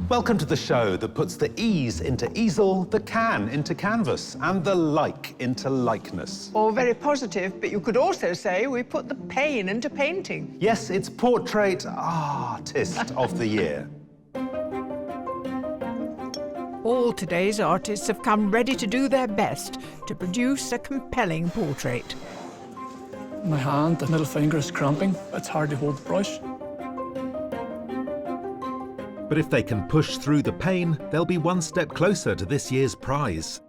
Welcome to the show that puts the ease into easel, the can into canvas, and the like into likeness. All very positive, but you could also say we put the pain into painting. Yes, it's Portrait Artist of the Year. All today's artists have come ready to do their best to produce a compelling portrait. My hand, the middle finger is cramping. It's hard to hold the brush. But if they can push through the pain, they'll be one step closer to this year's prize.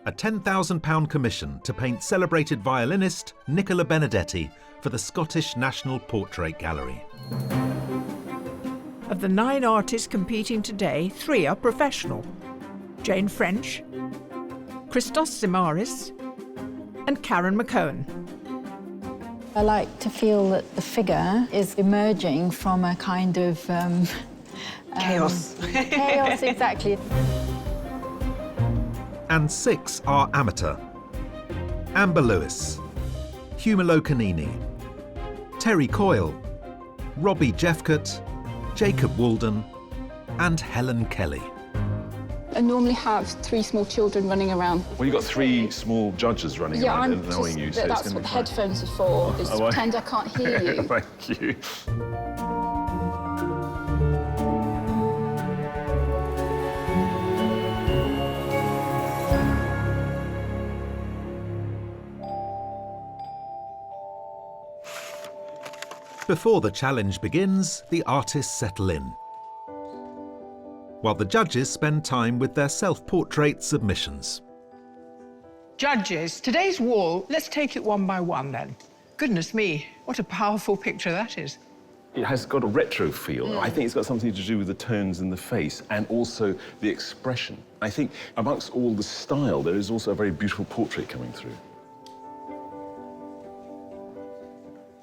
A £10,000 commission to paint celebrated violinist Nicola Benedetti for the Scottish National Portrait Gallery. Of the 9 artists competing today, 3 are professional. Jane French, Christos Zimaris and Karen McCone. I like to feel that the figure is emerging from a kind of Chaos. Chaos, exactly. And 6 are amateur. Amber Lewis, Humilo Canini, Terry Coyle, Robbie Jeff, Jacob Walden and Helen Kelly. I normally have 3 small children running around. Well, you've got 3 small judges running around and annoying you, so that's what the headphones are for, is to pretend I can't hear you. Thank you. Before the challenge begins, the artists settle in, while the judges spend time with their self-portrait submissions. Judges, today's wall, let's take it one by one then. Goodness me, what a powerful picture that is. It has got a retro feel. I think it's got something to do with the tones in the face and also the expression. I think amongst all the style, there is also a very beautiful portrait coming through.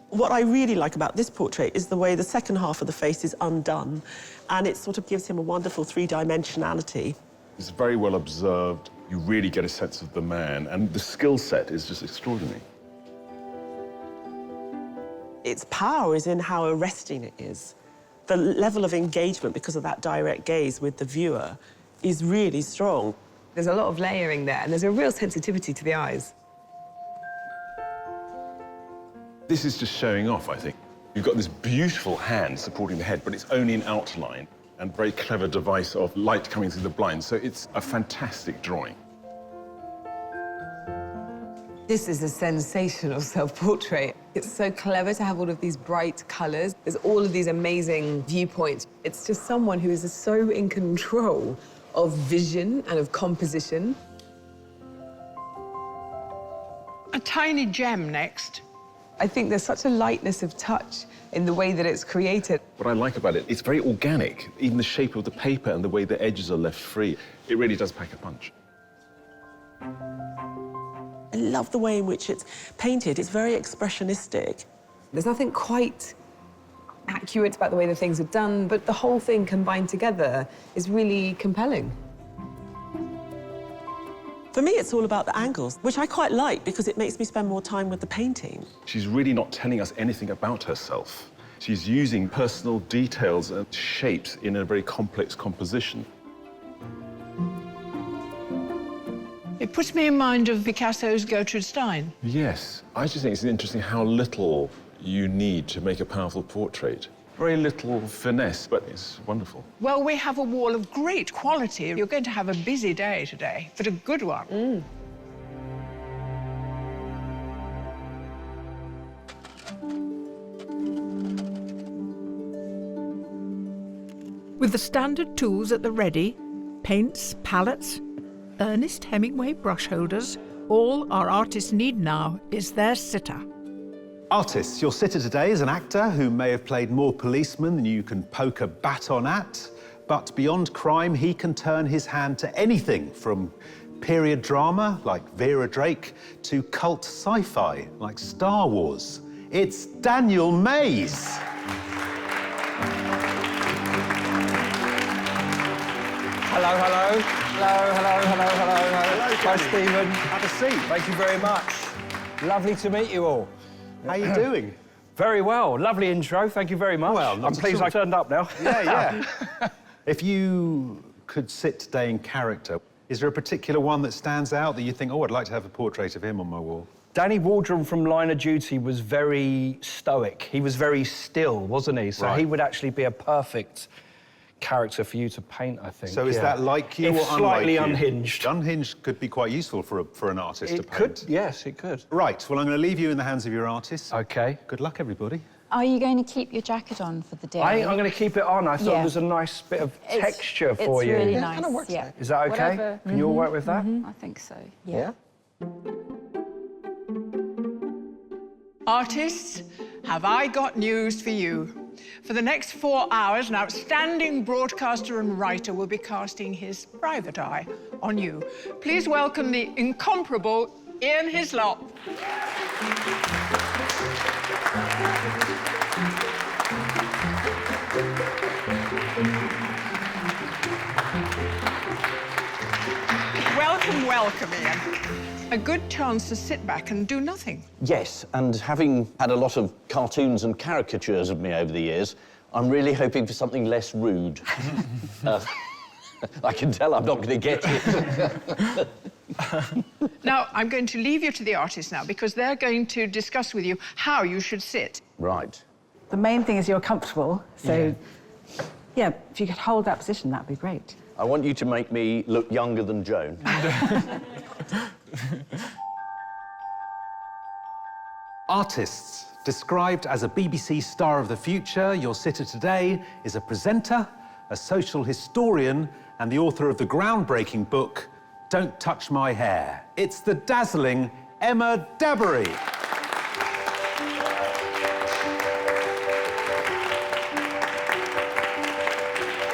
What I really like about this portrait is the way the second half of the face is undone, and it sort of gives him a wonderful 3-dimensionality. It's very well observed. You really get a sense of the man, and the skill set is just extraordinary. Its power is in how arresting it is. The level of engagement, because of that direct gaze with the viewer, is really strong. There's a lot of layering there, and there's a real sensitivity to the eyes. This is just showing off, I think. You've got this beautiful hand supporting the head, but it's only an outline, and very clever device of light coming through the blinds, so it's a fantastic drawing. This is a sensational self-portrait. It's so clever to have all of these bright colours. There's all of these amazing viewpoints. It's just someone who is so in control of vision and of composition. A tiny gem next. I think there's such a lightness of touch in the way that it's created. What I like about it, it's very organic. Even the shape of the paper and the way the edges are left free, it really does pack a punch. I love the way in which it's painted. It's very expressionistic. There's nothing quite accurate about the way the things are done, but the whole thing combined together is really compelling. For me, it's all about the angles, which I quite like because it makes me spend more time with the painting. She's really not telling us anything about herself. She's using personal details and shapes in a very complex composition. It puts me in mind of Picasso's Gertrude Stein. Yes, I just think it's interesting how little you need to make a powerful portrait. Very little finesse, but it's wonderful. Well, we have a wall of great quality. You're going to have a busy day today, but a good one. With the standard tools at the ready, paints, palettes, Ernest Hemingway brush holders, all our artists need now is their sitter. Artists, your sitter today is an actor who may have played more policemen than you can poke a baton at, but beyond crime, he can turn his hand to anything from period drama, like Vera Drake, to cult sci-fi, like Star Wars. It's Daniel Mays. Hello, hello. Hello, hello, hello, hello, hello. Hi, Stephen. Have a seat. Thank you very much. Lovely to meet you all. How are you doing? Very well. Lovely intro. Thank you very much. Well, not I'm pleased at all. I turned up now. Yeah, yeah. If you could sit today in character, is there a particular one that stands out that you think, oh, I'd like to have a portrait of him on my wall? Danny Waldron from Line of Duty was very stoic. He was very still, wasn't he? So he would actually be a perfect character for you to paint, I think. So is that like you or unlike slightly you? unhinged. Unhinged could be quite useful for an artist to It paint. could, yes, it could. Right, well, I'm going to leave you in the hands of your artist. OK. Good luck, everybody. Are you going to keep your jacket on for the day? I'm going to keep it on. I thought Yeah. there's a nice bit of texture for you. It's really Yeah, nice, kinda works, yeah. Is that OK? Whatever. Can you all work with that? I think so, yeah. Artists, have I got news for you? For the next 4 hours, an outstanding broadcaster and writer will be casting his private eye on you. Please welcome the incomparable Ian Hislop. Welcome, welcome, Ian. A good chance to sit back and do nothing. Yes, and having had a lot of cartoons and caricatures of me over the years, I'm really hoping for something less rude. I can tell I'm not going to get it. Now, I'm going to leave you to the artists now because they're going to discuss with you how you should sit. Right. The main thing is you're comfortable, so yeah, if you could hold that position, that'd be great. I want you to make me look younger than Joan. Artists. Described as a BBC star of the future, your sitter today is a presenter, a social historian, and the author of the groundbreaking book, Don't Touch My Hair. It's the dazzling Emma Dabiri.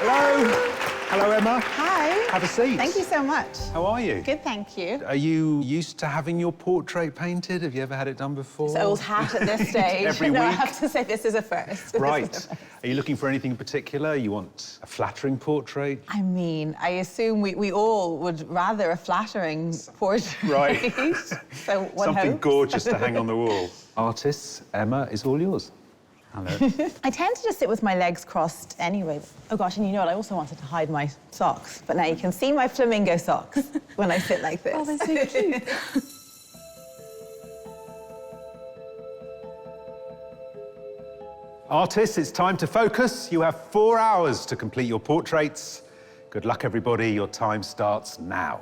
Hello. Hello, Emma. Hi. Have a seat. Thank you so much. How are you? Good, thank you. Are you used to having your portrait painted? Have you ever had it done before? It's old hat at this stage. Every No, I week? have to say this is a first. Right. Are you looking for anything in particular? You want a flattering portrait? I mean, I assume we all would rather a flattering portrait. Right. So one Something hopes. gorgeous to hang on the wall. Artists, Emma, it's all yours. Hello. I tend to just sit with my legs crossed anyway. Oh gosh, and you know what? I also wanted to hide my socks, but now you can see my flamingo socks when I sit like this. Oh, they're so cute. Artists, it's time to focus. You have 4 hours to complete your portraits. Good luck, everybody. Your time starts now.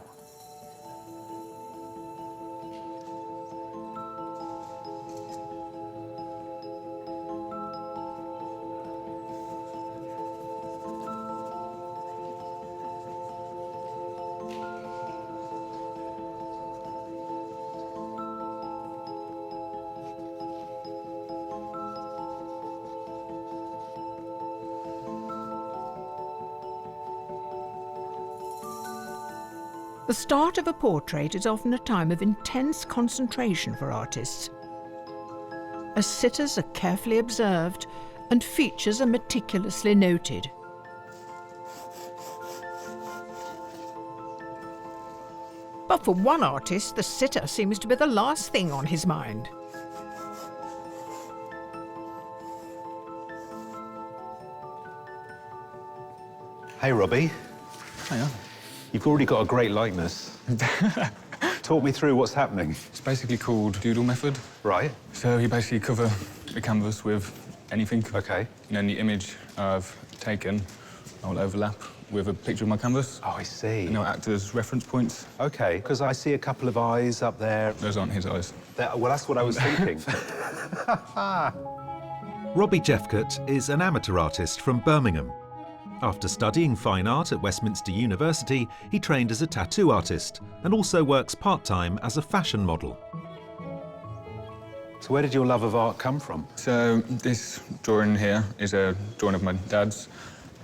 The start of a portrait is often a time of intense concentration for artists, as sitters are carefully observed and features are meticulously noted. But for one artist, the sitter seems to be the last thing on his mind. Hey, Robbie. Hiya. You've already got a great likeness. Talk me through what's happening. It's basically called doodle method. Right. So you basically cover the canvas with anything. OK. And then the image I've taken, I will overlap with a picture of my canvas. Oh, I see. And they'll act as reference points. OK, because I see a couple of eyes up there. Those aren't his eyes. Well, that's what I was thinking. Robbie Jeff is an amateur artist from Birmingham. After studying fine art at Westminster University, he trained as a tattoo artist and also works part-time as a fashion model. So where did your love of art come from? So this drawing here is a drawing of my dad's,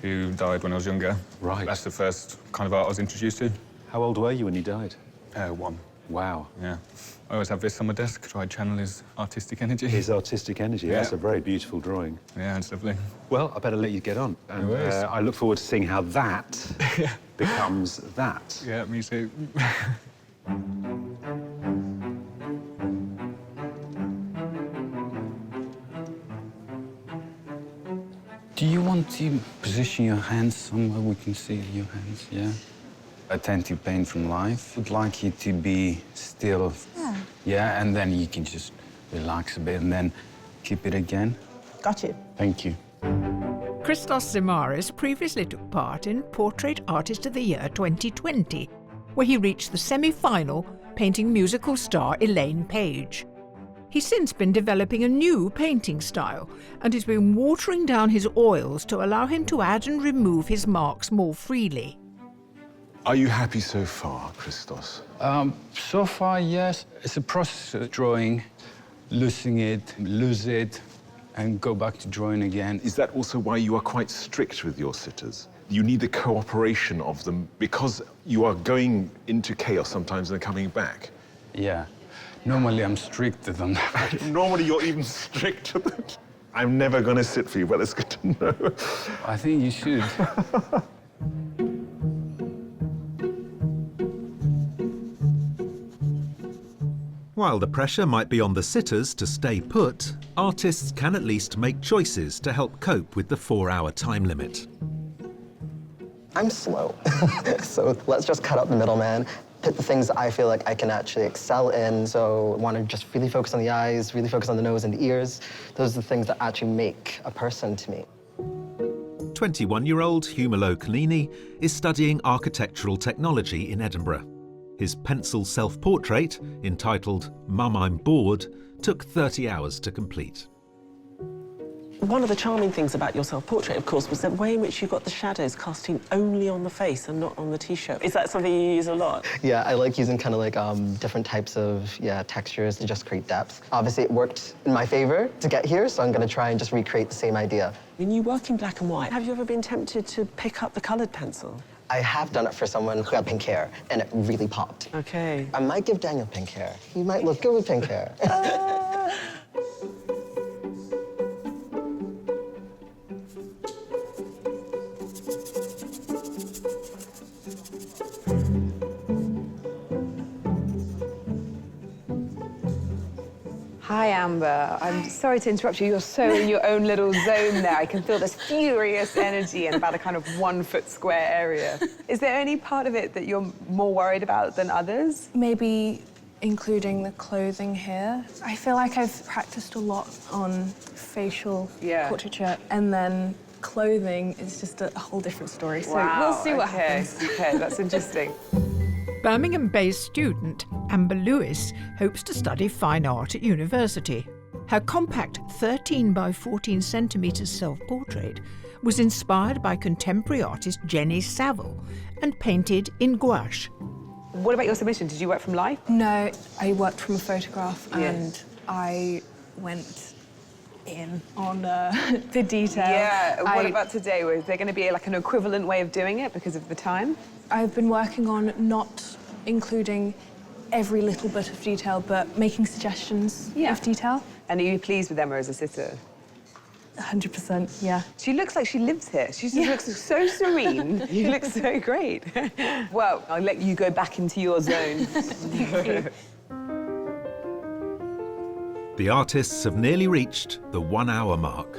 who died when I was younger. Right. That's the first kind of art I was introduced to. How old were you when he died? 1. Wow. Yeah. I always have this on my desk, try to channel his artistic energy. His artistic energy. Yeah. That's a very beautiful drawing. Yeah, it's lovely. Well, I better let you get on. And, No worries. I look forward to seeing how that becomes that. Yeah, me too. Do you want to position your hands somewhere we can see your hands, yeah? I tend to paint from life. Would like you to be still. Yeah, and then you can just relax a bit and then keep it again. Got you. Thank you. Christos Zimaris previously took part in Portrait Artist of the Year 2020, where he reached the semi-final painting musical star Elaine Page. He's since been developing a new painting style and has been watering down his oils to allow him to add and remove his marks more freely. Are you happy so far, Christos? So far, yes. It's a process of drawing, losing it, lose it, and go back to drawing again. Is that also why you are quite strict with your sitters? You need the cooperation of them because you are going into chaos sometimes and coming back. Yeah. Normally, I'm stricter than that. Normally, you're even stricter than... I'm never going to sit for you, but it's good to know. I think you should. While the pressure might be on the sitters to stay put, artists can at least make choices to help cope with the 4-hour time limit. I'm slow, so let's just cut out the middleman, pick the things that I feel like I can actually excel in. So I want to just really focus on the eyes, really focus on the nose and the ears. Those are the things that actually make a person to me. 21-year-old Humalo Kanini is studying architectural technology in Edinburgh. His pencil self-portrait, entitled Mum, I'm Bored, took 30 hours to complete. One of the charming things about your self-portrait, of course, was the way in which you got the shadows casting only on the face and not on the T-shirt. Is that something you use a lot? Yeah, I like using kind of like different types of textures to just create depth. Obviously, it worked in my favor to get here, so I'm going to try and just recreate the same idea. When you work in black and white, have you ever been tempted to pick up the coloured pencil? I have done it for someone who had pink hair, and it really popped. Okay. I might give Daniel pink hair. He might look good with pink hair. Hi, Amber. I'm sorry to interrupt you. You're so in your own little zone there. I can feel this furious energy in about a kind of 1 foot square area. Is there any part of it that you're more worried about than others? Maybe including the clothing here. I feel like I've practiced a lot on facial portraiture, and then clothing is just a whole different story. So we'll see what happens. Okay, that's interesting. Birmingham-based student Amber Lewis hopes to study fine art at university. Her compact 13 by 14 centimetres self-portrait was inspired by contemporary artist Jenny Saville and painted in gouache. What about your submission? Did you work from life? No, I worked from a photograph and I went in on the detail. Yeah, what about today? Was there going to be like an equivalent way of doing it because of the time? I've been working on not including every little bit of detail, but making suggestions of detail. And are you pleased with Emma as a sitter? 100%, yeah. She looks like she lives here. She just looks so serene. You look so great. Well, I'll let you go back into your zone. Thank you. The artists have nearly reached the 1-hour mark.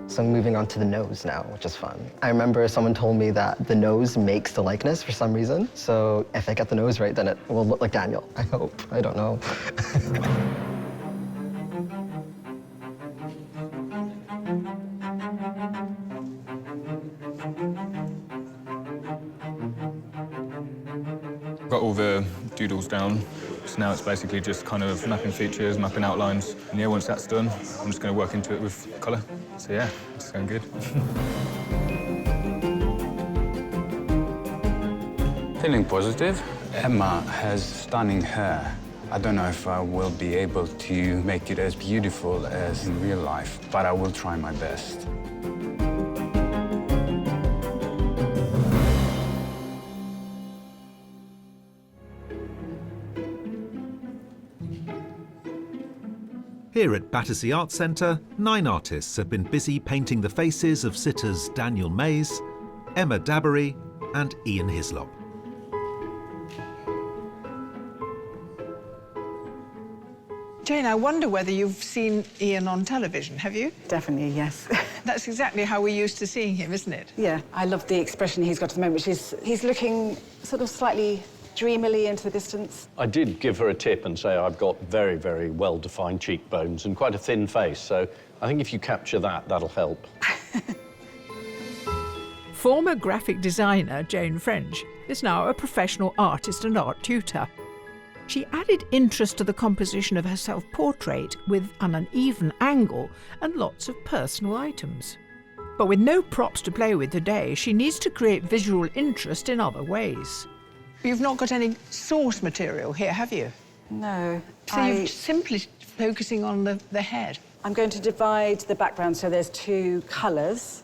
So I'm moving on to the nose now, which is fun. I remember someone told me that the nose makes the likeness for some reason. So if I get the nose right, then it will look like Daniel. I hope. I don't know. Got all the doodles down, so now it's basically just kind of mapping features, mapping outlines. And yeah, once that's done, I'm just going to work into it with colour. So yeah, it's going good. Feeling positive. Emma has stunning hair. I don't know if I will be able to make it as beautiful as in real life, but I will try my best. Here at Battersea Arts Centre, 9 artists have been busy painting the faces of sitters Daniel Mays, Emma Dabiri and Ian Hislop. Jane, I wonder whether you've seen Ian on television, have you? Definitely, yes. That's exactly how we're used to seeing him, isn't it? Yeah, I love the expression he's got at the moment, which is he's looking sort of slightly dreamily into the distance. I did give her a tip and say I've got very, very well-defined cheekbones and quite a thin face, so I think if you capture that, that'll help. Former graphic designer Jane French is now a professional artist and art tutor. She added interest to the composition of her self-portrait with an uneven angle and lots of personal items. But with no props to play with today, she needs to create visual interest in other ways. You've not got any source material here, have you? No. So you're simply focusing on the head? I'm going to divide the background so there's two colours,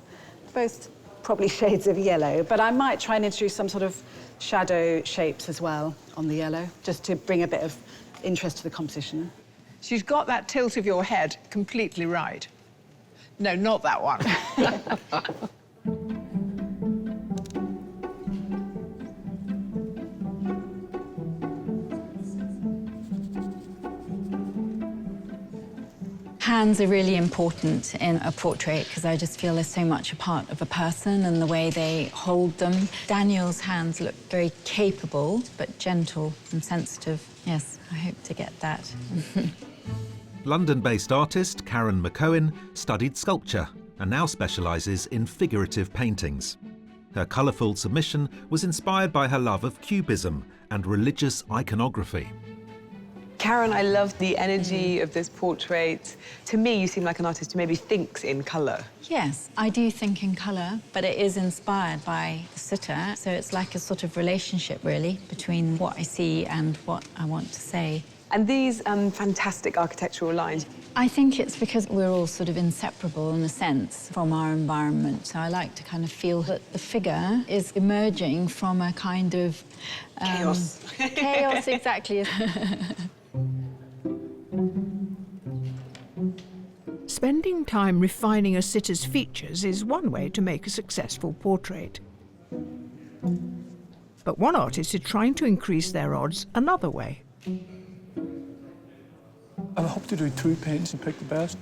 both probably shades of yellow, but I might try and introduce some sort of shadow shapes as well on the yellow, just to bring a bit of interest to the composition. She's got that tilt of your head completely right. No, not that one. Hands are really important in a portrait because I just feel they're so much a part of a person and the way they hold them. Daniel's hands look very capable, but gentle and sensitive. Yes, I hope to get that. London-based artist Karen McCohen studied sculpture and now specialises in figurative paintings. Her colourful submission was inspired by her love of cubism and religious iconography. Karen, I love the energy of this portrait. To me, you seem like an artist who maybe thinks in colour. Yes, I do think in colour, but it is inspired by the sitter, so it's like a sort of relationship, really, between what I see and what I want to say. And these fantastic architectural lines. I think it's because we're all sort of inseparable, in a sense, from our environment. So I like to kind of feel that the figure is emerging from a kind of... chaos. Chaos, exactly. Spending time refining a sitter's features is one way to make a successful portrait. But one artist is trying to increase their odds another way. I hope to do 2 paints and pick the best.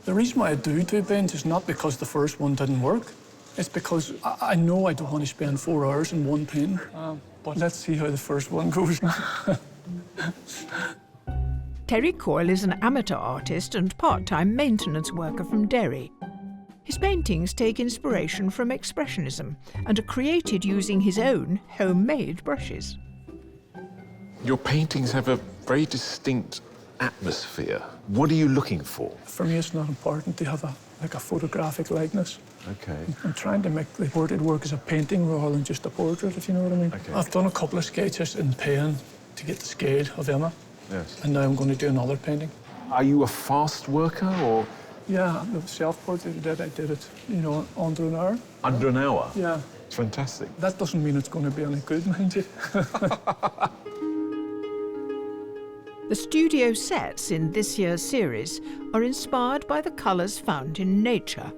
The reason why I do 2 paints is not because the first one didn't work. It's because I know I don't want to spend 4 hours in one painting. But let's see how the first one goes. Terry Coyle is an amateur artist and part-time maintenance worker from Derry. His paintings take inspiration from Expressionism and are created using his own homemade brushes. Your paintings have a very distinct atmosphere. What are you looking for? For me, it's not important to have a photographic likeness. Okay. I'm trying to make the portrait work as a painting rather than just a portrait, if you know what I mean. Okay. I've done a couple of sketches in pen to get the scale of Emma. Yes. And now I'm going to do another painting. Are you a fast worker, or...? Yeah, the self-portrait I did it, you know, under an hour. Under an hour? Yeah. It's fantastic. That doesn't mean it's going to be any good, mind you. The studio sets in this year's series are inspired by the colours found in nature.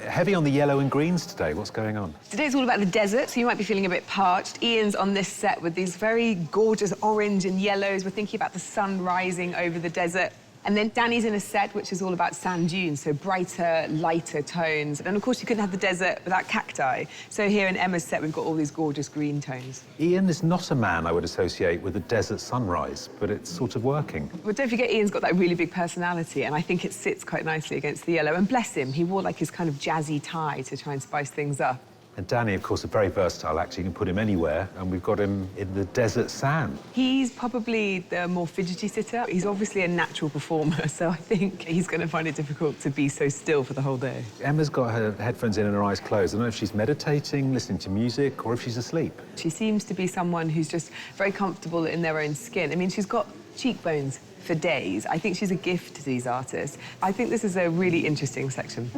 Heavy on the yellow and greens today. What's going on? Today's all about the desert, so you might be feeling a bit parched. Ian's on this set with these very gorgeous orange and yellows. We're thinking about the sun rising over the desert. And then Danny's in a set which is all about sand dunes, so brighter, lighter tones. And of course, you couldn't have the desert without cacti. So here in Emma's set, we've got all these gorgeous green tones. Ian is not a man I would associate with a desert sunrise, but it's sort of working. But don't forget, Ian's got that really big personality, and I think it sits quite nicely against the yellow. And bless him, he wore like his kind of jazzy tie to try and spice things up. And Danny, of course, a very versatile actor. You can put him anywhere, and we've got him in the desert sand. He's probably the more fidgety sitter. He's obviously a natural performer, so I think he's going to find it difficult to be so still for the whole day. Emma's got her headphones in and her eyes closed. I don't know if she's meditating, listening to music, or if she's asleep. She seems to be someone who's just very comfortable in their own skin. I mean, she's got cheekbones for days. I think she's a gift to these artists. I think this is a really interesting section.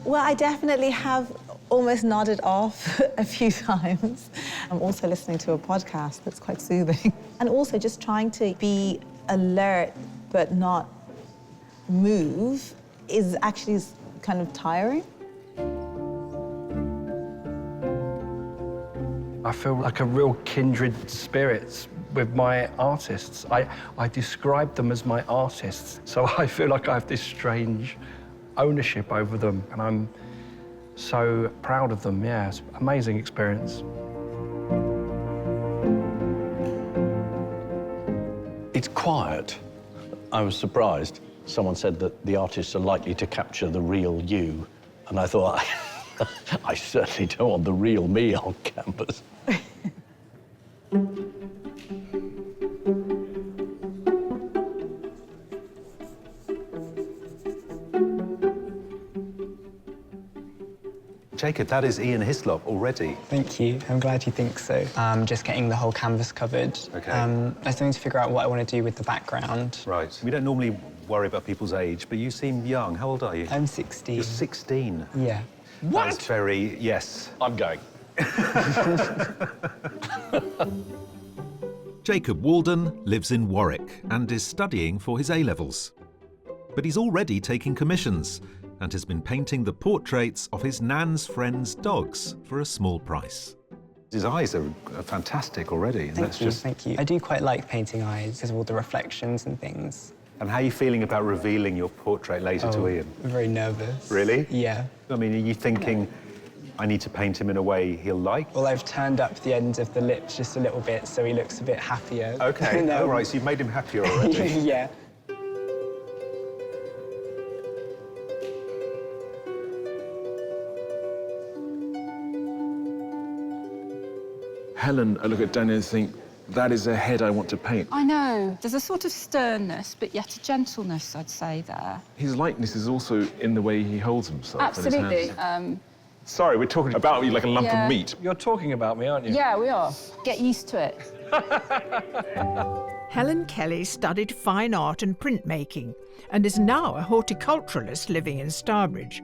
Well, I definitely have almost nodded off a few times. I'm also listening to a podcast that's quite soothing. And also just trying to be alert but not move is actually kind of tiring. I feel like a real kindred spirits with my artists. I describe them as my artists, so I feel like I have this strange ownership over them, and I'm so proud of them. Yeah, it's an amazing experience. It's quiet. I was surprised. Someone said that the artists are likely to capture the real you, and I thought, I certainly don't want the real me on canvas. Jacob, that is Ian Hislop already. Thank you. I'm glad you think so. Just getting the whole canvas covered. OK. I still need to figure out what I want to do with the background. Right. We don't normally worry about people's age, but you seem young. How old are you? I'm 16. You're 16? Yeah. What? That's very... yes. I'm going. Jacob Walden lives in Warwick and is studying for his A-levels. But he's already taking commissions and has been painting the portraits of his nan's friends' dogs for a small price. His eyes are fantastic already. Thank you. I do quite like painting eyes because of all the reflections and things. And how are you feeling about revealing your portrait later to Ian? I'm very nervous. Really? Yeah. I mean, are you thinking, I need to paint him in a way he'll like? Well, I've turned up the ends of the lips just a little bit so he looks a bit happier. OK, all right, so you've made him happier already. Yeah. Helen, I look at Daniel and think, that is a head I want to paint. I know. There's a sort of sternness, but yet a gentleness, I'd say, there. His likeness is also in the way he holds himself. Absolutely. Sorry, we're talking about you like a lump of meat. You're talking about me, aren't you? Yeah, we are. Get used to it. Helen Kelly studied fine art and printmaking and is now a horticulturalist living in Starbridge.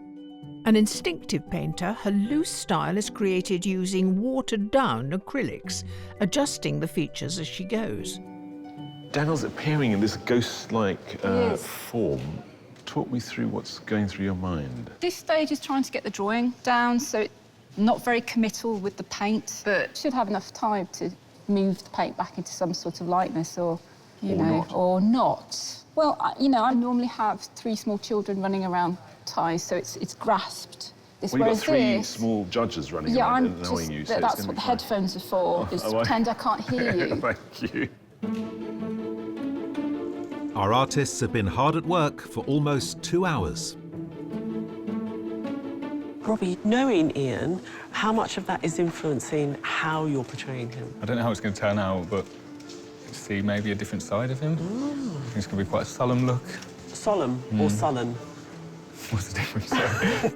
An instinctive painter, her loose style is created using watered-down acrylics, adjusting the features as she goes. Daniel's appearing in this ghost-like form. Talk me through what's going through your mind. This stage is trying to get the drawing down, so it's not very committal with the paint, but should have enough time to move the paint back into some sort of likeness or not. Well, I normally have 3 small children running around ties, so it's grasped. Well, you've got 3 small judges running around and annoying you. So that's what the headphones are for, is to pretend I can't hear you. Thank you. Our artists have been hard at work for almost 2 hours. Robbie, knowing Ian, how much of that is influencing how you're portraying him? I don't know how it's going to turn out, but see maybe a different side of him. I think it's going to be quite a solemn look. Solemn or sullen? What's the difference? Sorry.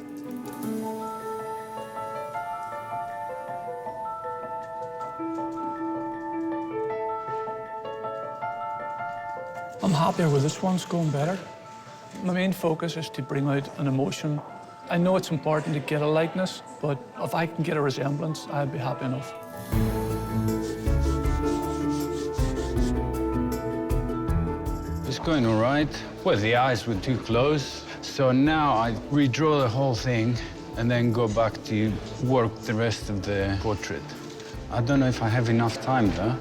I'm happier with this one, it's going better. My main focus is to bring out an emotion. I know it's important to get a likeness, but if I can get a resemblance, I'd be happy enough. It's going all right. Well, the eyes were too close. So now I redraw the whole thing and then go back to work the rest of the portrait. I don't know if I have enough time, though.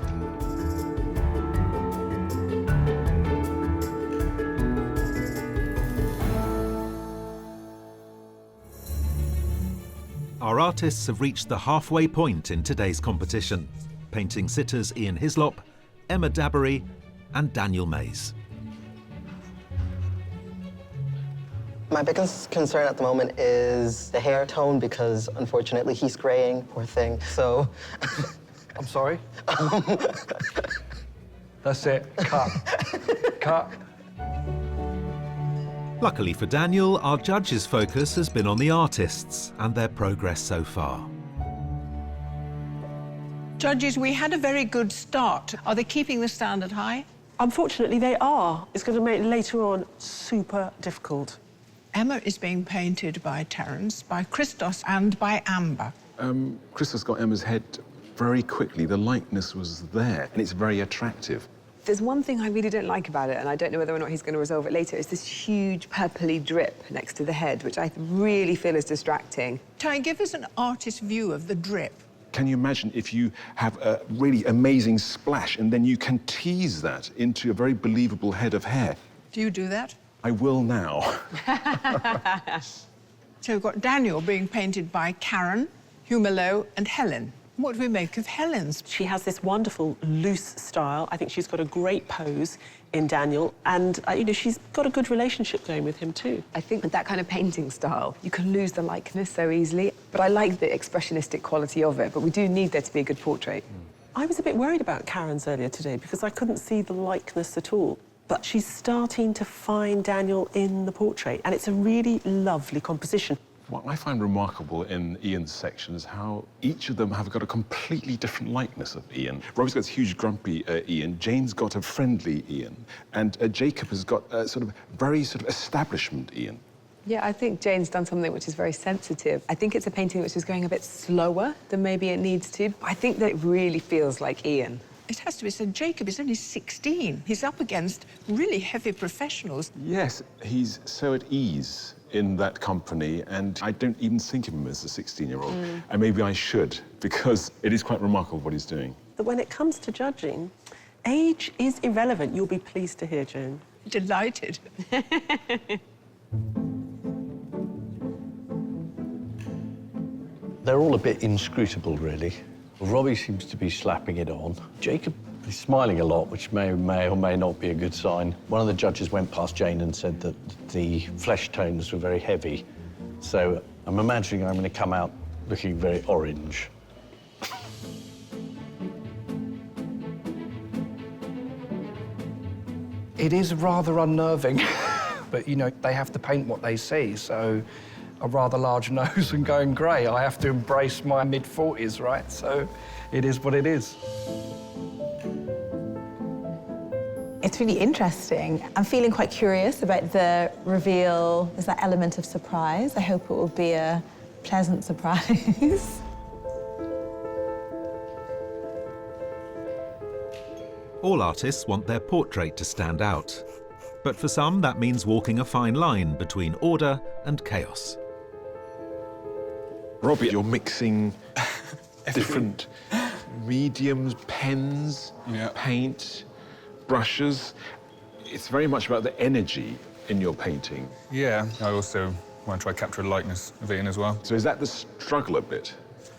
Our artists have reached the halfway point in today's competition, painting sitters Ian Hislop, Emma Dabiri and Daniel Mays. My biggest concern at the moment is the hair tone because, unfortunately, he's graying, poor thing, so... I'm sorry? That's it. Cut. Cut. Luckily for Daniel, our judges' focus has been on the artists and their progress so far. Judges, we had a very good start. Are they keeping the standard high? Unfortunately, they are. It's going to make later on super difficult. Emma is being painted by Terence, by Christos and by Amber. Christos got Emma's head very quickly. The likeness was there, and it's very attractive. There's one thing I really don't like about it, and I don't know whether or not he's going to resolve it later, is this huge purpley drip next to the head, which I really feel is distracting. Ty, give us an artist's view of the drip. Can you imagine if you have a really amazing splash and then you can tease that into a very believable head of hair? Do you do that? I will now. So we've got Daniel being painted by Karen, Humelo and Helen. What do we make of Helen's? She has this wonderful loose style. I think she's got a great pose in Daniel, and you know, she's got a good relationship going with him too. I think with that kind of painting style, you can lose the likeness so easily. But I like the expressionistic quality of it, but we do need there to be a good portrait. I was a bit worried about Karen's earlier today because I couldn't see the likeness at all. But she's starting to find Daniel in the portrait, and it's a really lovely composition. What I find remarkable in Ian's section is how each of them have got a completely different likeness of Ian. Robbie's got this huge grumpy Ian, Jane's got a friendly Ian, and Jacob has got a very establishment Ian. Yeah, I think Jane's done something which is very sensitive. I think it's a painting which is going a bit slower than maybe it needs to. I think that it really feels like Ian. It has to be said, Jacob is only 16. He's up against really heavy professionals. Yes, he's so at ease in that company, and I don't even think of him as a 16-year-old. And maybe I should, because it is quite remarkable what he's doing. But when it comes to judging, age is irrelevant. You'll be pleased to hear, Joan. Delighted. They're all a bit inscrutable, really. Robbie seems to be slapping it on. Jacob is smiling a lot, which may or may not be a good sign. One of the judges went past Jane and said that the flesh tones were very heavy. So I'm imagining I'm going to come out looking very orange. It is rather unnerving, but, you know, they have to paint what they see, so a rather large nose and going grey, I have to embrace my mid-40s, right? So it is what it is. It's really interesting. I'm feeling quite curious about the reveal. There's that element of surprise. I hope it will be a pleasant surprise. All artists want their portrait to stand out. But for some, that means walking a fine line between order and chaos. Robbie, you're mixing different mediums, pens, paint, brushes. It's very much about the energy in your painting. Yeah, I also want to try to capture a likeness of Ian as well. So is that the struggle a bit?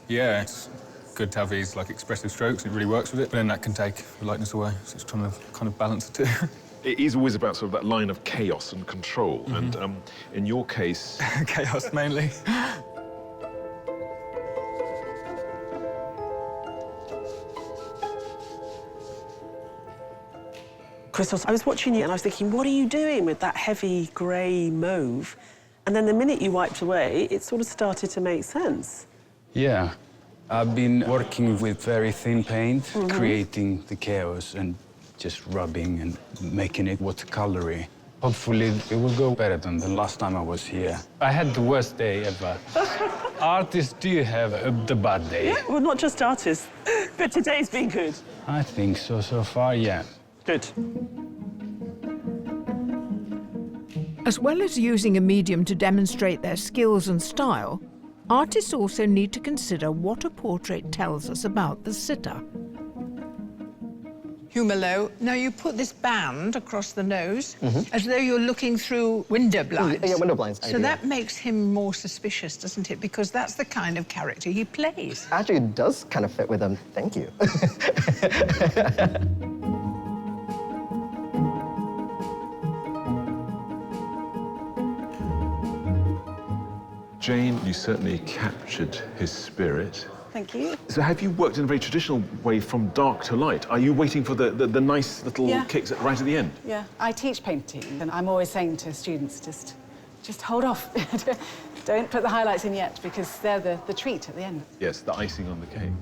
Yeah, it's good to have these expressive strokes. It really works with it, but then that can take the likeness away. So it's trying to kind of balance the two. It is always about that line of chaos and control. And in your case... chaos, mainly. Christos, I was watching you and I was thinking, what are you doing with that heavy grey mauve? And then the minute you wiped away, it sort of started to make sense. Yeah. I've been working with very thin paint, creating the chaos and just rubbing and making it watercolory. Hopefully it will go better than the last time I was here. I had the worst day ever. Artists do have the bad day. Yeah, well, not just artists, but today's been good. I think so, so far, yeah. Good. As well as using a medium to demonstrate their skills and style, artists also need to consider what a portrait tells us about the sitter. Humelo, now you put this band across the nose as though you're looking through window blinds. Yeah, window blinds. So that makes him more suspicious, doesn't it? Because that's the kind of character he plays. Actually, it does kind of fit with him. Thank you. Jane, you certainly captured his spirit. Thank you. So have you worked in a very traditional way from dark to light? Are you waiting for the nice little kicks right at the end? Yeah, I teach painting, and I'm always saying to students, just hold off. Don't put the highlights in yet, because they're the treat at the end. Yes, the icing on the cake.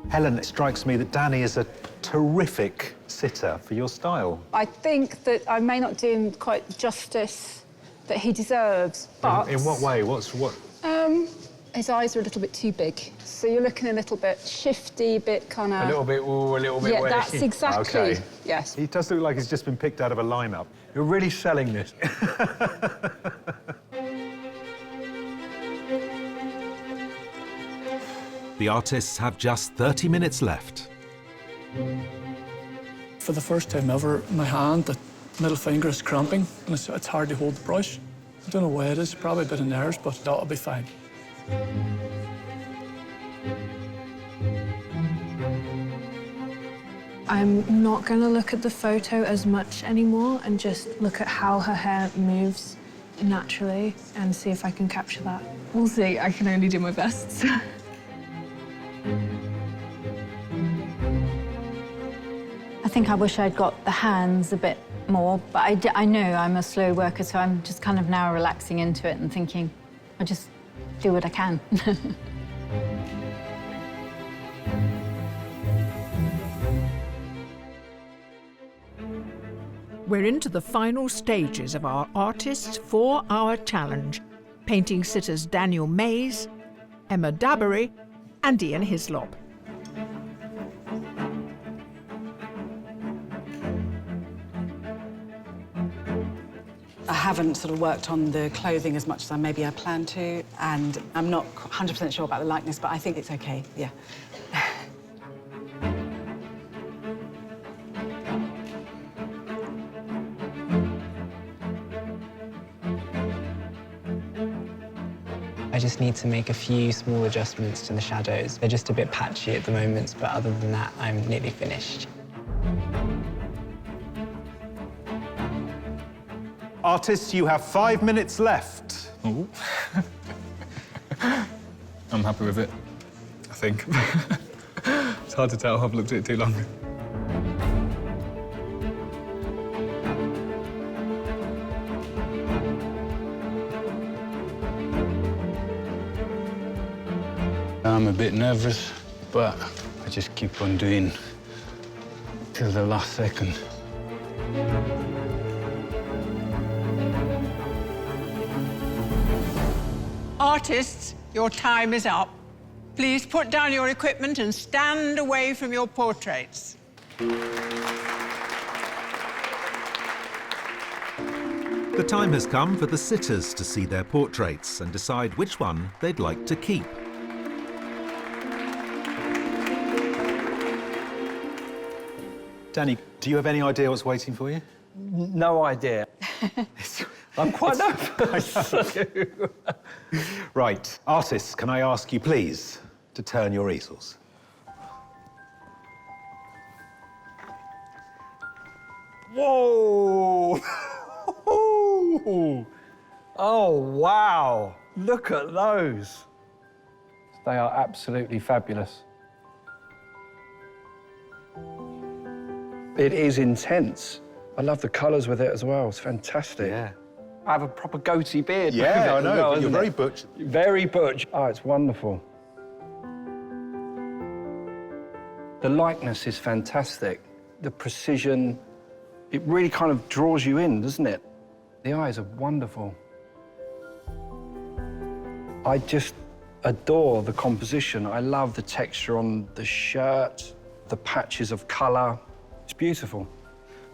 Helen, it strikes me that Danny is a terrific sitter for your style. I think that I may not do him quite justice that he deserves, but... In what way? What? His eyes are a little bit too big. So you're looking a little bit shifty, a bit kind of... A little bit, ooh, a little bit yeah, wet. that's exactly, Okay. yes. He does look like he's just been picked out of a lineup. You're really selling this. The artists have just 30 minutes left. For the first time ever, my hand, the middle finger is cramping, and it's hard to hold the brush. I don't know why it is, probably a bit of nerves, but that'll be fine. I'm not going to look at the photo as much anymore and just look at how her hair moves naturally and see if I can capture that. We'll see. I can only do my best. I think I wish I'd got the hands a bit more, but I know I'm a slow worker, so I'm just kind of now relaxing into it and thinking, I'll just do what I can. We're into the final stages of our artists' 4-hour challenge, painting sitters Daniel Mays, Emma Dabiri and Ian Hislop. I haven't sort of worked on the clothing as much as maybe I planned to, and I'm not 100% sure about the likeness, but I think it's okay, yeah. I just need to make a few small adjustments to the shadows. They're just a bit patchy at the moment, but other than that, I'm nearly finished. Artists, you have 5 minutes left. Ooh. I'm happy with it, I think. It's hard to tell, I've looked at it too long. I'm a bit nervous, but I just keep on doing till the last second. Artists, your time is up. Please put down your equipment and stand away from your portraits. The time has come for the sitters to see their portraits and decide which one they'd like to keep. Danny, do you have any idea what's waiting for you? No idea. I'm quite nervous. Right, artists, can I ask you please to turn your easels? Whoa! Oh, wow! Look at those. They are absolutely fabulous. It is intense. I love the colours with it as well. It's fantastic. Yeah. I have a proper goatee beard. Yeah, I know. Well, You're very butch. Very butch. Oh, it's wonderful. The likeness is fantastic. The precision, it really kind of draws you in, doesn't it? The eyes are wonderful. I just adore the composition. I love the texture on the shirt, the patches of colour. It's beautiful.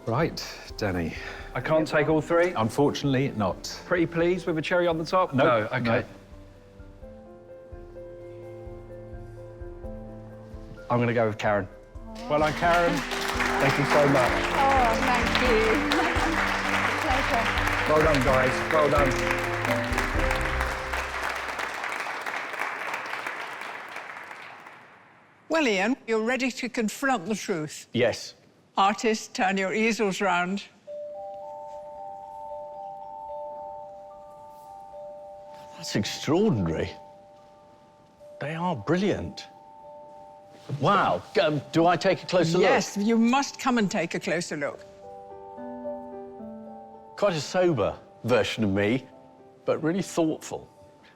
Right, Danny. I can't take all three? Unfortunately, not. Pretty pleased with a cherry on the top? No. No, OK. No. I'm going to go with Karen. Well done, Karen. Thank you so much. Oh, thank you. Pleasure. Well done, guys. Well done. Well, Ian, you're ready to confront the truth. Yes. Artists, turn your easels round. That's extraordinary. They are brilliant. Wow. Do I take a closer look? Yes, you must come and take a closer look. Quite a sober version of me, but really thoughtful.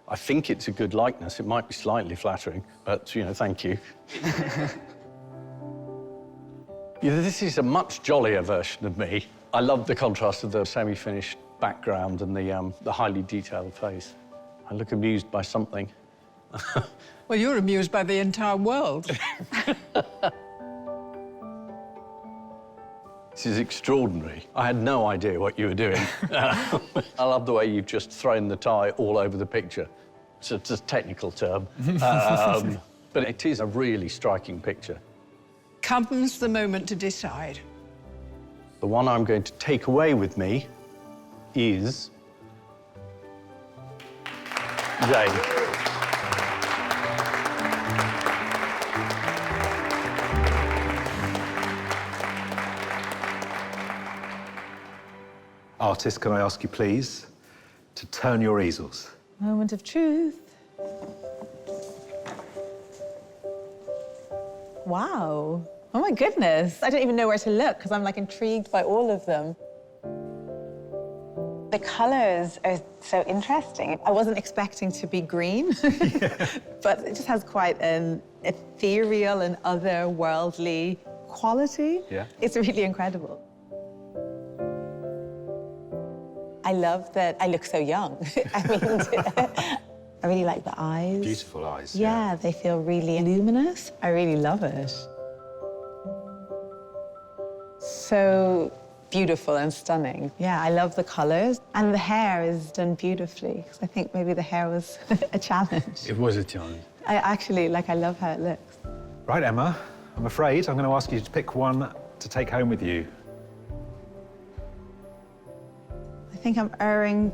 I think it's a good likeness. It might be slightly flattering, but, you know, thank you. Yeah, this is a much jollier version of me. I love the contrast of the semi-finished background and the highly detailed face. I look amused by something. Well, you're amused by the entire world. This is extraordinary. I had no idea what you were doing. I love the way you've just thrown the tie all over the picture. It's a technical term. But it is a really striking picture. Comes the moment to decide. The one I'm going to take away with me is Jane. Artist, can I ask you, please, to turn your easels? Moment of truth. Wow. Oh my goodness. I don't even know where to look because I'm like intrigued by all of them. The colors are so interesting. I wasn't expecting to be green, but it just has quite an ethereal and otherworldly quality. Yeah. It's really incredible. I love that I look so young. I mean, I really like the eyes. Beautiful eyes. Yeah, they feel really luminous. I really love it. So beautiful and stunning. Yeah, I love the colors. And the hair is done beautifully, because I think maybe the hair was a challenge. It was a challenge. I love how it looks. Right, Emma, I'm afraid I'm going to ask you to pick one to take home with you. I think I'm erring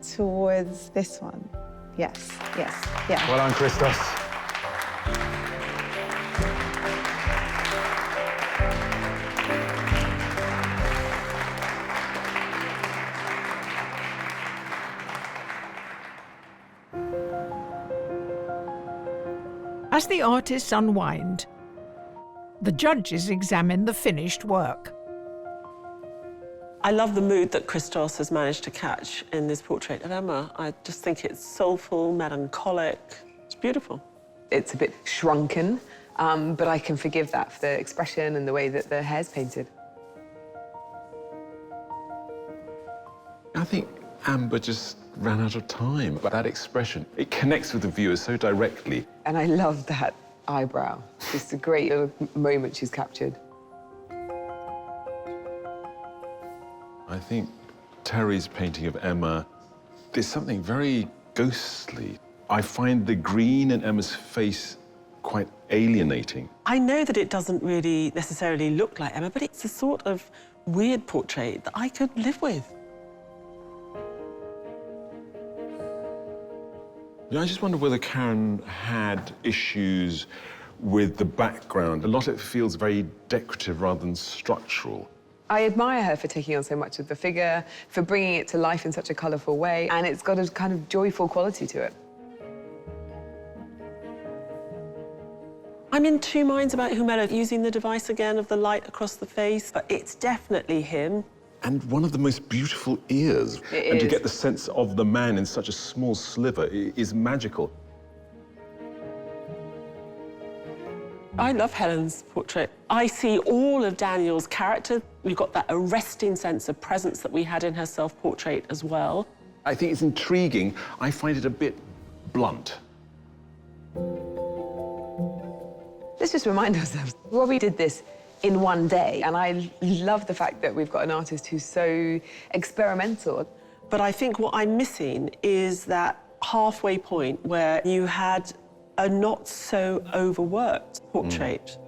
towards this one. Yes, yes, yeah. Well done, Christos. As the artists unwind, the judges examine the finished work. I love the mood that Christos has managed to catch in this portrait of Emma. I just think it's soulful, melancholic. It's beautiful. It's a bit shrunken, but I can forgive that for the expression and the way that the hair's painted. I think Amber just ran out of time. But that expression, it connects with the viewer so directly. And I love that eyebrow. It's a great little moment she's captured. I think Terry's painting of Emma, there's something very ghostly. I find the green in Emma's face quite alienating. I know that it doesn't really necessarily look like Emma, but it's a sort of weird portrait that I could live with. Yeah, I just wonder whether Karen had issues with the background. A lot of it feels very decorative rather than structural. I admire her for taking on so much of the figure, for bringing it to life in such a colourful way, and it's got a kind of joyful quality to it. I'm in two minds about Humelo using the device again of the light across the face, but it's definitely him. And one of the most beautiful ears. It and to is. get the sense of the man in such a small sliver is magical. I love Helen's portrait. I see all of Daniel's character. We've got that arresting sense of presence that we had in her self-portrait as well. I think it's intriguing. I find it a bit blunt. Let's just remind ourselves, Robbie did this in one day, and I love the fact that we've got an artist who's so experimental. But I think what I'm missing is that halfway point where you had a not so overworked portrait.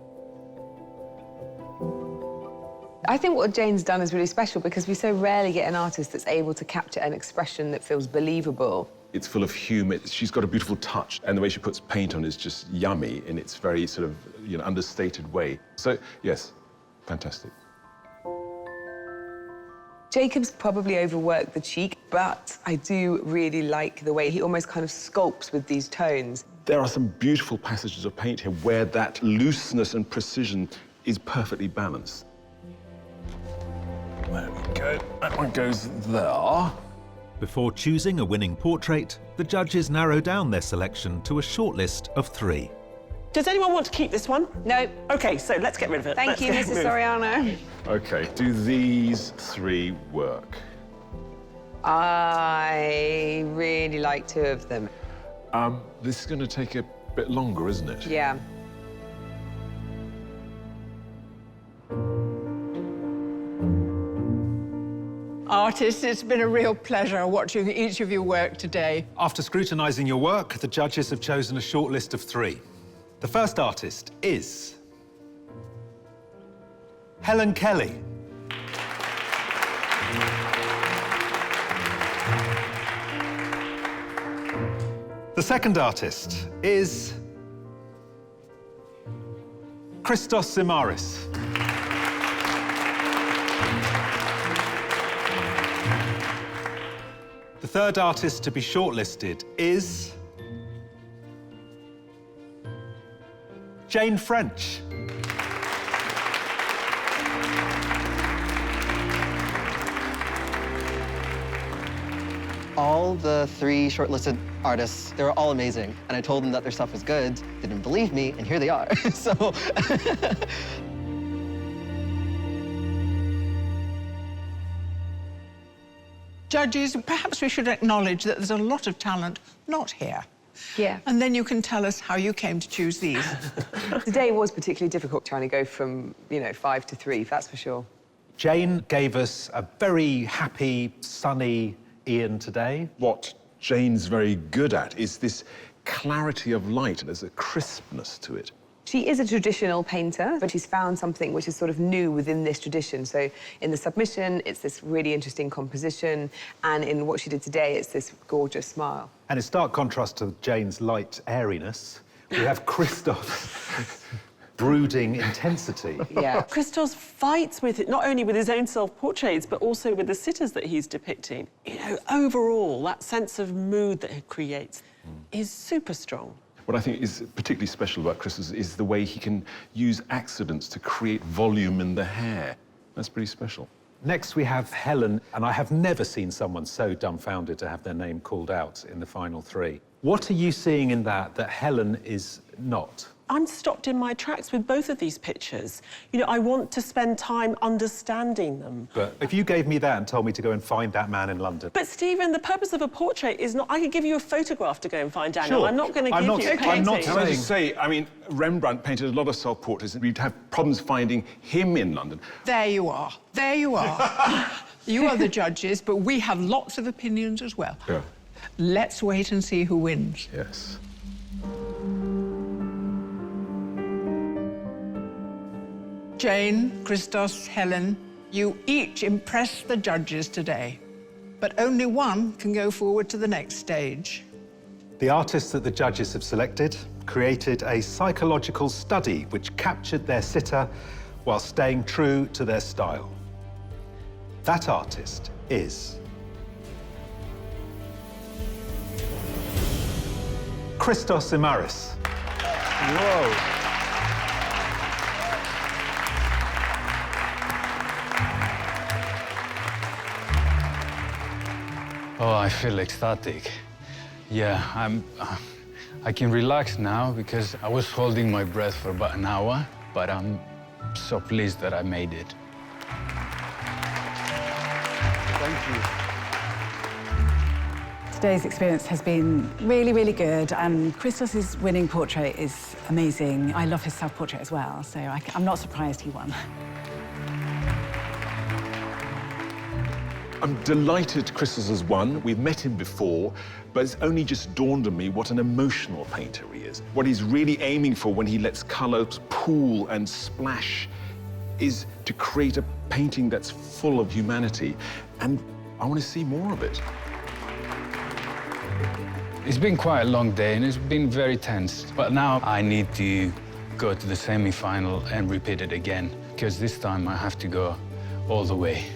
I think what Jane's done is really special because we so rarely get an artist that's able to capture an expression that feels believable. It's full of humour. She's got a beautiful touch, and the way she puts paint on is just yummy in its very sort of, understated way. So, yes, fantastic. Jacob's probably overworked the cheek, but I do really like the way he almost kind of sculpts with these tones. There are some beautiful passages of paint here where that looseness and precision is perfectly balanced. There we go. That one goes there. Before choosing a winning portrait, the judges narrow down their selection to a shortlist of 3. Does anyone want to keep this one? No. OK, so let's get rid of it. Thank you, Mrs. Soriano. OK, do these 3 work? I really like 2 of them. This is going to take a bit longer, isn't it? Yeah. Artists, it's been a real pleasure watching each of your work today. After scrutinising your work, the judges have chosen a shortlist of 3. The first artist is Helen Kelly. The second artist is Christos Zimaris. The third artist to be shortlisted is Jane French. All the 3 shortlisted artists, they were all amazing. And I told them that their stuff was good. They didn't believe me, and here they are. So. Judges, perhaps we should acknowledge that there's a lot of talent not here. Yeah. And then you can tell us how you came to choose these. Today was particularly difficult trying to go from, 5 to 3, that's for sure. Jane gave us a very happy, sunny Ian today. What Jane's very good at is this clarity of light. There's a crispness to it. She is a traditional painter, but she's found something which is sort of new within this tradition. So in the submission, it's this really interesting composition, and in what she did today, it's this gorgeous smile. And in stark contrast to Jane's light airiness, we have Christos' brooding intensity. Yeah. Christos fights with it, not only with his own self-portraits, but also with the sitters that he's depicting. Overall, that sense of mood that he creates is super strong. What I think is particularly special about Christos is the way he can use accidents to create volume in the hair. That's pretty special. Next, we have Helen, and I have never seen someone so dumbfounded to have their name called out in the final 3. What are you seeing in that Helen is not? I'm stopped in my tracks with both of these pictures. I want to spend time understanding them. But if you gave me that and told me to go and find that man in London... But, Stephen, the purpose of a portrait is not... I could give you a photograph to go and find Daniel. Sure. I'm not going to give you a painting. I'm not Can I just say, Rembrandt painted a lot of self-portraits, and we'd have problems finding him in London. There you are. There you are. You are the judges, but we have lots of opinions as well. Yeah. Let's wait and see who wins. Yes. Jane, Christos, Helen, you each impressed the judges today, but only one can go forward to the next stage. The artists that the judges have selected created a psychological study which captured their sitter while staying true to their style. That artist is Christos Zimaris. Whoa. Oh, I feel ecstatic. Yeah, I can relax now because I was holding my breath for about an hour, but I'm so pleased that I made it. Thank you. Today's experience has been really, really good, and Christos's winning portrait is amazing. I love his self-portrait as well, so I'm not surprised he won. I'm delighted Christos has won. We've met him before, but it's only just dawned on me what an emotional painter he is. What he's really aiming for when he lets colours pool and splash is to create a painting that's full of humanity, and I want to see more of it. It's been quite a long day and it's been very tense, but now I need to go to the semi-final and repeat it again, because this time I have to go all the way.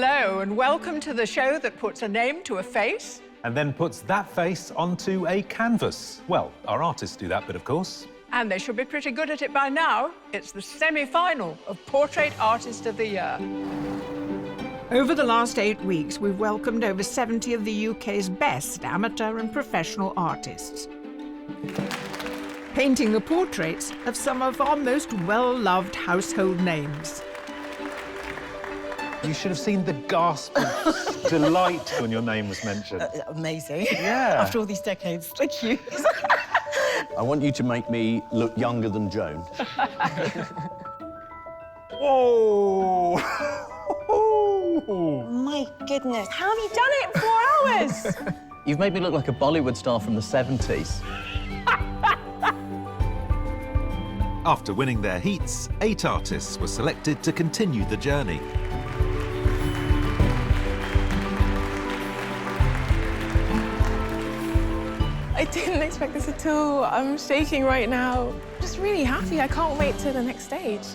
Hello, and welcome to the show that puts a name to a face. And then puts that face onto a canvas. Well, our artists do that bit, of course. And they should be pretty good at it by now. It's the semi-final of Portrait Artist of the Year. Over the last 8 weeks, we've welcomed over 70 of the UK's best amateur and professional artists, painting the portraits of some of our most well-loved household names. You should have seen the gasp of delight when your name was mentioned. Amazing. Yeah. After all these decades. Thank you. I want you to make me look younger than Joan. Whoa! My goodness. How have you done it in 4 hours? You've made me look like a Bollywood star from the 70s. After winning their heats, 8 artists were selected to continue the journey. I didn't expect this at all. I'm shaking right now. I'm just really happy. I can't wait to the next stage.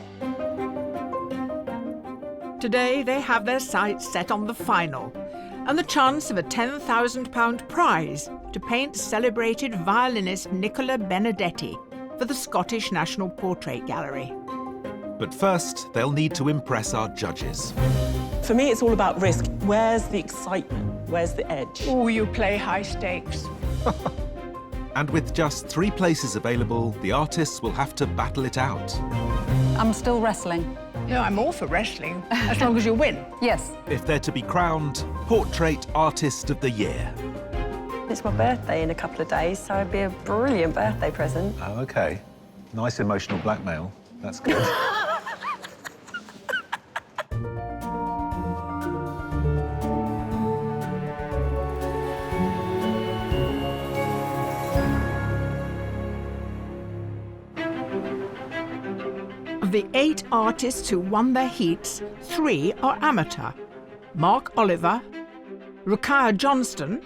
Today, they have their sights set on the final and the chance of a £10,000 prize to paint celebrated violinist Nicola Benedetti for the Scottish National Portrait Gallery. But first, they'll need to impress our judges. For me, it's all about risk. Where's the excitement? Where's the edge? Oh, you play high stakes. And with just 3 places available, the artists will have to battle it out. I'm still wrestling. No, I'm all for wrestling, as long as you win. Yes. If they're to be crowned Portrait Artist of the Year. It's my birthday in a couple of days, so it'd be a brilliant birthday present. Oh, OK. Nice emotional blackmail. That's good. Of the 8 artists who won their heats, 3 are amateur: Mark Oliver, Rukiah Johnston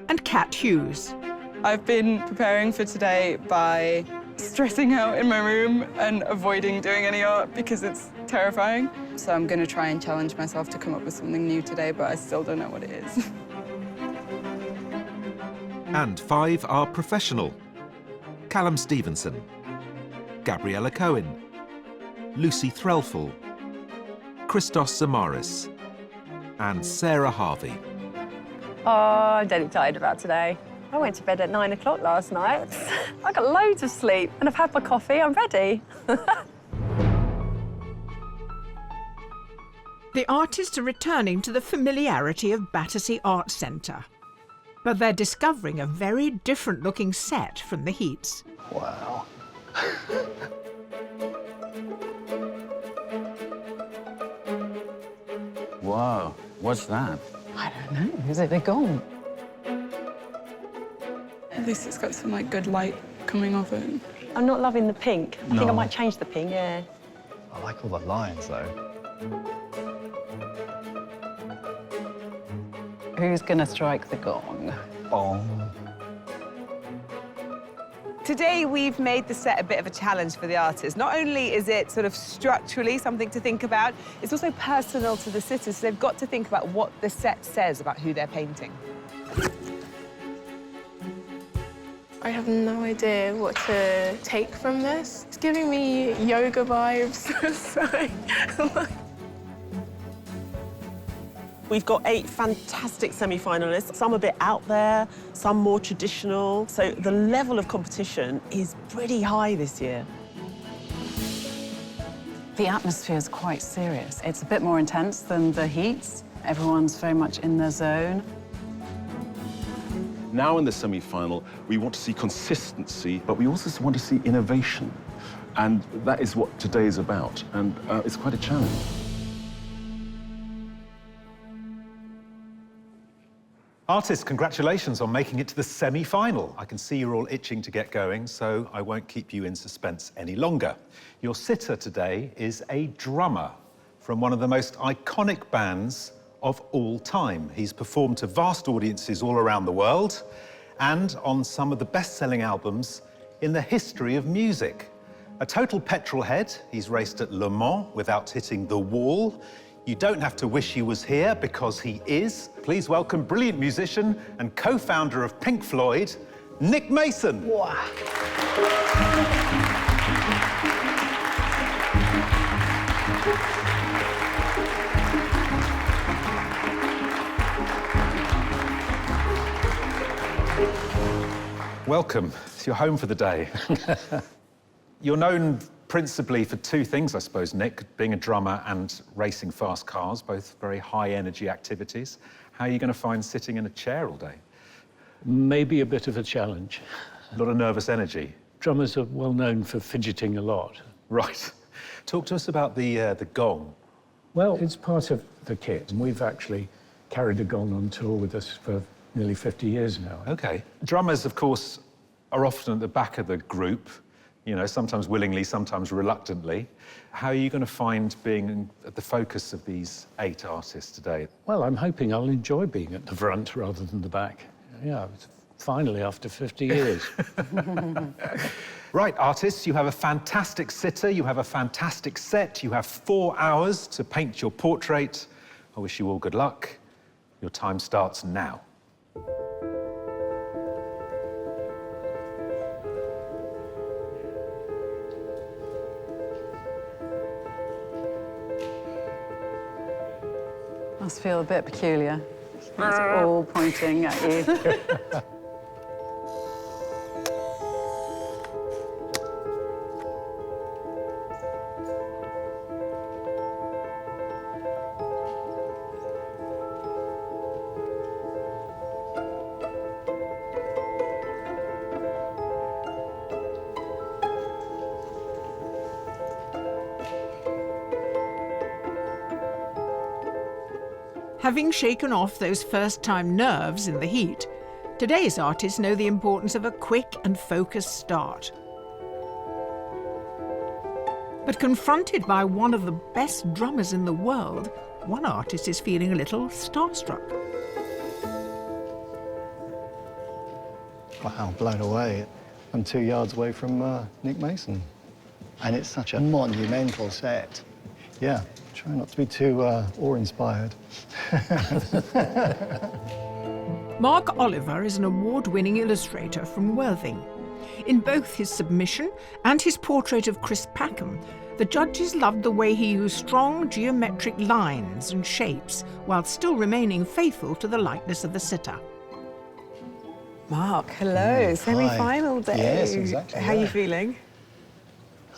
and Kat Hughes. I've been preparing for today by stressing out in my room and avoiding doing any art because it's terrifying. So I'm going to try and challenge myself to come up with something new today, but I still don't know what it is. And 5 are professional: Callum Stevenson, Gabriella Cohen, Lucy Threlfall, Christos Samaris, and Sarah Harvey. Oh, I'm dead excited about today. I went to bed at 9 o'clock last night. I got loads of sleep and I've had my coffee. I'm ready. The artists are returning to the familiarity of Battersea Arts Centre, but they're discovering a very different-looking set from the heats. Wow. Wow, what's that? I don't know. Is it they're gone? At least it's got some, good light coming off it. I'm not loving the pink. I think I No. might change the pink, yeah. I like all the lines, though. Who's going to strike the gong? Bong. Today, we've made the set a bit of a challenge for the artists. Not only is it sort of structurally something to think about, it's also personal to the sitters. So they've got to think about what the set says about who they're painting. I have no idea what to take from this. It's giving me yoga vibes. We've got 8 fantastic semi-finalists, some a bit out there, some more traditional. So the level of competition is pretty high this year. The atmosphere is quite serious. It's a bit more intense than the heats. Everyone's very much in their zone. Now in the semi-final, we want to see consistency, but we also want to see innovation. And that is what today is about, and it's quite a challenge. Artists, congratulations on making it to the semi-final. I can see you're all itching to get going, so I won't keep you in suspense any longer. Your sitter today is a drummer from one of the most iconic bands of all time. He's performed to vast audiences all around the world and on some of the best-selling albums in the history of music. A total petrol head, he's raced at Le Mans without hitting the wall. You don't have to wish he was here, because he is. Please welcome brilliant musician and co-founder of Pink Floyd, Nick Mason. Wow. Welcome. It's your home for the day. You're known principally for two things, I suppose, Nick, being a drummer and racing fast cars, both very high-energy activities. How are you going to find sitting in a chair all day? Maybe a bit of a challenge. A lot of nervous energy. Drummers are well known for fidgeting a lot. Right. Talk to us about the gong. Well, it's part of the kit, and we've actually carried the gong on tour with us for nearly 50 years now. OK. Drummers, of course, are often at the back of the group, you know, sometimes willingly, sometimes reluctantly. How are you going to find being at the focus of these 8 artists today? Well, I'm hoping I'll enjoy being at the front rather than the back. Yeah, finally, after 50 years. Right, artists, you have a fantastic sitter, you have a fantastic set, you have 4 hours to paint your portrait. I wish you all good luck. Your time starts now. Must feel a bit peculiar. It's all pointing at you. Having shaken off those first-time nerves in the heat, today's artists know the importance of a quick and focused start. But confronted by one of the best drummers in the world, one artist is feeling a little starstruck. Wow, blown away. I'm 2 yards away from Nick Mason. And it's such a monumental set. Yeah, try not to be too awe-inspired. Mark Oliver is an award-winning illustrator from Worthing. In both his submission and his portrait of Chris Packham, the judges loved the way he used strong geometric lines and shapes while still remaining faithful to the likeness of the sitter. Mark, hello. Semi-final day. Yes, exactly. How are you feeling?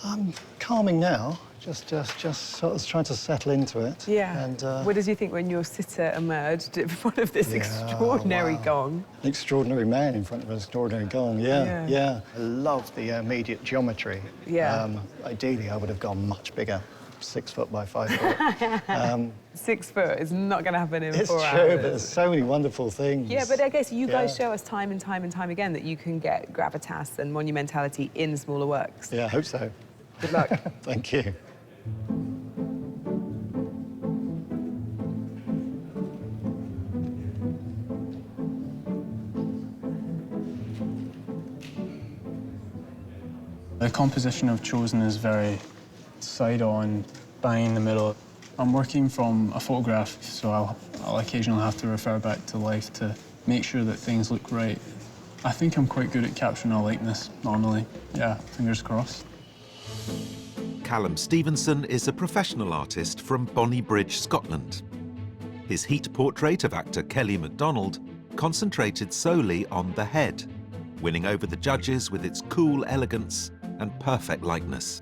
I'm calming now. Just sort of trying to settle into it. Yeah. And, what did you think when your sitter emerged in front of this extraordinary gong? An extraordinary man in front of an extraordinary gong, yeah. I love the immediate geometry. Yeah. Ideally, I would have gone much bigger, 6 foot by 5 foot. 6 foot is not going to happen in 4 hours. It's true, but there's so many wonderful things. Yeah, but I guess you guys show us time and time and time again that you can get gravitas and monumentality in smaller works. Yeah, I hope so. Good luck. Thank you. The composition I've chosen is very side-on, bang in the middle. I'm working from a photograph, so I'll occasionally have to refer back to life to make sure that things look right. I think I'm quite good at capturing a likeness, normally. Yeah, fingers crossed. Callum Stevenson is a professional artist from Bonnybridge, Scotland. His heat portrait of actor Kelly MacDonald concentrated solely on the head, winning over the judges with its cool elegance and perfect likeness.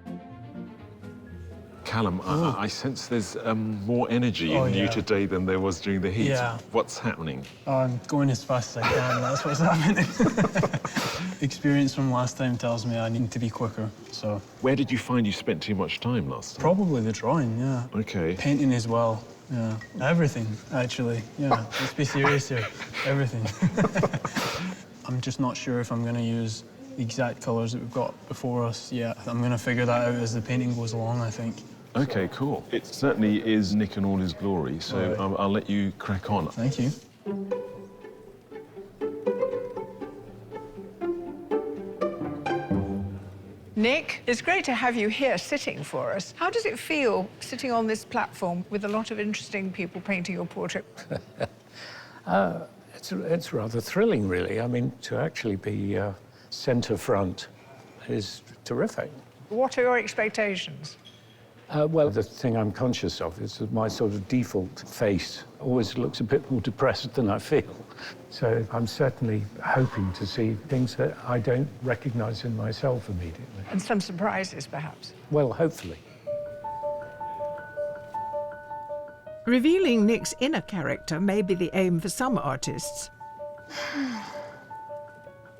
Callum, I sense there's more energy in you today than there was during the heat. Yeah. What's happening? I'm going as fast as I can, that's what's happening. Experience from last time tells me I need to be quicker, so... Where did you find you spent too much time last time? Probably the drawing, yeah. OK. Painting as well, yeah. Everything, actually, yeah. Let's be serious here. Everything. I'm just not sure if I'm going to use the exact colours that we've got before us yet. I'm going to figure that out as the painting goes along, I think. OK, cool. It certainly is Nick in all his glory, so Right. I'll let you crack on. Thank you. Nick, it's great to have you here sitting for us. How does it feel sitting on this platform with a lot of interesting people painting your portrait? It's rather thrilling, really. I mean, to actually be centre front is terrific. What are your expectations? Well, the thing I'm conscious of is that my sort of default face always looks a bit more depressed than I feel. So I'm certainly hoping to see things that I don't recognise in myself immediately. And some surprises, perhaps. Well, hopefully. Revealing Nick's inner character may be the aim for some artists.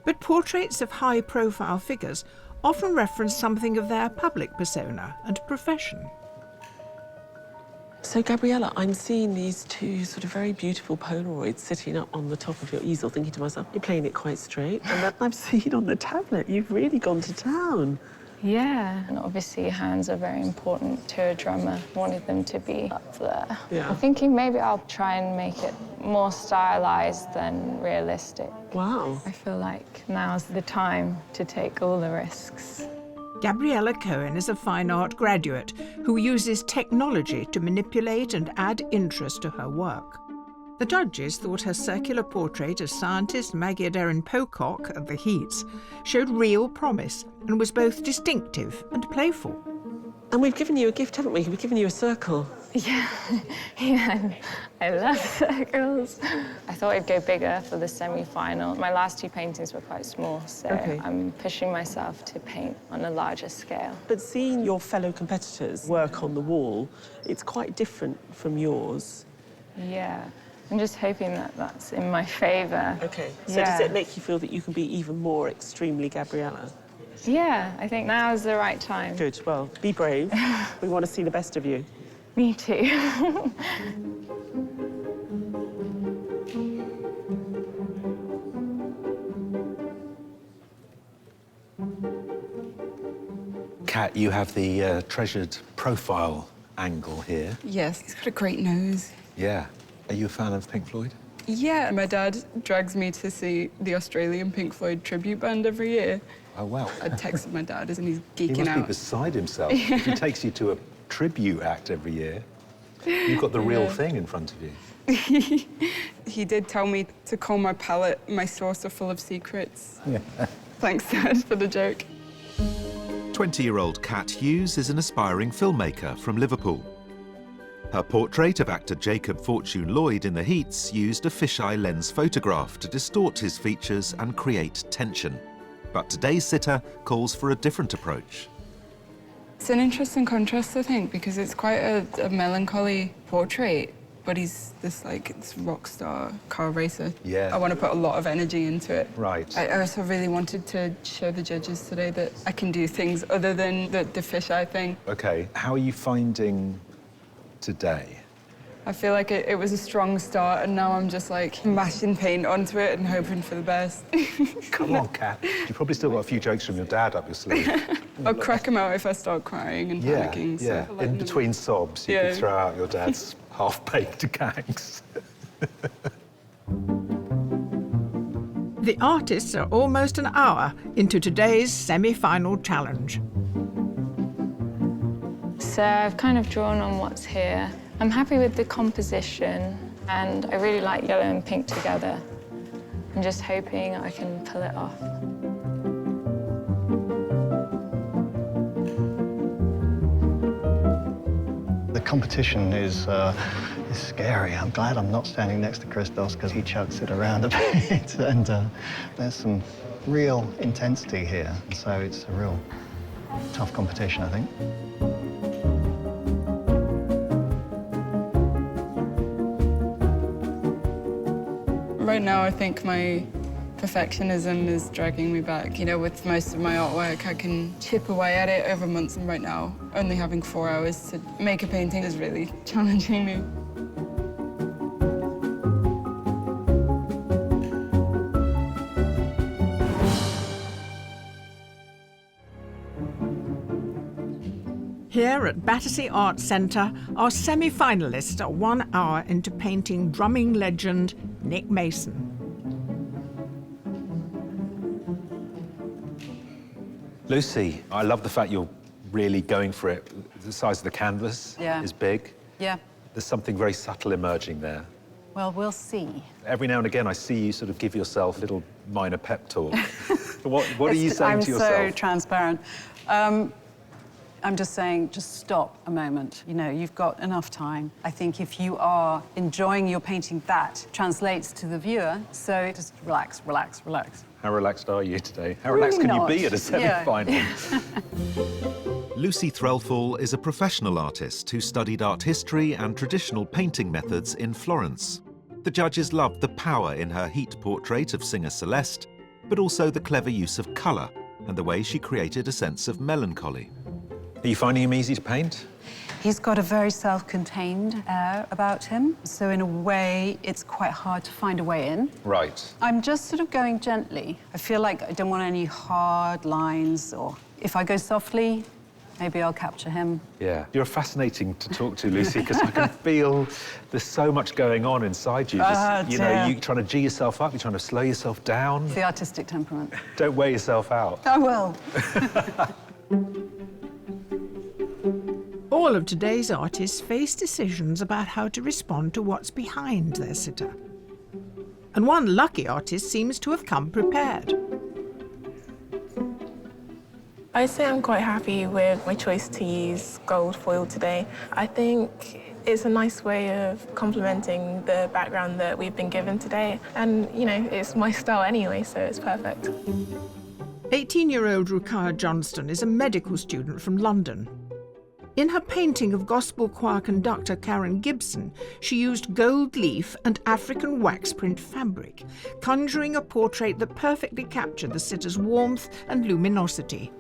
But portraits of high-profile figures often reference something of their public persona and profession. So, Gabriella, I'm seeing these two sort of very beautiful Polaroids sitting up on the top of your easel, thinking to myself, you're playing it quite straight. And then I've seen on the tablet, you've really gone to town. Yeah, and obviously hands are very important to a drummer. Wanted them to be up there. Yeah. I'm thinking maybe I'll try and make it more stylized than realistic. Wow. I feel like now's the time to take all the risks. Gabriella Cohen is a fine art graduate who uses technology to manipulate and add interest to her work. The judges thought her circular portrait of scientist Maggie Adair Pocock at the Heats showed real promise and was both distinctive and playful. And we've given you a gift, haven't we? We've given you a circle. Yeah, I love circles. I thought I'd go bigger for the semi-final. My last two paintings were quite small, so I'm pushing myself to paint on a larger scale. But seeing your fellow competitors work on the wall, it's quite different from yours. Yeah. I'm just hoping that that's in my favour. OK. So does it make you feel that you can be even more extremely Gabriella? Yeah, I think now is the right time. Good. Well, be brave. We want to see the best of you. Me too. Kat, you have the treasured profile angle here. Yes, he's got a great nose. Yeah. Are you a fan of Pink Floyd? Yeah, my dad drags me to see the Australian Pink Floyd tribute band every year. Oh, wow. I texted my dad and he's geeking out. He must be beside himself. If he takes you to a tribute act every year, you've got the real thing in front of you. He did tell me to call my palette my saucer full of secrets. Yeah. Thanks, Dad, for the joke. 20-year-old Kat Hughes is an aspiring filmmaker from Liverpool. Her portrait of actor Jacob Fortune Lloyd in the Heats used a fisheye lens photograph to distort his features and create tension. But today's sitter calls for a different approach. It's an interesting contrast, I think, because it's quite a melancholy portrait, but he's this rock star car racer. Yeah. I want to put a lot of energy into it. Right. I also really wanted to show the judges today that I can do things other than the fisheye thing. OK. How are you finding today? I feel like it was a strong start, and now I'm just mashing paint onto it and hoping for the best. Come on, Kat. You've probably still got a few jokes from your dad up your sleeve. I'll crack them out if I start crying and panicking. Yeah, So in between sobs, you could throw out your dad's half-baked gags. The artists are almost an hour into today's semi-final challenge. So I've kind of drawn on what's here. I'm happy with the composition, and I really like yellow and pink together. I'm just hoping I can pull it off. The competition is scary. I'm glad I'm not standing next to Christos because he chucks it around a bit. And there's some real intensity here. So it's a real tough competition, I think. Right now, I think my perfectionism is dragging me back. You know, with most of my artwork, I can chip away at it over months, and right now, only having 4 hours to make a painting is really challenging me. Here at Battersea Arts Centre, our semi-finalists are 1 hour into painting drumming legend Nick Mason. Lucy, I love the fact you're really going for it. The size of the canvas is big. Yeah. There's something very subtle emerging there. Well, we'll see. Every now and again, I see you sort of give yourself a little minor pep talk. What are you saying to yourself? I'm so transparent. I'm just saying, just stop a moment. You know, you've got enough time. I think if you are enjoying your painting, that translates to the viewer. So just relax, relax, relax. How relaxed are you today? How Really relaxed can not. you be at a semi-final? Lucy Threlfall is a professional artist who studied art history and traditional painting methods in Florence. The judges loved the power in her heat portrait of singer Celeste, but also the clever use of colour and the way she created a sense of melancholy. Are you finding him easy to paint? He's got a very self-contained air about him. So in a way, it's quite hard to find a way in. Right. I'm just sort of going gently. I feel like I don't want any hard lines, or if I go softly, maybe I'll capture him. Yeah. You're fascinating to talk to, Lucy, because I can feel there's so much going on inside you. You know, you're trying to G yourself up, you're trying to slow yourself down. It's the artistic temperament. Don't wear yourself out. I will. All of today's artists face decisions about how to respond to what's behind their sitter. And one lucky artist seems to have come prepared. I'd say I'm quite happy with my choice to use gold foil today. I think it's a nice way of complementing the background that we've been given today. And, you know, it's my style anyway, so it's perfect. 18-year-old Rukiah Johnston is a medical student from London. In her painting of gospel choir conductor Karen Gibson, she used gold leaf and African wax print fabric, conjuring a portrait that perfectly captured the sitter's warmth and luminosity.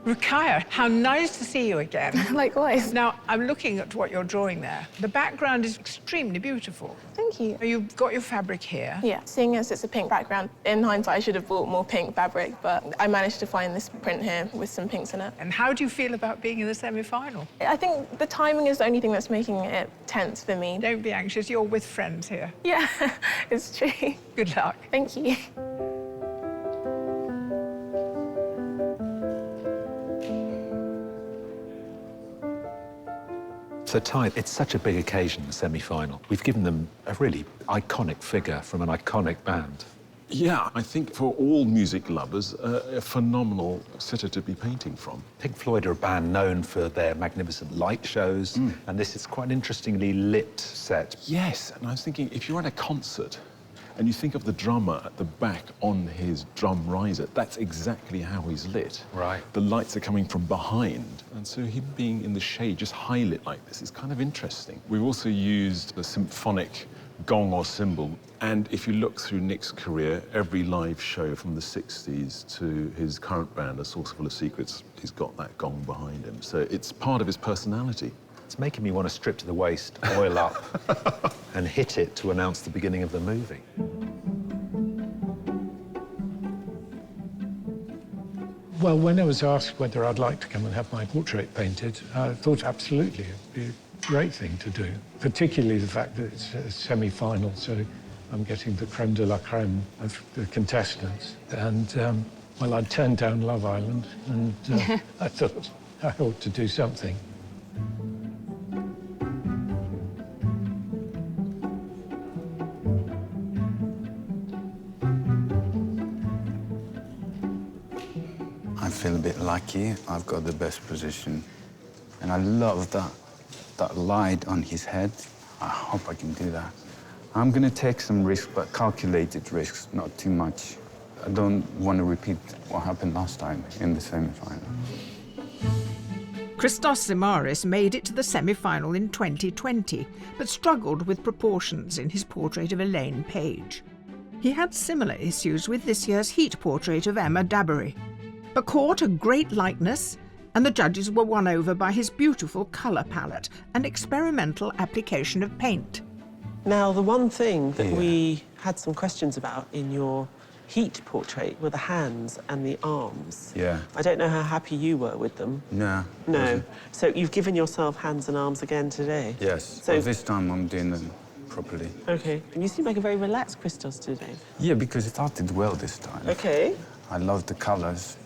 Rukiah, how nice to see you again. Likewise. Now, I'm looking at what you're drawing there. The background is extremely beautiful. Thank you. You've got your fabric here. Yeah, seeing as it's a pink background, in hindsight, I should have bought more pink fabric, but I managed to find this print here with some pinks in it. And how do you feel about being in the semi-final? I think the timing is the only thing that's making it tense for me. Don't be anxious, you're with friends here. Yeah, it's true. Good luck. Thank you. So, Ty, it's such a big occasion, the semi-final. We've given them a really iconic figure from an iconic band. Yeah, I think for all music lovers, a phenomenal sitter to be painting from. Pink Floyd are a band known for their magnificent light shows, and this is quite an interestingly lit set. Yes, and I was thinking, if you're at a concert and you think of the drummer at the back on his drum riser, that's exactly how he's lit. Right. The lights are coming from behind, and so him being in the shade, just high lit like this, is kind of interesting. We've also used a symphonic gong or cymbal, and if you look through Nick's career, every live show from the 60s to his current band, A Saucer Full of Secrets, he's got that gong behind him. So it's part of his personality. It's making me want to strip to the waist, oil up, and hit it to announce the beginning of the movie. Well, when I was asked whether I'd like to come and have my portrait painted, I thought absolutely it'd be a great thing to do, particularly the fact that it's a semi-final, so I'm getting the creme de la creme of the contestants. And, well, I turned down Love Island, and I thought I ought to do something. I feel a bit lucky. I've got the best position. And I love that light on his head. I hope I can do that. I'm going to take some risks, but calculated risks, not too much. I don't want to repeat what happened last time in the semi-final. Christos Zimaris made it to the semi-final in 2020, but struggled with proportions in his portrait of Elaine Page. He had similar issues with this year's heat portrait of Emma Dabiri, but caught a great likeness, and the judges were won over by his beautiful colour palette and experimental application of paint. Now, the one thing that we had some questions about in your heat portrait were the hands and the arms. Yeah. I don't know how happy you were with them. No. No. Wasn't. So you've given yourself hands and arms again today? Yes. So Well, this time I'm doing them properly. OK. And you seem like a very relaxed Christos today. Yeah, because it started well this time. OK. I love the colours.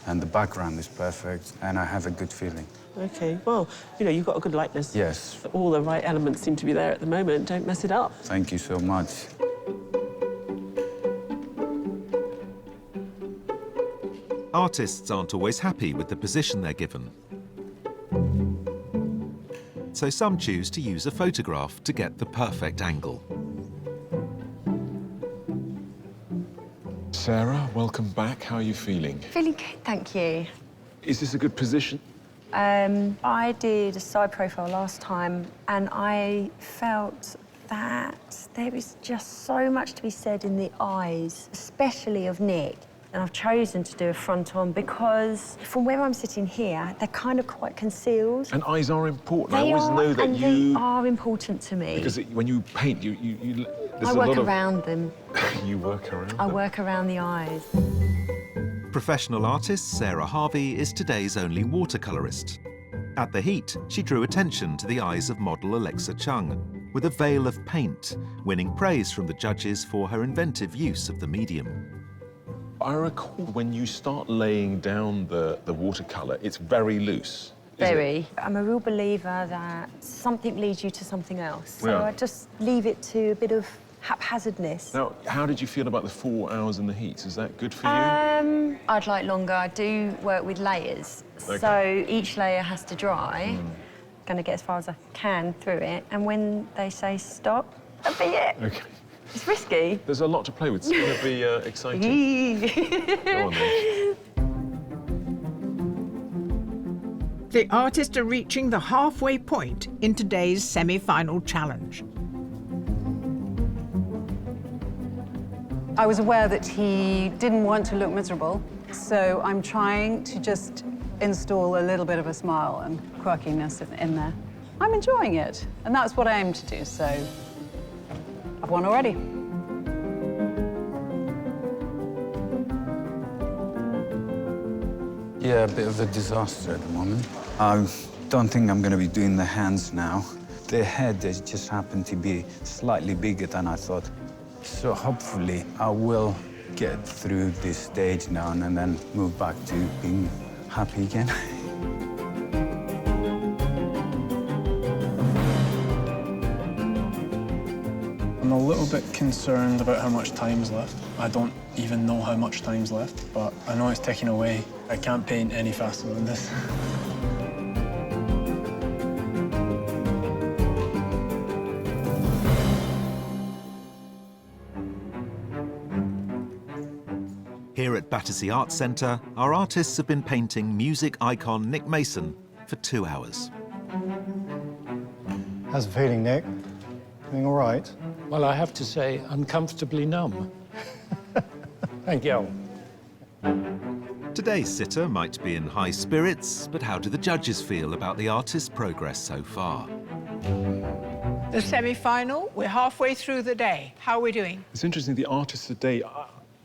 and the background is perfect, and I have a good feeling. OK, well, you know, you've got a good likeness. Yes. All the right elements seem to be there at the moment. Don't mess it up. Thank you so much. Artists aren't always happy with the position they're given. So some choose to use a photograph to get the perfect angle. Sarah, welcome back. How are you feeling? Feeling good, thank you. Is this a good position? I did a side profile last time, and I felt that there is just so much to be said in the eyes, especially of Nick. And I've chosen to do a front-on because from where I'm sitting here, they're kind of quite concealed. And eyes are important. They I always know that they are important to me. Because when you paint, there's I work around them. You work around I them? work around the eyes. Professional artist Sarah Harvey is today's only watercolourist. At the Heat, she drew attention to the eyes of model Alexa Chung with a veil of paint, winning praise from the judges for her inventive use of the medium. I recall when you start laying down the watercolour, it's very loose. Very. I'm a real believer that something leads you to something else. So Yeah. I just leave it to a bit of haphazardness. Now, how did you feel about the 4 hours in the heat? Is that good for you? I'd like longer. I do work with layers. Okay. So each layer has to dry. Going to get as far as I can through it. And when they say stop, that'll be it. Okay. It's risky. There's a lot to play with. It's going to be exciting. Go on, then. The artists are reaching the halfway point in today's semi-final challenge. I was aware that he didn't want to look miserable, so I'm trying to just install a little bit of a smile and quirkiness in there. I'm enjoying it, and that's what I aim to do, so I've won already. Yeah, a bit of a disaster at the moment. I don't think I'm going to be doing the hands now. The head has just happened to be slightly bigger than I thought. So hopefully I will get through this stage now and then move back to being happy again. I'm a little bit concerned about how much time's left. I don't even know how much time's left, but I know it's ticking away. I can't paint any faster than this. Here at Battersea Arts Centre, our artists have been painting music icon Nick Mason for 2 hours. How's it feeling, Nick? Feeling all right? Well, I have to say, uncomfortably numb. Thank you. Today's sitter might be in high spirits, but how do the judges feel about the artist's progress so far? The semi-final, we're halfway through the day. How are we doing? It's interesting, the artists today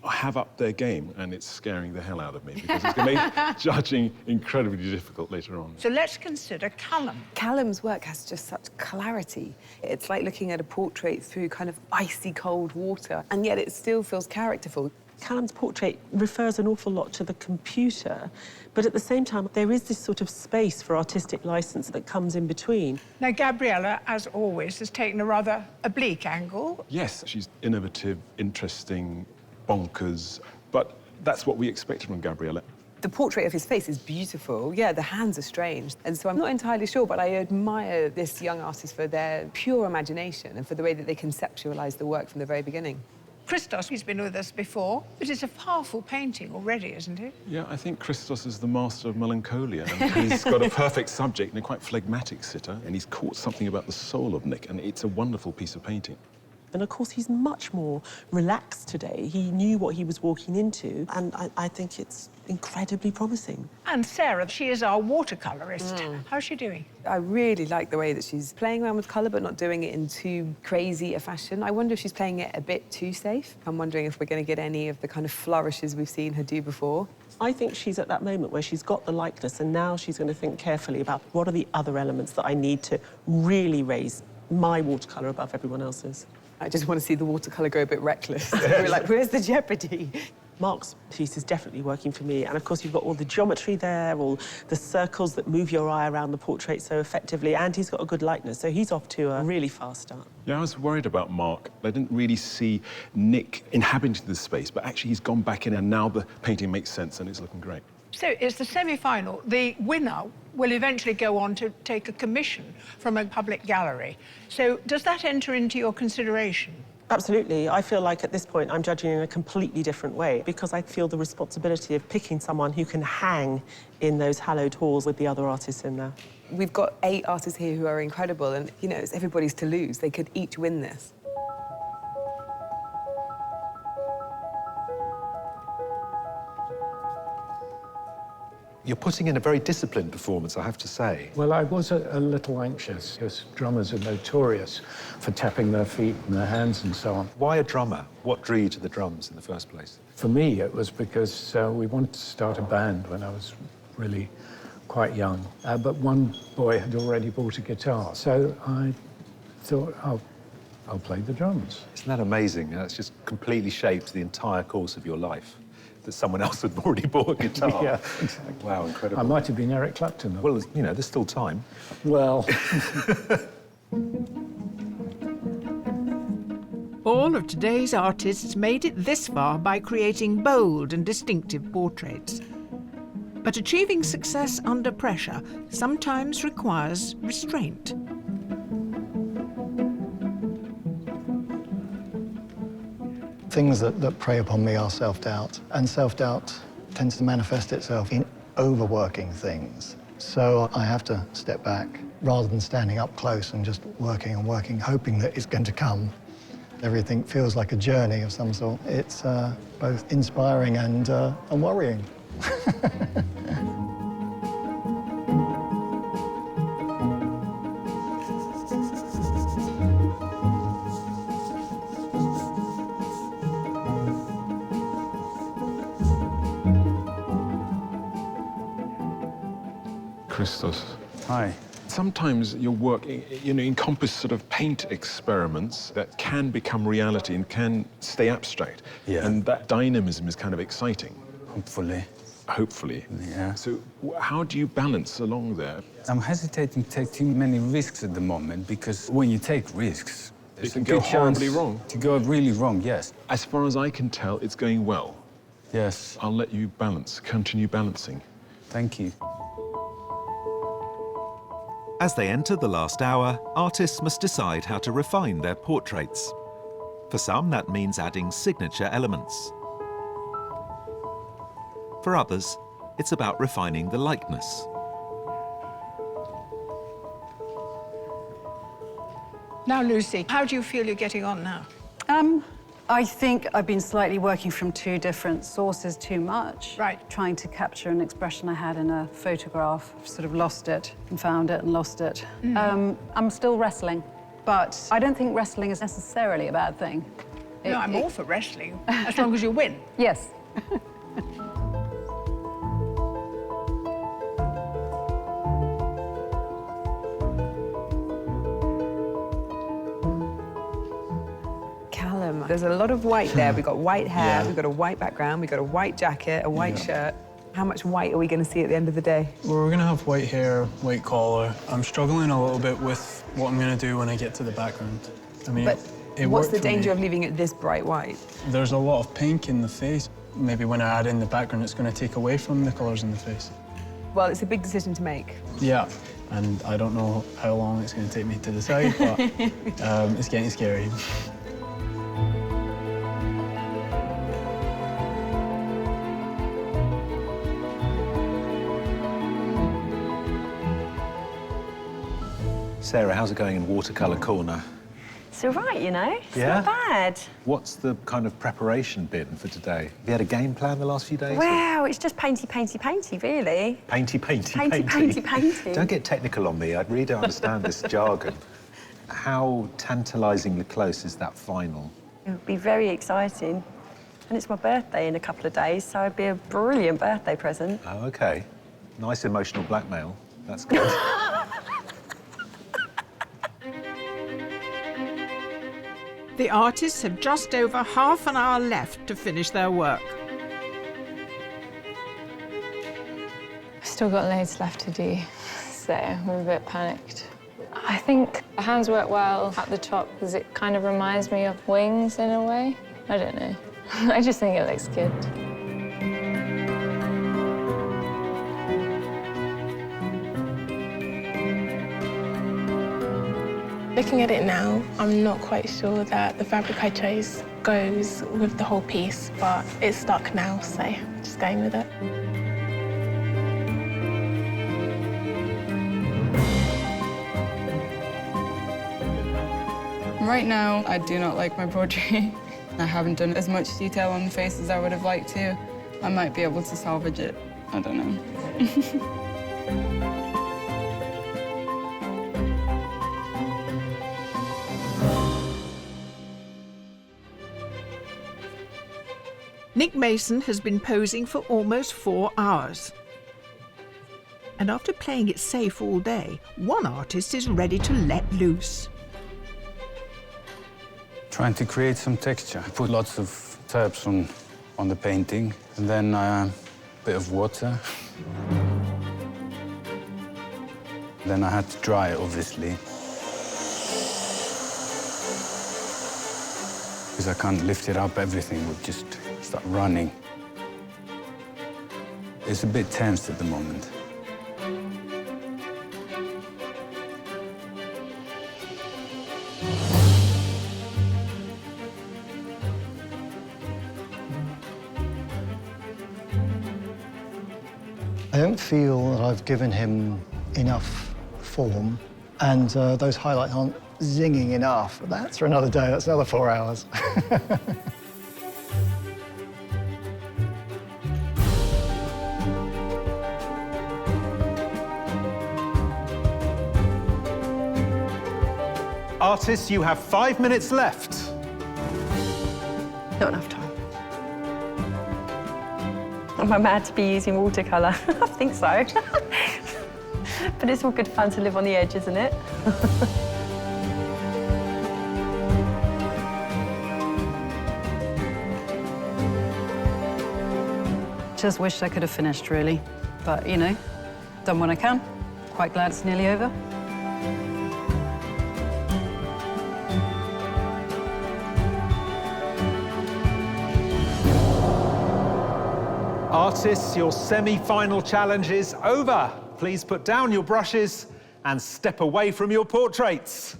have upped their game, and it's scaring the hell out of me because it's going to make judging incredibly difficult later on. So let's consider Callum. Callum's work has just such clarity. It's like looking at a portrait through kind of icy cold water, and yet it still feels characterful. Callum's portrait refers an awful lot to the computer, but at the same time, there is this sort of space for artistic license that comes in between. Now, Gabriella, as always, has taken a rather oblique angle. Yes, she's innovative, interesting, bonkers, but that's what we expected from Gabrielle. The portrait of his face is beautiful. Yeah, the hands are strange. And so I'm not entirely sure, but I admire this young artist for their pure imagination and for the way that they conceptualize the work from the very beginning. Christos, he's been with us before, but it's a powerful painting already, isn't it? Yeah, I think Christos is the master of melancholia, and he's got a perfect subject and a quite phlegmatic sitter, and he's caught something about the soul of Nick, and it's a wonderful piece of painting. And of course, he's much more relaxed today. He knew what he was walking into, and I think it's incredibly promising. And Sarah, she is our watercolourist. How's she doing? I really like the way that she's playing around with colour, but not doing it in too crazy a fashion. I wonder if she's playing it a bit too safe. I'm wondering if we're going to get any of the kind of flourishes we've seen her do before. I think she's at that moment where she's got the likeness, and now she's going to think carefully about what are the other elements that I need to really raise my watercolour above everyone else's. I just want to see the watercolour go a bit reckless. We're like, where's the jeopardy? Mark's piece is definitely working for me. And of course, you've got all the geometry there, all the circles that move your eye around the portrait so effectively, and he's got a good likeness, so he's off to a really fast start. Yeah, I was worried about Mark. I didn't really see Nick inhabiting the space, but actually he's gone back in and now the painting makes sense and it's looking great. So it's the semi-final. The winner will eventually go on to take a commission from a public gallery. So does that enter into your consideration? Absolutely. I feel like at this point I'm judging in a completely different way because I feel the responsibility of picking someone who can hang in those hallowed halls with the other artists in there. We've got 8 artists here who are incredible, and, you know, it's everybody's to lose. They could each win this. You're putting in a very disciplined performance, I have to say. Well, I was a little anxious, because drummers are notorious for tapping their feet and their hands and so on. Why a drummer? What drew you to the drums in the first place? For me, it was because we wanted to start a band when I was really quite young. But one boy had already bought a guitar, so I thought, I'll play the drums. Isn't that amazing? That's just completely shaped the entire course of your life, that someone else had already bought a guitar. Yeah, exactly. Wow, incredible. I might have been Eric Clapton. Well, you know, there's still time. Well... All of today's artists made it this far by creating bold and distinctive portraits. But achieving success under pressure sometimes requires restraint. Things that prey upon me are self-doubt, and self-doubt tends to manifest itself in overworking things. So I have to step back rather than standing up close and just working and working, hoping that it's going to come. Everything feels like a journey of some sort. It's both inspiring and worrying. Christos. Hi. Sometimes your work, you know, encompass sort of paint experiments that can become reality and can stay abstract. Yeah. And that dynamism is kind of exciting. Hopefully. Hopefully. Yeah. So how do you balance along there? I'm hesitating to take too many risks at the moment because when you take risks, It can go horribly wrong. To go really wrong, yes. As far as I can tell, it's going well. Yes. I'll let you balance, continue balancing. Thank you. As they enter the last hour, artists must decide how to refine their portraits. For some, that means adding signature elements. For others, it's about refining the likeness. Now, Lucy, how do you feel you're getting on now? I think I've been slightly working from 2 different sources too much. Right. Trying to capture an expression I had in a photograph, sort of lost it and found it and lost it. I'm still wrestling, but I don't think wrestling is necessarily a bad thing. No, I'm all for wrestling, as long as you win. Yes. There's a lot of white there. We've got white hair, we've got a white background, we've got a white jacket, a white shirt. How much white are we going to see at the end of the day? Well, we're going to have white hair, white collar. I'm struggling a little bit with what I'm going to do when I get to the background. I mean, But it what's worked the for danger me. of leaving it this bright white? There's a lot of pink in the face. Maybe when I add in the background, it's going to take away from the colours in the face. Well, it's a big decision to make. Yeah, and I don't know how long it's going to take me to decide, but it's getting scary. Sarah, how's it going in Watercolour Corner? It's all right, you know. It's Yeah? not bad. What's the kind of preparation bit for today? Have you had a game plan the last few days? Wow, it's just painty, painty, painty, really. Painty, painty, Painty, painty, painty. Don't get technical on me. I really don't understand this jargon. How tantalisingly close is that final? It would be very exciting. And it's my birthday in a couple of days, so it'd be a brilliant birthday present. Oh, OK. Nice emotional blackmail. That's good. The artists have just over half an hour left to finish their work. still got loads left to do, so I'm a bit panicked. I think the hands work well at the top because it kind of reminds me of wings in a way. I don't know. I just think it looks good. Looking at it now, I'm not quite sure that the fabric I chose goes with the whole piece, but it's stuck now, so just going with it. Right now, I do not like my portrait. I haven't done as much detail on the face as I would have liked to. I might be able to salvage it. I don't know. Nick Mason has been posing for almost 4 hours. And after playing it safe all day, one artist is ready to let loose. Trying to create some texture. Put lots of tabs on the painting, and then a bit of water. Then I had to dry it, obviously. Because I can't lift it up, everything would just start running. It's a bit tense at the moment. I don't feel that I've given him enough form, and those highlights aren't zinging enough. That's for another day, that's another 4 hours. Artists, you have 5 minutes left. Not enough time. Am I mad to be using watercolour? I think so. But it's all good fun to live on the edge, isn't it? Just wished I could have finished, really. But, you know, done what I can. Quite glad it's nearly over. Artists, your semi-final challenge is over. Please put down your brushes and step away from your portraits.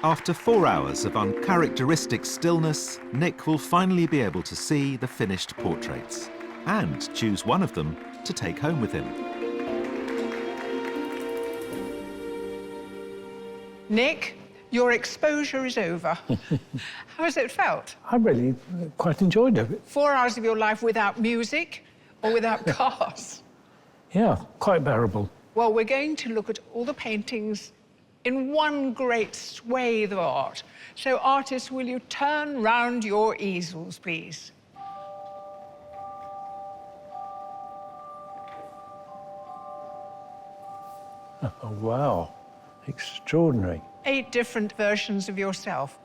After 4 hours of uncharacteristic stillness, Nick will finally be able to see the finished portraits and choose one of them to take home with him. Nick, your exposure is over. How has it felt? I really quite enjoyed it. 4 hours of your life without music or without cars? Yeah, quite bearable. Well, we're going to look at all the paintings in one great swathe of art. So, artists, will you turn round your easels, please? Oh, wow. Extraordinary. 8 different versions of yourself.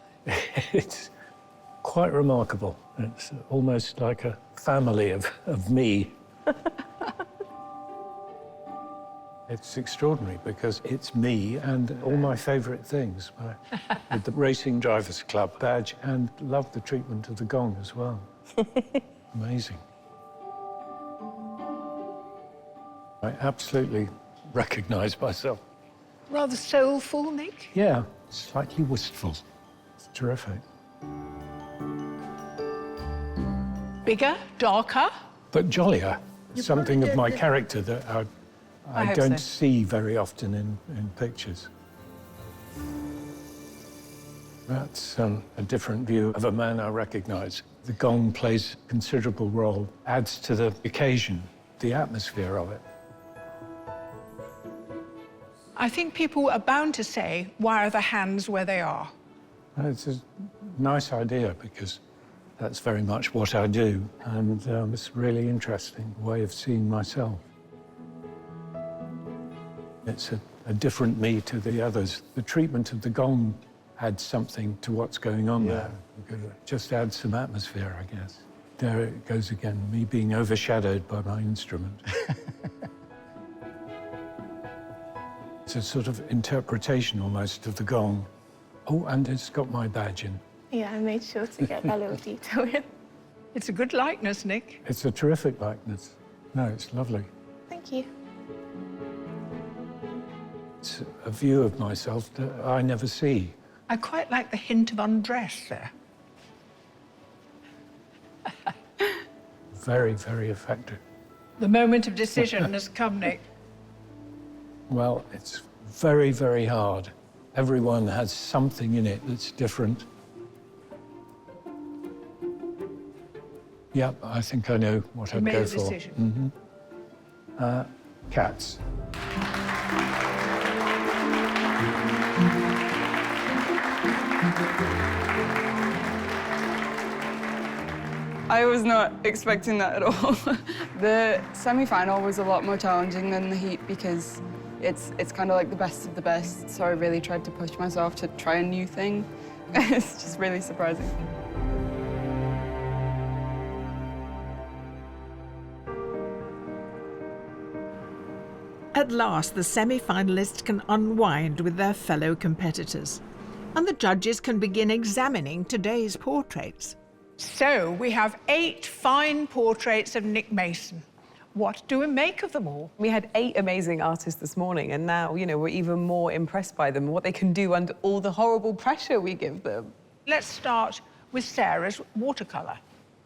It's quite remarkable. It's almost like a family of me. It's extraordinary because it's me and all my favourite things. With the Racing Drivers Club badge, and love the treatment of the gong as well. Amazing. I absolutely recognise myself. Rather soulful, Nick? Yeah, slightly wistful. It's terrific. Bigger, darker? But jollier. Something of my character that I hope don't so. see very often in pictures. That's a different view of a man I recognise. The gong plays a considerable role, adds to the occasion, the atmosphere of it. I think people are bound to say, why are the hands where they are? It's a nice idea because that's very much what I do, and it's a really interesting way of seeing myself. It's a different me to the others. The treatment of the gong adds something to what's going on there. It just adds some atmosphere, I guess. There it goes again, me being overshadowed by my instrument. It's a sort of interpretation almost of the gong. Oh, and it's got my badge in. Yeah, I made sure to get that little detail in. It's a good likeness, Nick. It's a terrific likeness. No, it's lovely. Thank you. It's a view of myself that I never see. I quite like the hint of undress there. Very, very effective. The moment of decision has come, Nick. Well, it's very, very hard. Everyone has something in it that's different. Yep, I think I know what I'd go for. You made a decision. Cats. I was not expecting that at all. The semi-final was a lot more challenging than the heat because it's kind of like the best of the best, so I really tried to push myself to try a new thing. It's just really surprising. At last, the semi-finalists can unwind with their fellow competitors, and the judges can begin examining today's portraits. So, we have 8 fine portraits of Nick Mason. What do we make of them all? We had 8 amazing artists this morning, and now, you know, we're even more impressed by them, what they can do under all the horrible pressure we give them. Let's start with Sarah's watercolour.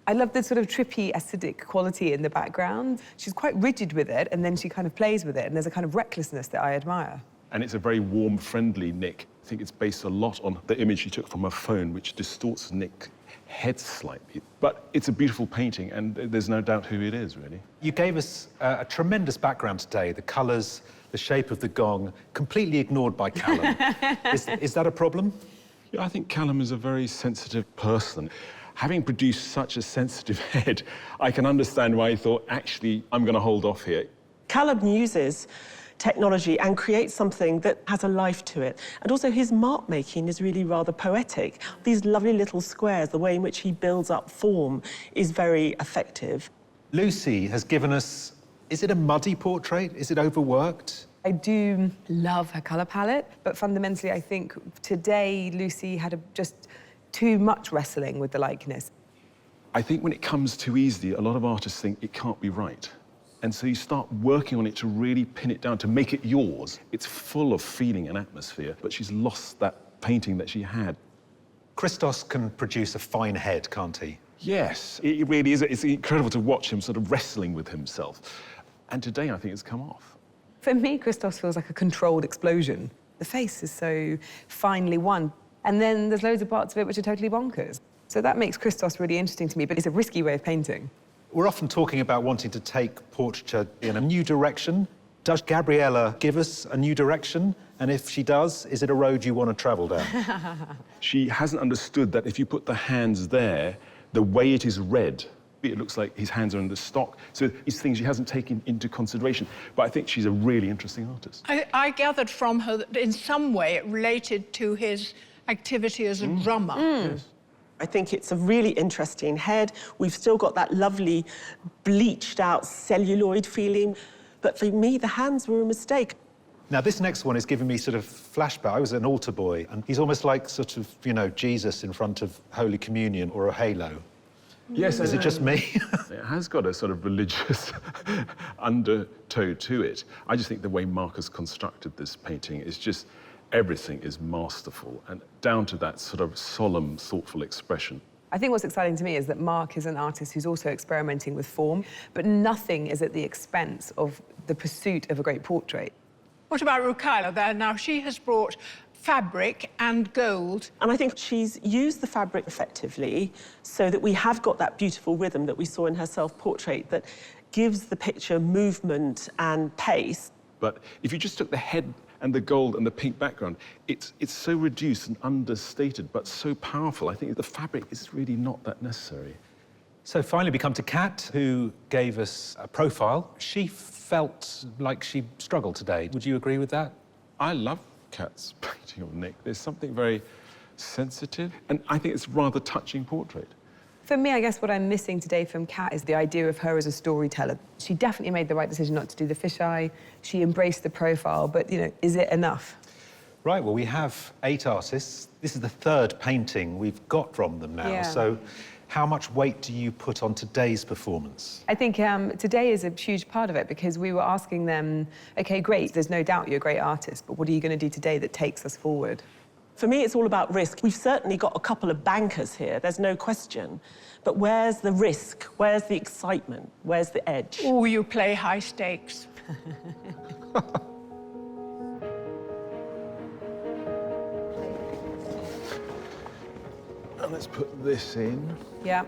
I love the sort of trippy, acidic quality in the background. She's quite rigid with it, and then she kind of plays with it, and there's a kind of recklessness that I admire. And it's a very warm, friendly Nick. I think it's based a lot on the image she took from her phone, which distorts Nick's head slightly. But it's a beautiful painting, and there's no doubt who it is, really. You gave us a tremendous background today, the colours, the shape of the gong, completely ignored by Callum. Is that a problem? Yeah, I think Callum is a very sensitive person. Having produced such a sensitive head, I can understand why he thought, actually, I'm going to hold off here. Callum uses technology and creates something that has a life to it. And also his mark making is really rather poetic. These lovely little squares, the way in which he builds up form is very effective. Lucy has given us, is it a muddy portrait? Is it overworked? I do love her colour palette, but fundamentally I think today Lucy had just too much wrestling with the likeness. I think when it comes too easily, a lot of artists think it can't be right. And so you start working on it to really pin it down, to make it yours. It's full of feeling and atmosphere, but she's lost that painting that she had. Christos can produce a fine head, can't he? Yes, it really is. It's incredible to watch him sort of wrestling with himself. And today, I think it's come off. For me, Christos feels like a controlled explosion. The face is so finely won. And then there's loads of parts of it which are totally bonkers. So that makes Christos really interesting to me, but it's a risky way of painting. We're often talking about wanting to take portraiture in a new direction. Does Gabriella give us a new direction? And if she does, is it a road you want to travel down? She hasn't understood that if you put the hands there, the way it is read, it looks like his hands are in the stock. So it's things she hasn't taken into consideration. But I think she's a really interesting artist. I gathered from her that in some way it related to his activity as a drummer. Yes. I think it's a really interesting head. We've still got that lovely bleached out celluloid feeling. But for me, the hands were a mistake. Now, this next one is giving me sort of flashback. I was an altar boy, and he's almost like sort of, you know, Jesus in front of Holy Communion or a halo. Yes. Is it just me? It has got a sort of religious undertow to it. I just think the way Mark has constructed this painting is just, everything is masterful, and down to that sort of solemn, thoughtful expression. I think what's exciting to me is that Mark is an artist who's also experimenting with form, but nothing is at the expense of the pursuit of a great portrait. What about Rukaila there? Now, she has brought fabric and gold. And I think she's used the fabric effectively so that we have got that beautiful rhythm that we saw in her self-portrait that gives the picture movement and pace. But if you just took the head and the gold and the pink background, it's so reduced and understated, but so powerful. I think the fabric is really not that necessary. So finally we come to Kat, who gave us a profile. She felt like she struggled today. Would you agree with that? I love Kat's painting of Nick. There's something very sensitive, and I think it's a rather touching portrait. For me, I guess what I'm missing today from Kat is the idea of her as a storyteller. She definitely made the right decision not to do the fisheye. She embraced the profile, but, you know, is it enough? Right, well, we have 8 artists. This is the 3rd painting we've got from them now. Yeah. So how much weight do you put on today's performance? I think today is a huge part of it because we were asking them, OK, great, there's no doubt you're a great artist, but what are you going to do today that takes us forward? For me, it's all about risk. We've certainly got a couple of bankers here, there's no question. But where's the risk? Where's the excitement? Where's the edge? Oh, you play high stakes. And let's put this in. Yeah.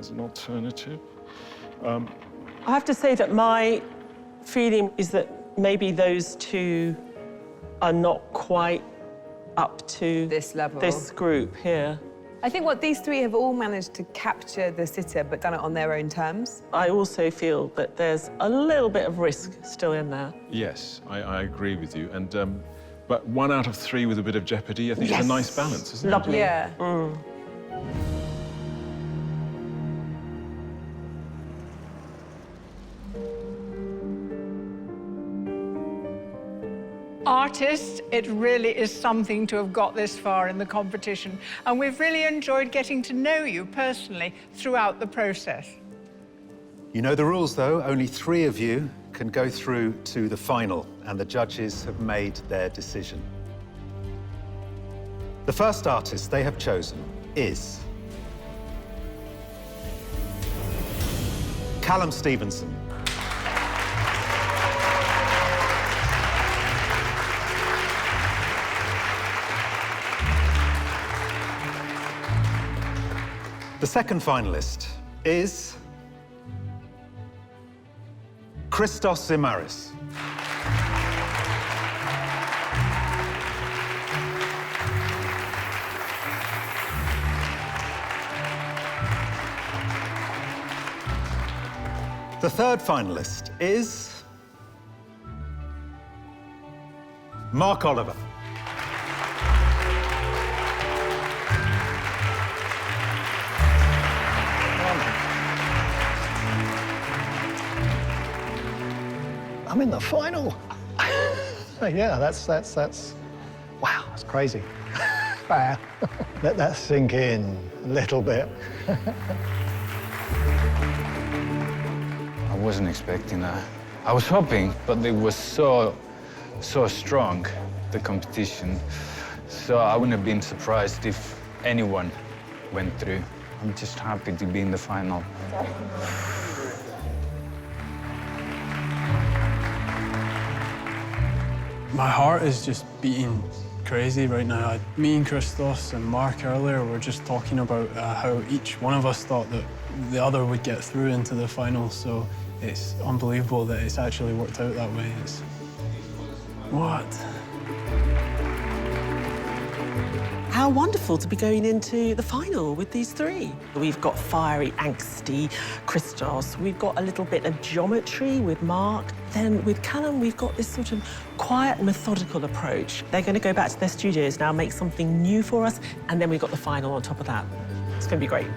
As an alternative. I have to say that my feeling is that maybe those 2 are not quite up to this level, this group here. I think what these 3 have all managed to capture the sitter, but done it on their own terms. I also feel that there's a little bit of risk still in there. Yes, I agree with you. And but 1 out of 3 with a bit of jeopardy, I think it's a nice balance, isn't it? Lovely. Yeah. Artists, it really is something to have got this far in the competition, and we've really enjoyed getting to know you personally throughout the process. You know the rules, though. Only 3 of you can go through to the final, and the judges have made their decision. The first artist they have chosen is Callum Stevenson. The second finalist is Christos Zimaris. The third finalist is Mark Oliver. I'm in the final. Yeah, that's wow, that's crazy. Wow. Let that sink in a little bit. I wasn't expecting that. I was hoping, but it was so strong, the competition. So I wouldn't have been surprised if anyone went through. I'm just happy to be in the final. My heart is just beating crazy right now. Me and Christos and Mark earlier were just talking about how each one of us thought that the other would get through into the final, so it's unbelievable that it's actually worked out that way. What? How wonderful to be going into the final with these 3. We've got fiery, angsty Christos. We've got a little bit of geometry with Mark. Then with Callum, we've got this sort of quiet, methodical approach. They're going to go back to their studios now, make something new for us, and then we've got the final on top of that. It's going to be great.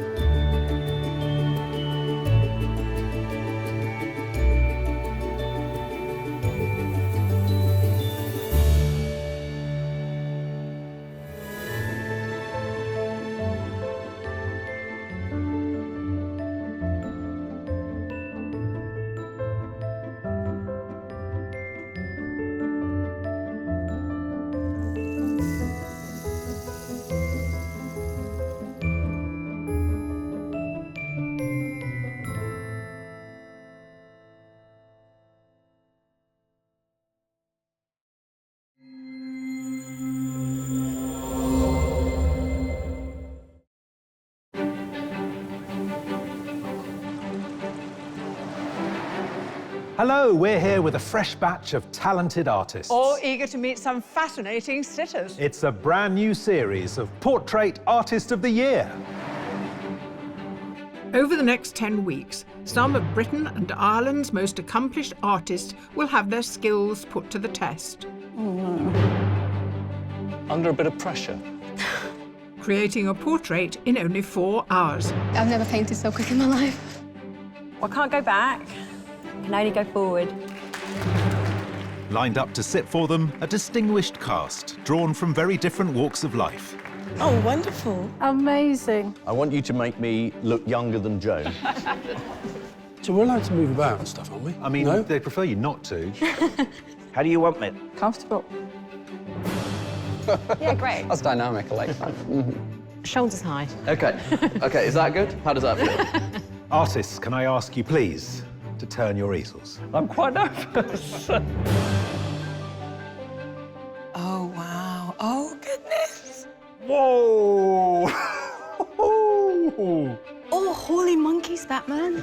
Hello, we're here with a fresh batch of talented artists. All eager to meet some fascinating sitters. It's a brand new series of Portrait Artist of the Year. Over the next 10 weeks, some of Britain and Ireland's most accomplished artists will have their skills put to the test. Under a bit of pressure. creating a portrait in only 4 hours. I've never painted so quick in my life. Well, I can't go back. I can only go forward. Lined up to sit for them, a distinguished cast, drawn from very different walks of life. Oh, wonderful. Amazing. I want you to make me look younger than Joan. So we're allowed to move about and stuff, aren't we? I mean, no? they prefer you not to. How do you want me? Comfortable. Yeah, great. That's dynamic, I like that. Shoulders high. OK. OK, is that good? How does that feel? Artists, can I ask you, please, to turn your easels? I'm quite nervous. Oh, wow. Oh, goodness. Whoa! Oh, holy monkeys, Batman.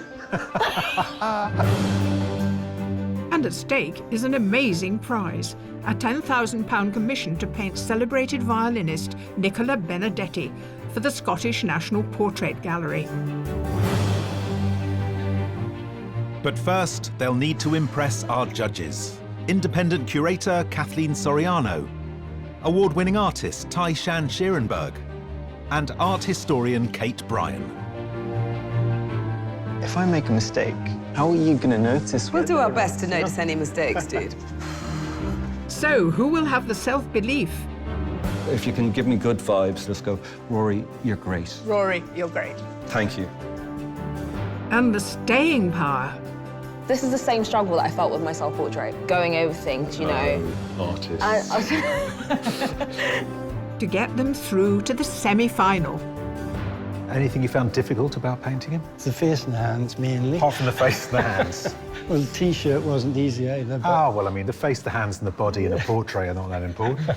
And at stake is an amazing prize, a £10,000 commission to paint celebrated violinist Nicola Benedetti for the Scottish National Portrait Gallery. But first, they'll need to impress our judges. Independent curator Kathleen Soriano, award-winning artist Tai-Shan Schierenberg, and art historian Kate Bryan. If I make a mistake, how are you going to notice? We'll do our best to notice any mistakes, dude. So, who will have the self-belief? If you can give me good vibes, let's go. Rory, you're great. Rory, you're great. Thank you. And the staying power. This is the same struggle that I felt with my self-portrait, going over things, you know. Artists. To get them through to the semi-final. Anything you found difficult about painting him? It's the face and the hands, mainly. Apart from the face and the hands. Well, the T-shirt wasn't easy either. But... Oh, well, I mean, the face, the hands, and the body in a portrait are not that important.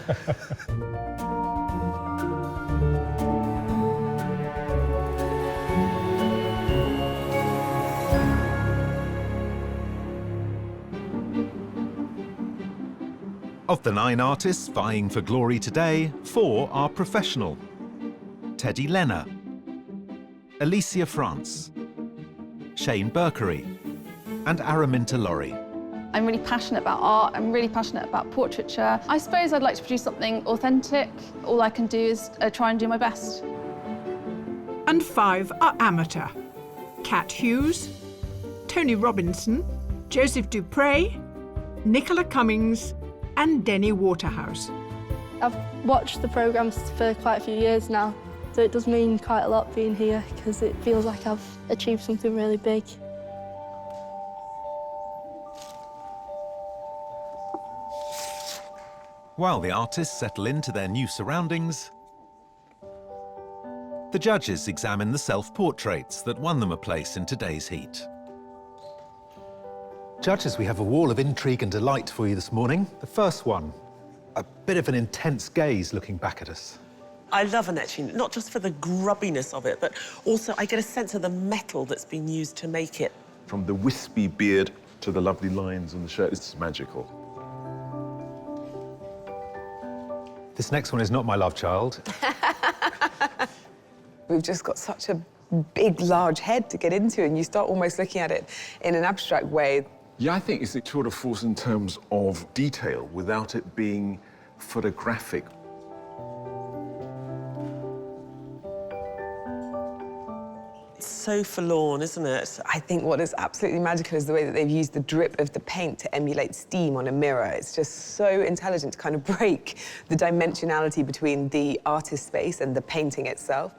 Of the 9 artists vying for glory today, 4 are professional. Teddy Lenner, Alicia France, Shane Berkery, and Araminta Laurie. I'm really passionate about art. I'm really passionate about portraiture. I suppose I'd like to produce something authentic. All I can do is try and do my best. And 5 are amateur. Kat Hughes, Tony Robinson, Joseph Dupre, Nicola Cummings, and Denny Waterhouse. I've watched the programmes for quite a few years now, so it does mean quite a lot being here because it feels like I've achieved something really big. While the artists settle into their new surroundings, the judges examine the self-portraits that won them a place in today's heat. Judges, we have a wall of intrigue and delight for you this morning. The first one, a bit of an intense gaze looking back at us. I love an etching, not just for the grubbiness of it, but also I get a sense of the metal that's been used to make it. From the wispy beard to the lovely lines on the shirt, it's magical. This next one is not my love child. We've just got such a big, large head to get into, and you start almost looking at it in an abstract way. Yeah, I think it's a tour de force in terms of detail without it being photographic. It's so forlorn, isn't it? I think what is absolutely magical is the way that they've used the drip of the paint to emulate steam on a mirror. It's just so intelligent to kind of break the dimensionality between the artist's space and the painting itself.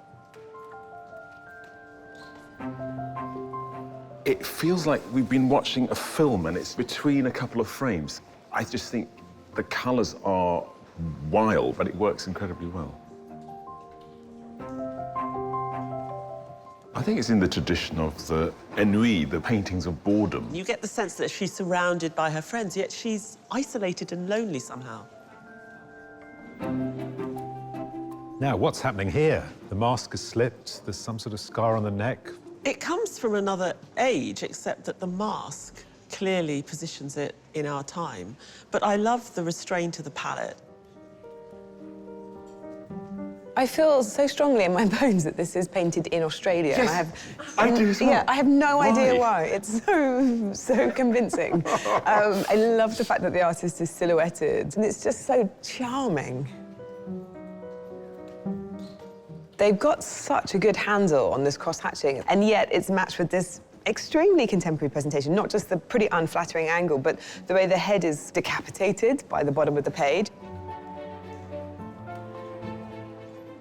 It feels like we've been watching a film and it's between a couple of frames. I just think the colours are wild, but it works incredibly well. I think it's in the tradition of the ennui, the paintings of boredom. You get the sense that she's surrounded by her friends, yet she's isolated and lonely somehow. Now, what's happening here? The mask has slipped, there's some sort of scar on the neck. It comes from another age, except that the mask clearly positions it in our time. But I love the restraint of the palette. I feel so strongly in my bones that this is painted in Australia. Yes, and I do as well. Yeah, I have no idea Why? why. It's so convincing. I love the fact that the artist is silhouetted, and it's just so charming. They've got such a good handle on this cross-hatching, and yet it's matched with this extremely contemporary presentation, not just the pretty unflattering angle, but the way the head is decapitated by the bottom of the page.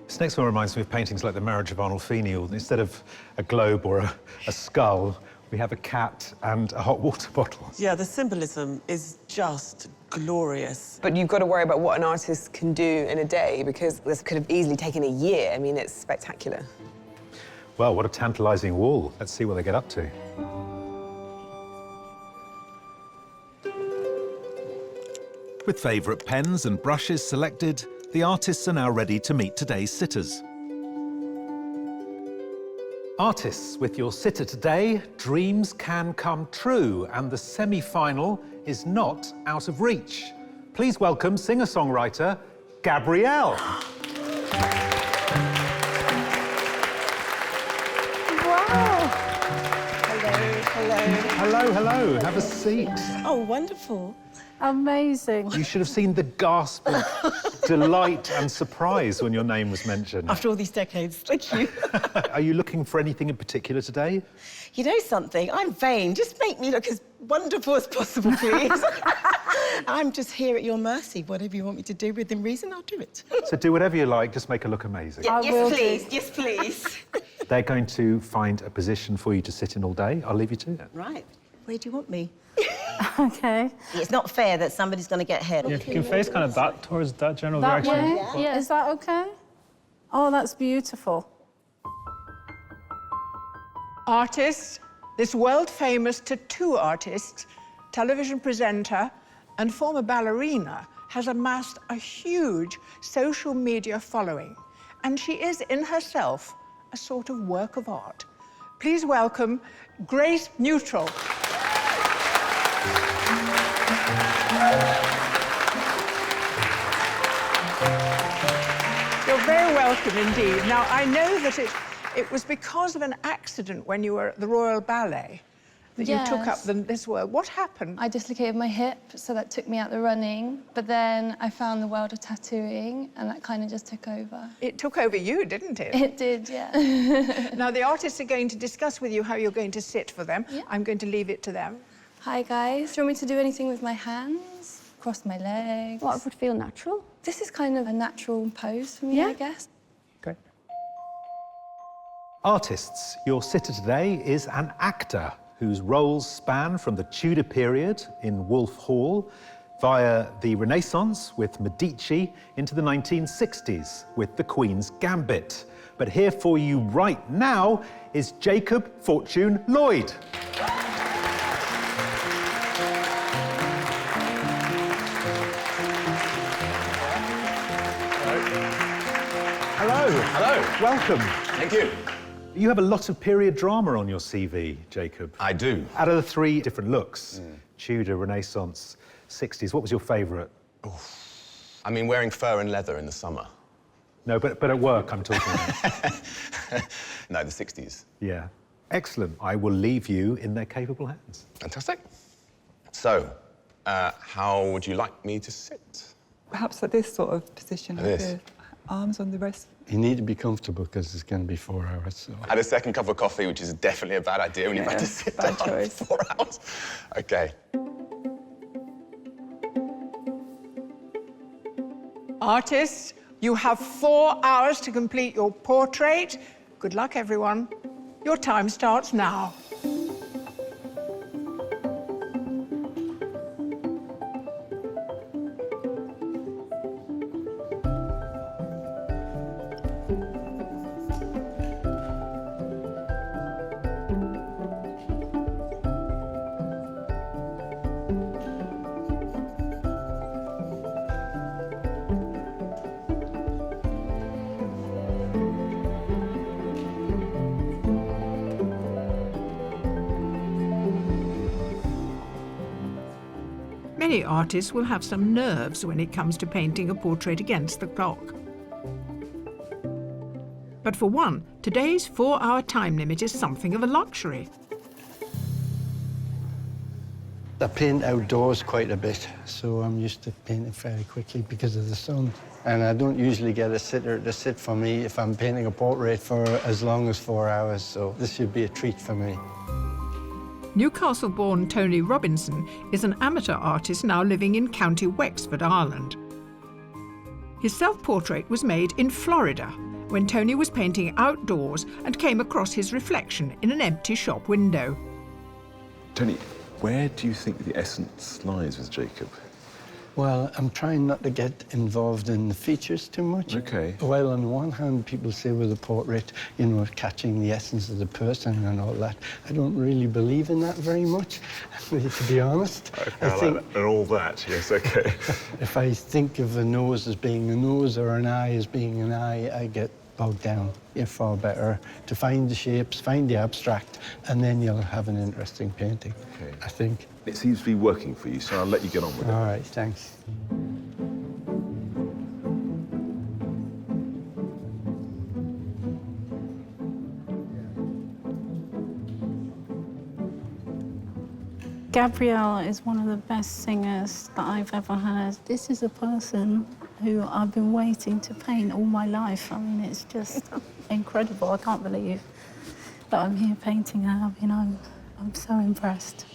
This next one reminds me of paintings like The Marriage of Arnolfini. Instead of a globe or a skull, we have a cat and a hot water bottle. Yeah, the symbolism is just glorious. But you've got to worry about what an artist can do in a day, because this could have easily taken a year. I mean, it's spectacular. Well, what a tantalising wall. Let's see what they get up to. With favourite pens and brushes selected, the artists are now ready to meet today's sitters. Artists, with your sitter today, dreams can come true, and the semi-final is not out of reach. Please welcome singer-songwriter Gabrielle. Hello, hello. Have a seat. Oh, wonderful. Amazing. You should have seen the gasp of delight and surprise when your name was mentioned. After all these decades, thank you. Are you looking for anything in particular today? You know something? I'm vain. Just make me look as wonderful as possible, please. I'm just here at your mercy. Whatever you want me to do within reason, I'll do it. So do whatever you like, just make her look amazing. Yes, please. Yes, please. They're going to find a position for you to sit in all day. I'll leave you to it. Right. Where do you want me? Okay. It's not fair that somebody's going to get ahead. Yeah, if you can face kind of that towards that general That direction. way? Yeah. Is that okay? Oh, that's beautiful. Artists, this world-famous tattoo artist, television presenter, and former ballerina has amassed a huge social media following, and she is in herself a sort of work of art. Please welcome Grace Neutral. You're very welcome indeed. Now, I know that it was because of an accident when you were at the Royal Ballet that you took up this world. What happened? I dislocated my hip, so that took me out the running. But then I found the world of tattooing, and that kind of just took over. It took over you, didn't it? It did, yeah. Now, the artists are going to discuss with you how you're going to sit for them. Yeah. I'm going to leave it to them. Hi, guys. Do you want me to do anything with my hands? Cross my legs? What would feel natural? This is kind of a natural pose for me, I guess. Okay. Artists, your sitter today is an actor whose roles span from the Tudor period in Wolf Hall via the Renaissance with Medici into the 1960s with The Queen's Gambit. But here for you right now is Jacob Fortune Lloyd. Hello. Hello. Welcome. Thank you. You have a lot of period drama on your CV, Jacob. I do. Out of the three different looks, Tudor, Renaissance, 60s, what was your favourite? I mean, wearing fur and leather in the summer. No, but at work I'm talking about. No, the 60s. Yeah. Excellent. I will leave you in their capable hands. Fantastic. So, how would you like me to sit? Perhaps at this sort of position, Like with this? the arms on the wrist. You need to be comfortable because it's going to be 4 hours. So. I had a second cup of coffee, which is definitely a bad idea when you've had to sit down for 4 hours. OK. Artists, you have 4 hours to complete your portrait. Good luck, everyone. Your time starts now. Many artists will have some nerves when it comes to painting a portrait against the clock. But for one, today's 4-hour time limit is something of a luxury. I paint outdoors quite a bit, so I'm used to painting very quickly because of the sun. And I don't usually get a sitter to sit for me if I'm painting a portrait for as long as 4 hours, so this should be a treat for me. Newcastle-born Tony Robinson is an amateur artist now living in County Wexford, Ireland. His self-portrait was made in Florida when Tony was painting outdoors and came across his reflection in an empty shop window. Tony, where do you think the essence lies with Jacob? Well, I'm trying not to get involved in the features too much. Okay. While on the one hand, people say with a portrait, you know, catching the essence of the person and all that, I don't really believe in that very much, to be honest. Okay, I think, like that. And all that, yes, okay. If I think of a nose as being a nose or an eye as being an eye, I get bogged down. You're far better to find the shapes, find the abstract, and then you'll have an interesting painting, okay. I think. It seems to be working for you, so I'll let you get on with it. All right, thanks. Gabrielle is one of the best singers that I've ever heard. This is a person who I've been waiting to paint all my life. I mean, it's just incredible. I can't believe that I'm here painting her. You know, I'm so impressed.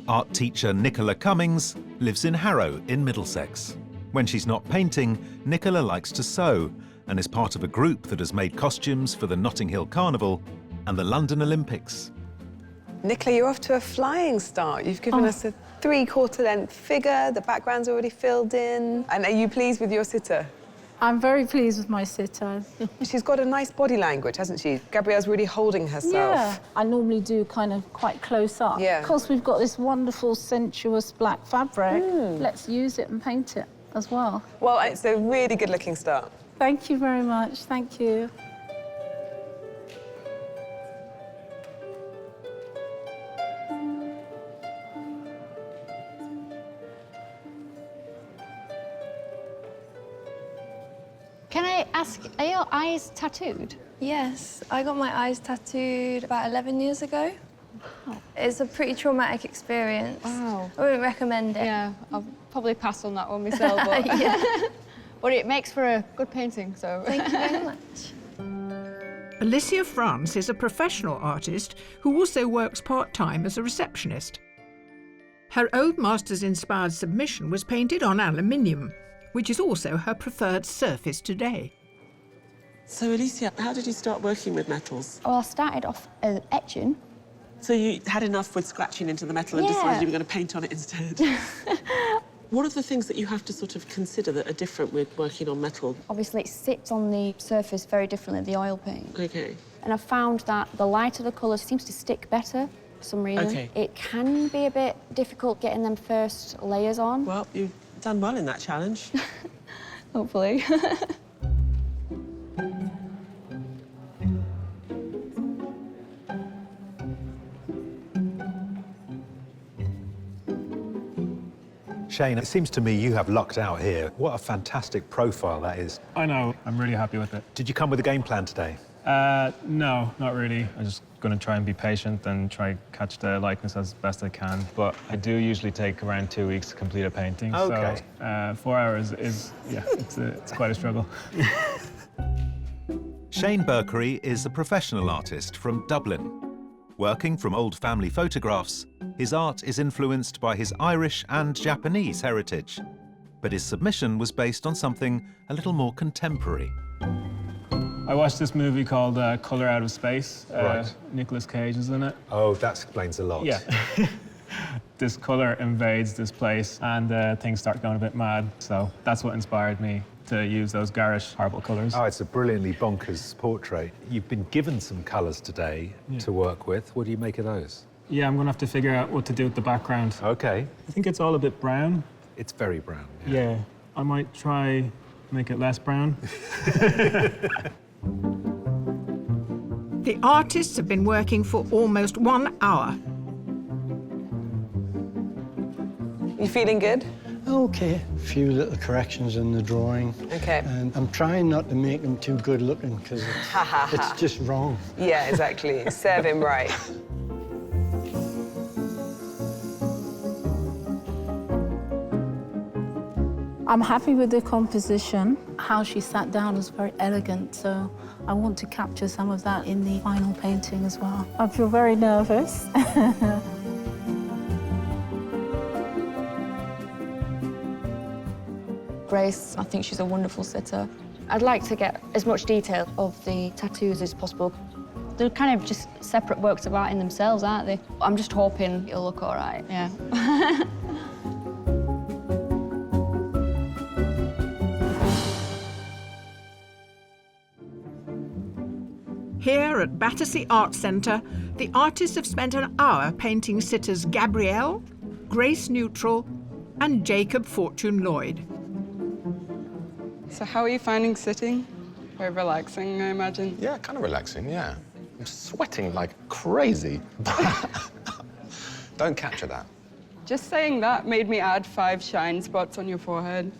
Art teacher Nicola Cummings lives in Harrow in Middlesex. When she's not painting, Nicola likes to sew and is part of a group that has made costumes for the Notting Hill Carnival and the London Olympics. Nicola, you're off to a flying start. You've given us a 3/4 length figure, the background's already filled in. And are you pleased with your sitter? I'm very pleased with my sitter. She's got a nice body language, hasn't she? Gabrielle's really holding herself. Yeah, I normally do kind of quite close up. Yeah. Because we've got this wonderful, sensuous black fabric, let's use it and paint it as well. Well, it's a really good-looking start. Thank you very much, thank you. Can I ask, are your eyes tattooed? Yes, I got my eyes tattooed about 11 years ago. Oh. It's a pretty traumatic experience. Wow. I wouldn't recommend it. Yeah, I'll probably pass on that one myself. But, yeah. But it makes for a good painting, so... Thank you very much. Alicia France is a professional artist who also works part-time as a receptionist. Her Old Masters-inspired submission was painted on aluminium, which is also her preferred surface today. So, Alicia, how did you start working with metals? Well, I started off etching. So you had enough with scratching into the metal and decided you were going to paint on it instead? What are the things that you have to sort of consider that are different with working on metal? Obviously, it sits on the surface very differently than the oil paint. OK. And I've found that the lighter the colour seems to stick better for some reason. OK. It can be a bit difficult getting them first layers on. Well, you've done well in that challenge. Hopefully. Shane, it seems to me you have lucked out here. What a fantastic profile that is. I know, I'm really happy with it. Did you come with a game plan today? No, not really. I'm just going to try and be patient and try catch the likeness as best I can. But I do usually take around 2 weeks to complete a painting. Okay. So 4 hours is, yeah, it's quite a struggle. Shane Berkery is a professional artist from Dublin. Working from old family photographs, his art is influenced by his Irish and Japanese heritage. But his submission was based on something a little more contemporary. I watched this movie called Colour Out of Space. Right. Nicolas Cage is in it. Oh, that explains a lot. Yeah. This colour invades this place and things start going a bit mad. So that's what inspired me to use those garish, horrible colours. Oh, it's a brilliantly bonkers portrait. You've been given some colours today to work with. What do you make of those? Yeah, I'm going to have to figure out what to do with the background. OK. I think it's all a bit brown. It's very brown. Yeah. I might try make it less brown. The artists have been working for almost 1 hour. You feeling good? OK. A few little corrections in the drawing. OK. And I'm trying not to make them too good looking because it's just wrong. Yeah, exactly. Serve him right. I'm happy with the composition. How she sat down was very elegant, so I want to capture some of that in the final painting as well. I feel very nervous. Grace, I think she's a wonderful sitter. I'd like to get as much detail of the tattoos as possible. They're kind of just separate works of art in themselves, aren't they? I'm just hoping it'll look all right, yeah. Here at Battersea Art Centre, the artists have spent an hour painting sitters Gabrielle, Grace Neutral, and Jacob Fortune Lloyd. So how are you finding sitting? Very relaxing, I imagine. Yeah, kind of relaxing, yeah. I'm sweating like crazy. Don't capture that. Just saying that made me add 5 shine spots on your forehead.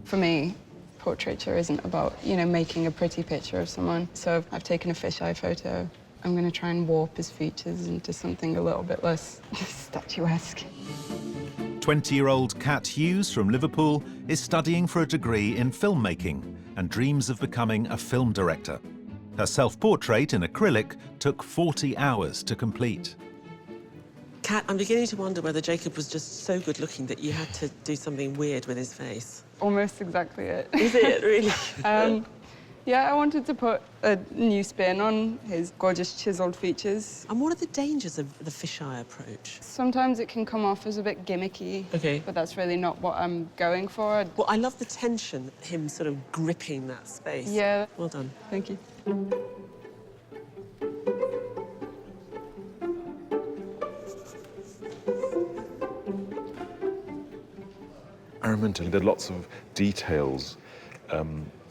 For me, portraiture isn't about, you know, making a pretty picture of someone. So I've taken a fisheye photo. I'm going to try and warp his features into something a little bit less statuesque. 20-year-old Kat Hughes from Liverpool is studying for a degree in filmmaking and dreams of becoming a film director. Her self-portrait in acrylic took 40 hours to complete. Kat, I'm beginning to wonder whether Jacob was just so good-looking that you had to do something weird with his face. Almost exactly it. Is it, really? Yeah, I wanted to put a new spin on his gorgeous chiseled features. And what are the dangers of the fisheye approach? Sometimes it can come off as a bit gimmicky. Okay. But that's really not what I'm going for. Well, I love the tension, him sort of gripping that space. Yeah. Well done. Thank you. Araminta did lots of details.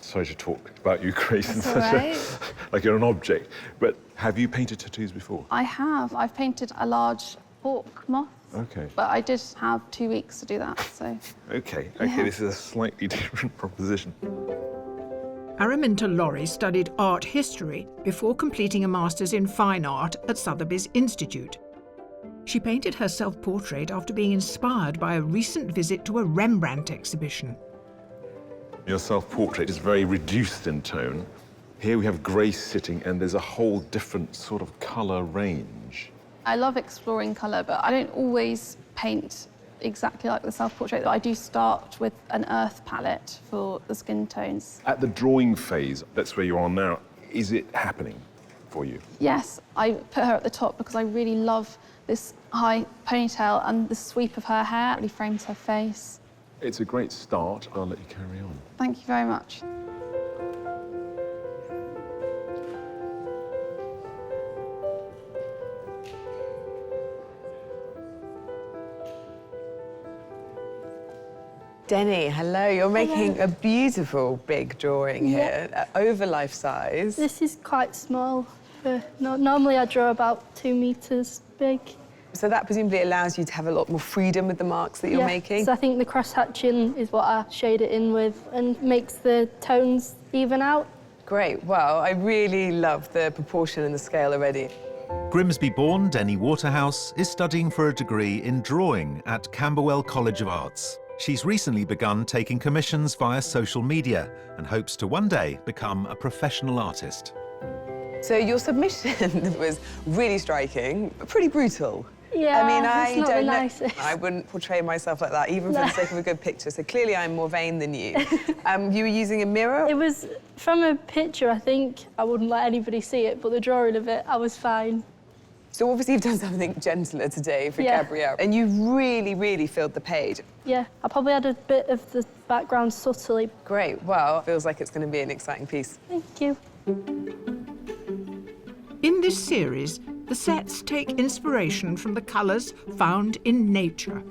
Sorry to talk about you, Grace, in That's all right. like you're an object. But have you painted tattoos before? I have. I've painted a large hawk moth. Okay. But I did have 2 weeks to do that, so... Okay, Yeah. this is a slightly different proposition. Araminta Laurie studied art history before completing a master's in fine art at Sotheby's Institute. She painted her self-portrait after being inspired by a recent visit to a Rembrandt exhibition. Your self-portrait is very reduced in tone. Here we have Grace sitting, and there's a whole different sort of colour range. I love exploring colour, but I don't always paint exactly like the self-portrait. I do start with an earth palette for the skin tones. At the drawing phase, that's where you are now, is it happening for you? Yes, I put her at the top because I really love this high ponytail, and the sweep of her hair really frames her face. It's a great start. I'll let you carry on. Thank you very much. Denny, hello. You're making a beautiful big drawing here, over life size. This is quite small. Normally I draw about 2 meters big. So that presumably allows you to have a lot more freedom with the marks that you're making? So I think the cross-hatching is what I shade it in with and makes the tones even out. Great. Well, I really love the proportion and the scale already. Grimsby-born Denny Waterhouse is studying for a degree in drawing at Camberwell College of Arts. She's recently begun taking commissions via social media and hopes to one day become a professional artist. So your submission was really striking, but pretty brutal. Yeah, I mean, it's not the nicest. I wouldn't portray myself like that, even for the sake of a good picture. So clearly I'm more vain than you. You were using a mirror? It was from a picture, I think. I wouldn't let anybody see it, but the drawing of it, I was fine. So obviously you've done something gentler today for Gabrielle. And you really, really filled the page. Yeah, I probably had a bit of the background subtly. Great. Well, feels like it's going to be an exciting piece. Thank you. In this series, the sets take inspiration from the colours found in nature.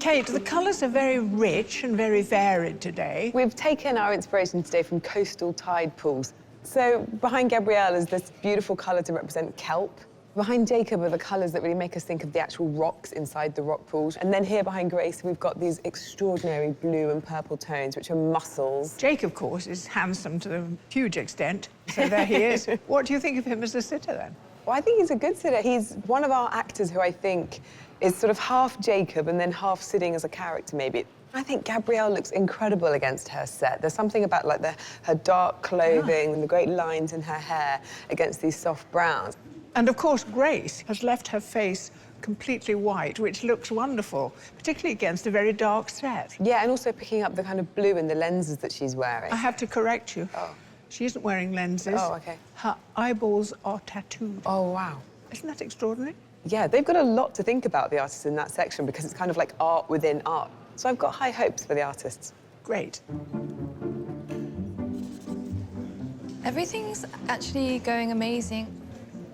Kate, the colours are very rich and very varied today. We've taken our inspiration today from coastal tide pools. So behind Gabrielle is this beautiful colour to represent kelp. Behind Jacob are the colours that really make us think of the actual rocks inside the rock pools. And then here behind Grace, we've got these extraordinary blue and purple tones, which are mussels. Jacob, of course, is handsome to a huge extent, so there he is. What do you think of him as a sitter, then? Well, I think he's a good sitter. He's one of our actors who I think is sort of half Jacob and then half sitting as a character, maybe. I think Gabrielle looks incredible against her set. There's something about like her dark clothing and the great lines in her hair against these soft browns. And of course, Grace has left her face completely white, which looks wonderful, particularly against a very dark set. Yeah, and also picking up the kind of blue in the lenses that she's wearing. I have to correct you. Oh. She isn't wearing lenses. Oh, OK. Her eyeballs are tattooed. Oh, wow. Isn't that extraordinary? Yeah, they've got a lot to think about, the artists in that section, because it's kind of like art within art. So I've got high hopes for the artists. Great. Everything's actually going amazing.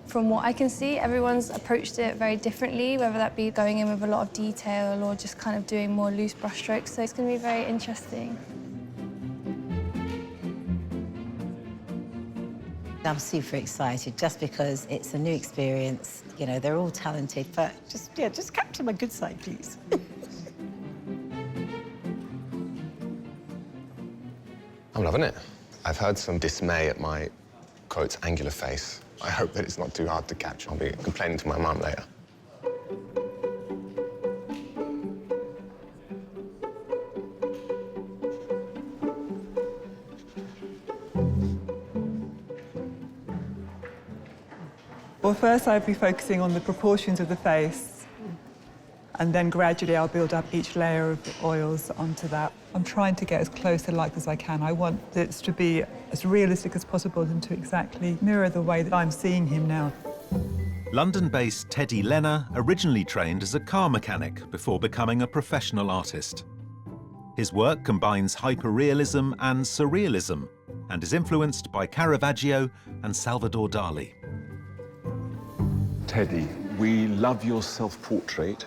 From what I can see, everyone's approached it very differently, whether that be going in with a lot of detail or just kind of doing more loose brushstrokes. So it's going to be very interesting. I'm super excited just because it's a new experience. You know, they're all talented, but just capture my good side, please. I'm loving it. I've heard some dismay at my, quote, angular face. I hope that it's not too hard to catch. I'll be complaining to my mum later. Well, first I'd be focusing on the proportions of the face, and then gradually I'll build up each layer of oils onto that. I'm trying to get as close to life as I can. I want this to be as realistic as possible and to exactly mirror the way that I'm seeing him now. London-based Teddy Lenner originally trained as a car mechanic before becoming a professional artist. His work combines hyperrealism and surrealism and is influenced by Caravaggio and Salvador Dali. Teddy, we love your self-portrait.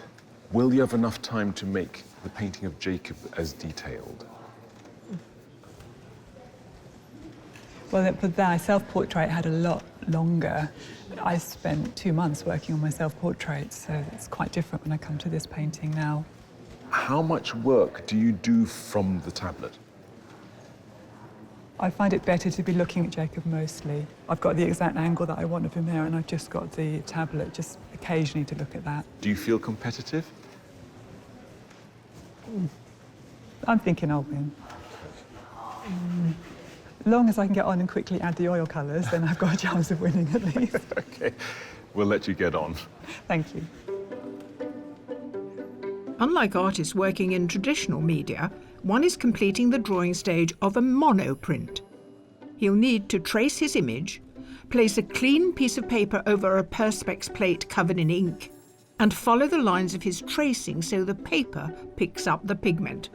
Will you have enough time to make the painting of Jacob as detailed? Well, for that self-portrait had a lot longer. I spent 2 months working on my self-portrait, so it's quite different when I come to this painting now. How much work do you do from the tablet? I find it better to be looking at Jacob mostly. I've got the exact angle that I want of him there, and I've just got the tablet just occasionally to look at that. Do you feel competitive? I'm thinking I'll win. As long as I can get on and quickly add the oil colours, then I've got a chance of winning at least. OK, we'll let you get on. Thank you. Unlike artists working in traditional media, one is completing the drawing stage of a monoprint. He'll need to trace his image, place a clean piece of paper over a perspex plate covered in ink, and follow the lines of his tracing so the paper picks up the pigment.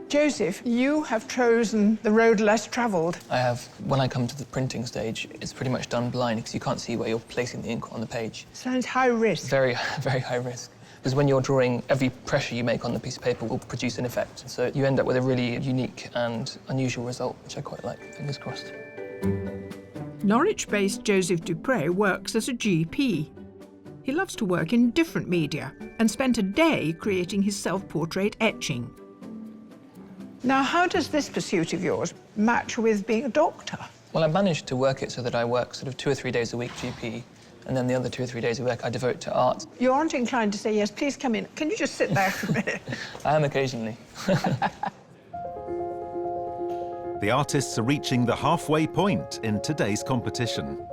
Joseph, you have chosen the road less travelled. I have. When I come to the printing stage, it's pretty much done blind because you can't see where you're placing the ink on the page. Sounds high risk. Very, very high risk. Because when you're drawing, every pressure you make on the piece of paper will produce an effect. So you end up with a really unique and unusual result, which I quite like. Fingers crossed. Norwich-based Joseph Dupre works as a GP. He loves to work in different media and spent a day creating his self-portrait etching. Now, how does this pursuit of yours match with being a doctor? Well, I managed to work it so that I work sort of 2 or 3 days a week GP, and then the other 2 or 3 days a week I devote to art. You aren't inclined to say, yes, please come in. Can you just sit there for a minute? I am occasionally. The artists are reaching the halfway point in today's competition.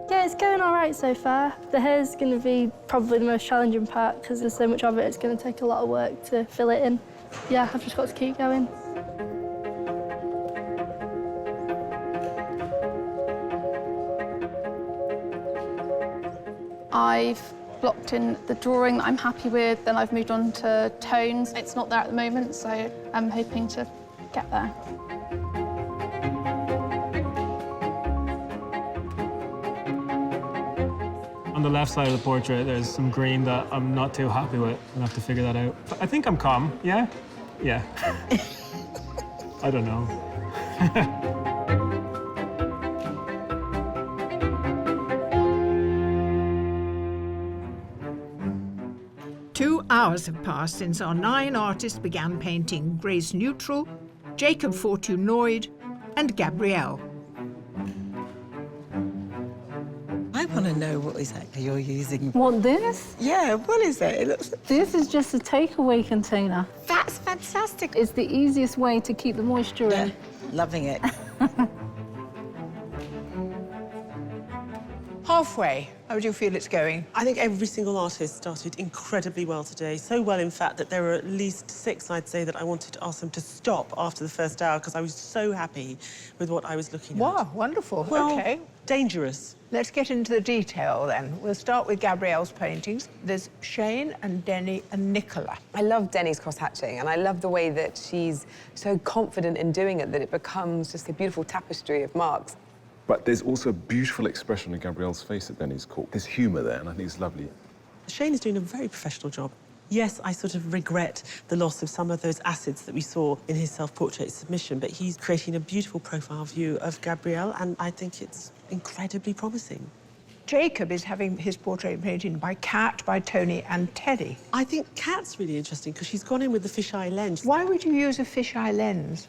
Yeah, it's going all right so far. The hair's going to be probably the most challenging part because there's so much of it, it's going to take a lot of work to fill it in. Yeah, I've just got to keep going. I've blocked in the drawing that I'm happy with, then I've moved on to tones. It's not there at the moment, so I'm hoping to get there. On the left side of the portrait, there's some green that I'm not too happy with. I'll have to figure that out. But I think I'm calm, yeah? Yeah. I don't know. 2 hours have passed since our 9 artists began painting Grace Neutral, Jacob Fortunoid, and Gabrielle. I want to know what exactly you're using. What, this? Yeah, what is it? It looks... This is just a takeaway container. That's fantastic. It's the easiest way to keep the moisture in. Loving it. Halfway. How do you feel it's going? I think every single artist started incredibly well today. So well, in fact, that there were at least 6, I'd say, that I wanted to ask them to stop after the first hour because I was so happy with what I was looking at. Wow, wonderful. Well, OK. Dangerous. Let's get into the detail, then. We'll start with Gabrielle's paintings. There's Shane and Denny and Nicola. I love Denny's cross-hatching, and I love the way that she's so confident in doing it that it becomes just a beautiful tapestry of marks. But there's also a beautiful expression in Gabrielle's face that Denny's caught. There's humour there, and I think it's lovely. Shane is doing a very professional job. Yes, I sort of regret the loss of some of those acids that we saw in his self-portrait submission, but he's creating a beautiful profile view of Gabrielle, and I think it's incredibly promising. Jacob is having his portrait painted by Kat, by Tony and Teddy. I think Kat's really interesting because she's gone in with the fisheye lens. Why would you use a fisheye lens?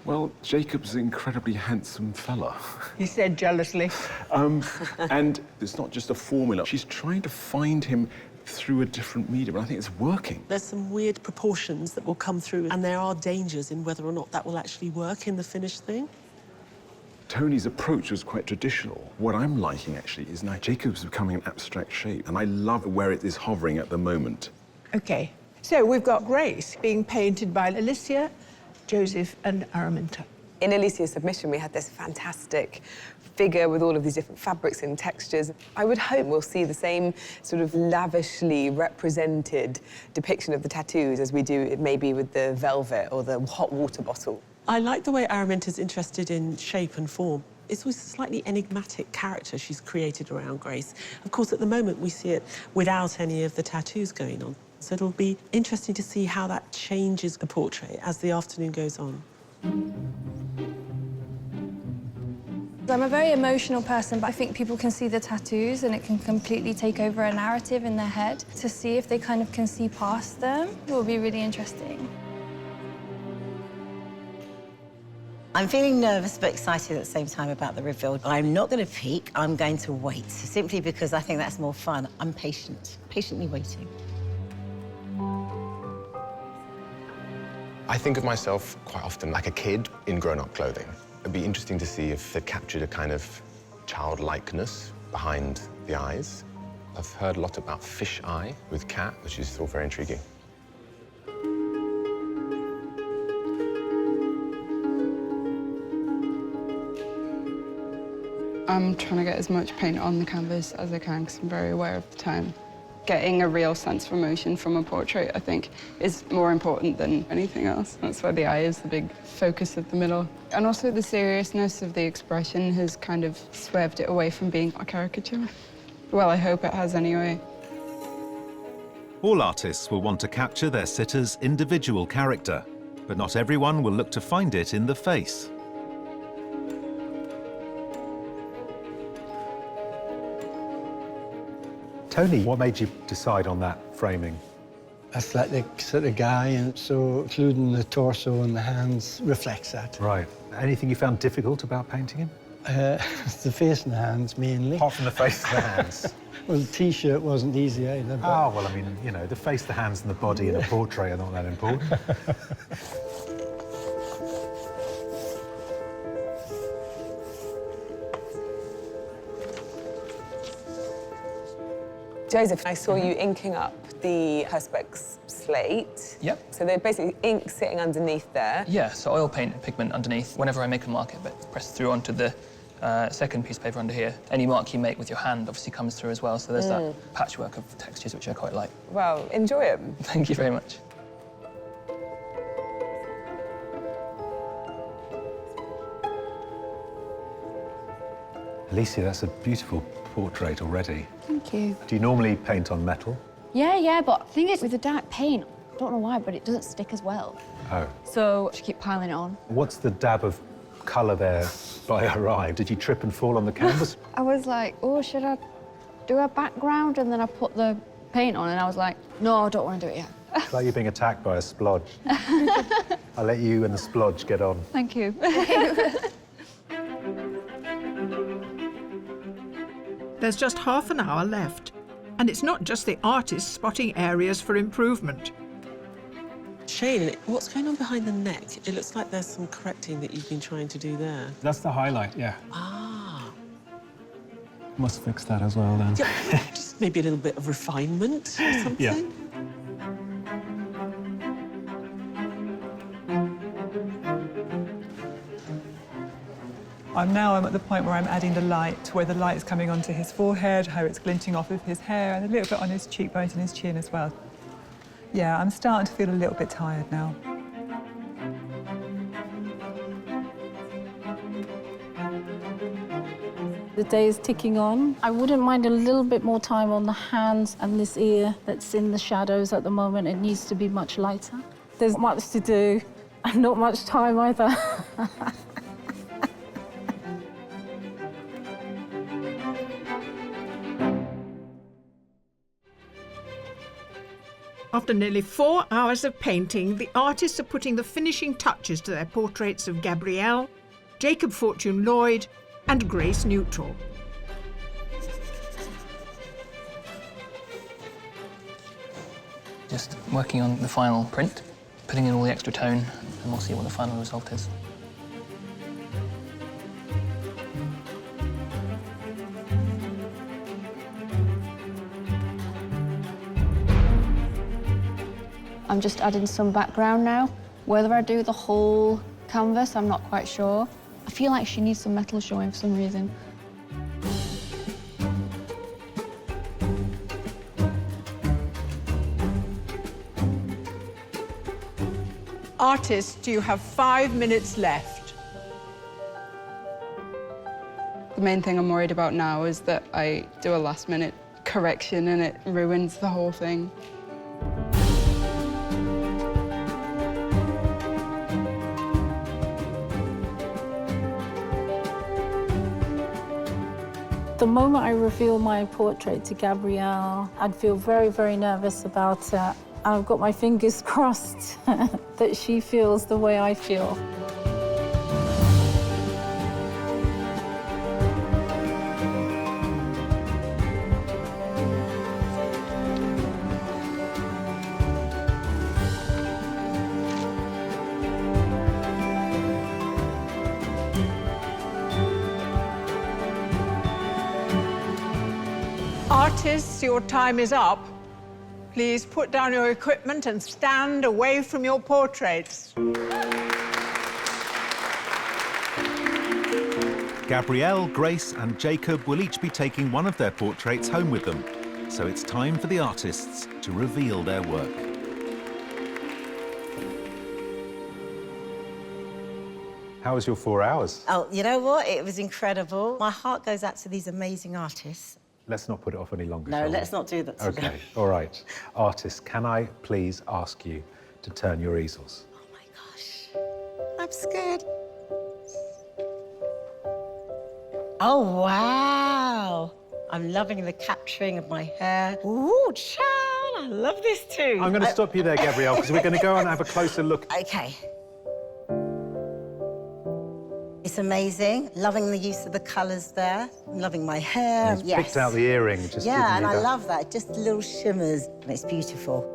Well, Jacob's an incredibly handsome fella. He said jealously. And it's not just a formula. She's trying to find him through a different medium, and I think it's working. There's some weird proportions that will come through, and there are dangers in whether or not that will actually work in the finished thing. Tony's approach was quite traditional. What I'm liking, actually, is now Jacob's becoming an abstract shape, and I love where it is hovering at the moment. OK. So we've got Grace being painted by Alicia, Joseph and Araminta. In Alicia's submission, we had this fantastic figure with all of these different fabrics and textures. I would hope we'll see the same sort of lavishly represented depiction of the tattoos as we do maybe with the velvet or the hot water bottle. I like the way Araminta's interested in shape and form. It's always a slightly enigmatic character she's created around Grace. Of course, at the moment, we see it without any of the tattoos going on. So it'll be interesting to see how that changes the portrait as the afternoon goes on. I'm a very emotional person, but I think people can see the tattoos and it can completely take over a narrative in their head. To see if they kind of can see past them will be really interesting. I'm feeling nervous but excited at the same time about the reveal. I'm not going to peek, I'm going to wait, simply because I think that's more fun. I'm patient, patiently waiting. I think of myself quite often like a kid in grown-up clothing. It'd be interesting to see if it captured a kind of childlikeness behind the eyes. I've heard a lot about fish eye with Kat, which is still very intriguing. I'm trying to get as much paint on the canvas as I can because I'm very aware of the time. Getting a real sense of emotion from a portrait, I think, is more important than anything else. That's why the eye is the big focus of the middle. And also the seriousness of the expression has kind of swerved it away from being a caricature. Well, I hope it has anyway. All artists will want to capture their sitter's individual character, but not everyone will look to find it in the face. Tony, what made you decide on that framing? Athletic sort of guy, and so including the torso and the hands reflects that. Right. Anything you found difficult about painting him? The face and the hands, mainly. Apart from the face and the hands? Well, the T-shirt wasn't easy either. But... Oh, well, I mean, you know, the face, the hands and the body in a portrait are not that important. Joseph, I saw you inking up the Perspex slate. Yep. So they're basically ink sitting underneath there. Yeah, so oil paint and pigment underneath. Whenever I make a mark, it presses through onto the second piece of paper under here. Any mark you make with your hand obviously comes through as well, so there's that patchwork of textures, which I quite like. Well, enjoy it. Thank you very much. Alicia, that's a beautiful portrait already. Thank you. Do you normally paint on metal? Yeah, but the thing is, with the dark paint, I don't know why, but it doesn't stick as well. Oh. So I keep piling it on. What's the dab of colour there by her eye? Did you trip and fall on the canvas? I was like, oh, should I do a background? And then I put the paint on and I was like, no, I don't want to do it yet. It's like you're being attacked by a splodge. I'll let you and the splodge get on. Thank you. There's just half an hour left, and it's not just the artist spotting areas for improvement. Shane, what's going on behind the neck? It looks like there's some correcting that you've been trying to do there. That's the highlight, yeah. Ah. Must fix that as well then. Yeah, just maybe a little bit of refinement or something. Yeah. I'm at the point where I'm adding the light, where the light's coming onto his forehead, how it's glinting off of his hair, and a little bit on his cheekbones and his chin as well. Yeah, I'm starting to feel a little bit tired now. The day is ticking on. I wouldn't mind a little bit more time on the hands and this ear that's in the shadows at the moment. It needs to be much lighter. There's much to do and not much time either. After nearly 4 hours of painting, the artists are putting the finishing touches to their portraits of Gabrielle, Jacob Fortune Lloyd, and Grace Neutral. Just working on the final print, putting in all the extra tone, and we'll see what the final result is. I'm just adding some background now. Whether I do the whole canvas, I'm not quite sure. I feel like she needs some metal showing for some reason. Artists, you have 5 minutes left. The main thing I'm worried about now is that I do a last-minute correction and it ruins the whole thing. The moment I reveal my portrait to Gabrielle, I'd feel very, very nervous about it. And I've got my fingers crossed that she feels the way I feel. Artists, your time is up. Please put down your equipment and stand away from your portraits. Gabrielle, Grace and Jacob will each be taking one of their portraits home with them. So it's time for the artists to reveal their work. How was your 4 hours? Oh, you know what? It was incredible. My heart goes out to these amazing artists. Let's not put it off any longer. No, shall we? let's not do that today. Okay, all right. Artists, can I please ask you to turn your easels? I'm scared. Oh, wow. I'm loving the capturing of my hair. Ooh, child, I love this too. I'm going to stop you there, Gabrielle, because we're going to go and have a closer look. Okay. It's amazing. Loving the use of the colours there. I'm loving my hair. He's picked out the earring. Just yeah, and giving you I that. love that. Just little shimmers. And it's beautiful.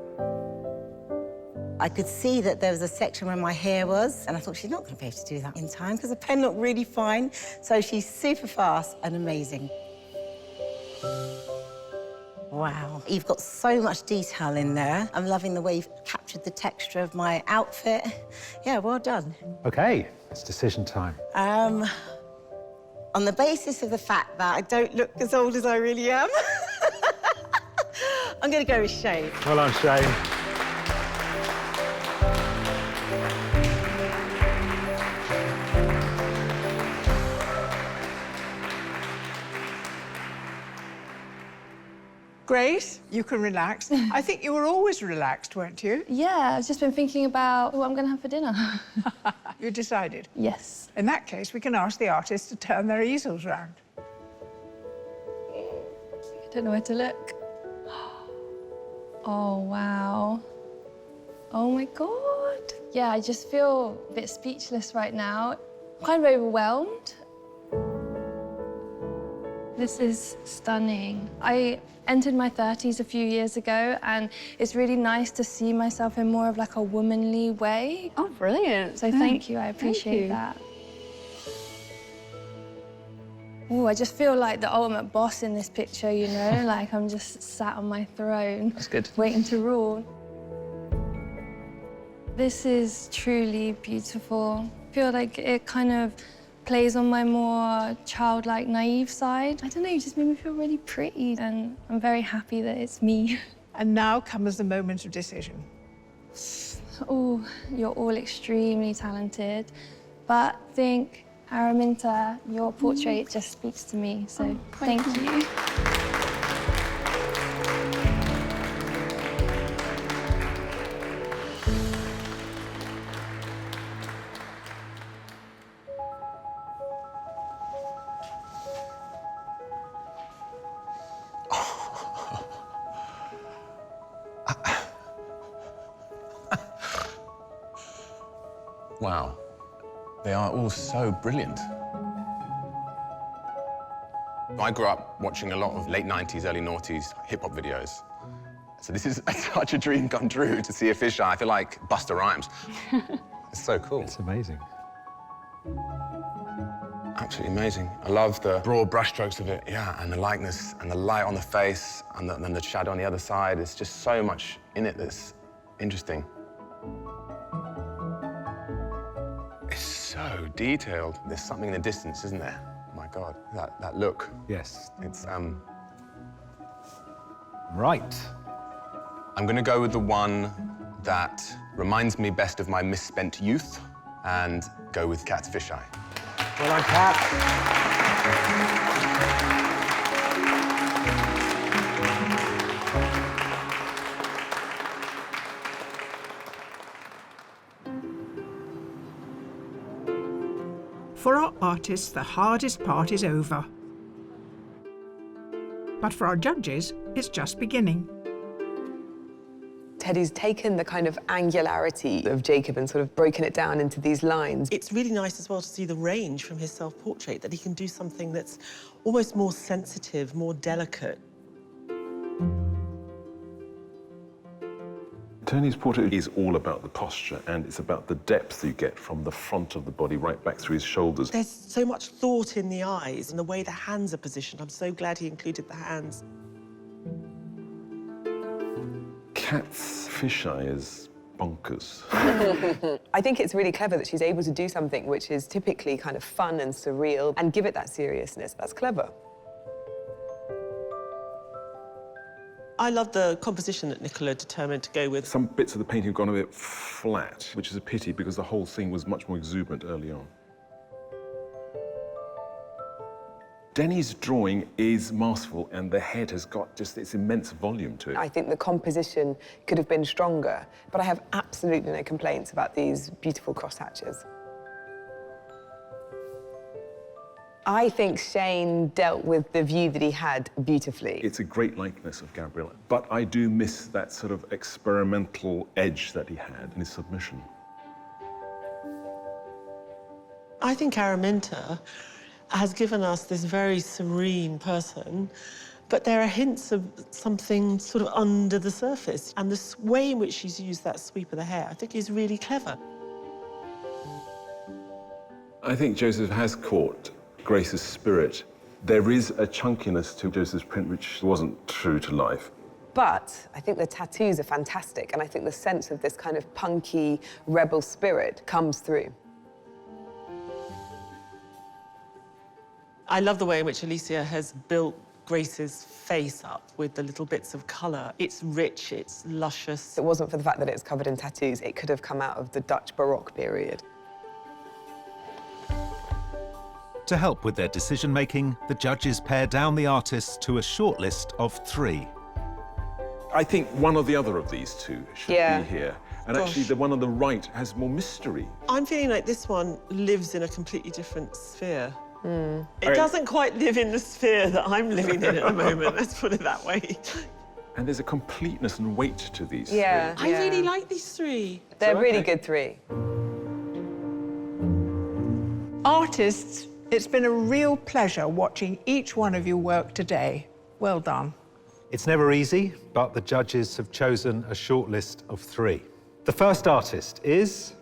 I could see that there was a section where my hair was, and I thought she's not going to be able to do that in time because the pen looked really fine. So she's super fast and amazing. Wow. You've got so much detail in there. I'm loving the way you've captured the texture of my outfit. Yeah, well done. Okay, it's decision time. On the basis of the fact that I don't look as old as I really am, I'm going to go with Shane. Well done, Shane. Grace, you can relax. I think you were always relaxed, weren't you? Yeah, I've just been thinking about what I'm going to have for dinner. You decided? Yes. In that case, we can ask the artists to turn their easels round. I don't know where to look. Oh, wow. Oh, my God. Yeah, I just feel a bit speechless right now. I'm kind of overwhelmed. This is stunning. I entered my 30s a few years ago, and it's really nice to see myself in more of like a womanly way. Oh, brilliant. So thank you, I appreciate that. Oh, I just feel like the ultimate boss in this picture, you know? Like I'm just sat on my throne. That's good. Waiting to rule. This is truly beautiful. I feel like it kind of plays on my more childlike, naive side. I don't know, it just made me feel really pretty, and I'm very happy that it's me. And now comes the moment of decision. Oh, you're all extremely talented, but I think, Araminta, your portrait just speaks to me, so thank you. Wow. They are all so brilliant. I grew up watching a lot of late 90s, early noughties hip-hop videos. So this is such a dream come true to see a fisheye. I feel like Busta Rhymes. It's so cool. It's amazing. Absolutely amazing. I love the broad brushstrokes of it, yeah, and the likeness and the light on the face and the shadow on the other side. There's just so much in it that's interesting. It's so detailed. There's something in the distance, isn't there? Oh my God, that look. Yes. It's, Right. I'm gonna go with the one that reminds me best of my misspent youth and go with Kat's fisheye. Well done, Kat. For our artists, the hardest part is over. But for our judges, it's just beginning. Teddy's taken the kind of angularity of Jacob and sort of broken it down into these lines. It's really nice as well to see the range from his self-portrait, that he can do something that's almost more sensitive, more delicate. Tony's portrait is all about the posture, and it's about the depth you get from the front of the body right back through his shoulders. There's so much thought in the eyes and the way the hands are positioned. I'm so glad he included the hands. Kat's fisheye is bonkers. I think it's really clever that she's able to do something which is typically kind of fun and surreal and give it that seriousness. That's clever. I love the composition that Nicola determined to go with. Some bits of the painting have gone a bit flat, which is a pity because the whole thing was much more exuberant early on. Denny's drawing is masterful, and the head has got just this immense volume to it. I think the composition could have been stronger, but I have absolutely no complaints about these beautiful crosshatches. I think Shane dealt with the view that he had beautifully. It's a great likeness of Gabrielle, but I do miss that sort of experimental edge that he had in his submission. I think Araminta has given us this very serene person, but there are hints of something sort of under the surface. And the way in which she's used that sweep of the hair, I think is really clever. I think Joseph has caught Grace's spirit. There is a chunkiness to Joseph's print which wasn't true to life. But I think the tattoos are fantastic, and I think the sense of this kind of punky, rebel spirit comes through. I love the way in which Alicia has built Grace's face up with the little bits of colour. It's rich, it's luscious. If it wasn't for the fact that it's covered in tattoos, it could have come out of the Dutch Baroque period. To help with their decision-making, the judges pare down the artists to a shortlist of 3. I think one or the other of these two should be here. And actually, the one on the right has more mystery. I'm feeling like this one lives in a completely different sphere. It doesn't quite live in the sphere that I'm living in at the moment, let's put it that way. And there's a completeness and weight to these three. I really like these 3. They're really good 3. Artists It's been a real pleasure watching each one of you work today. Well done. It's never easy, but the judges have chosen a shortlist of 3. The first artist is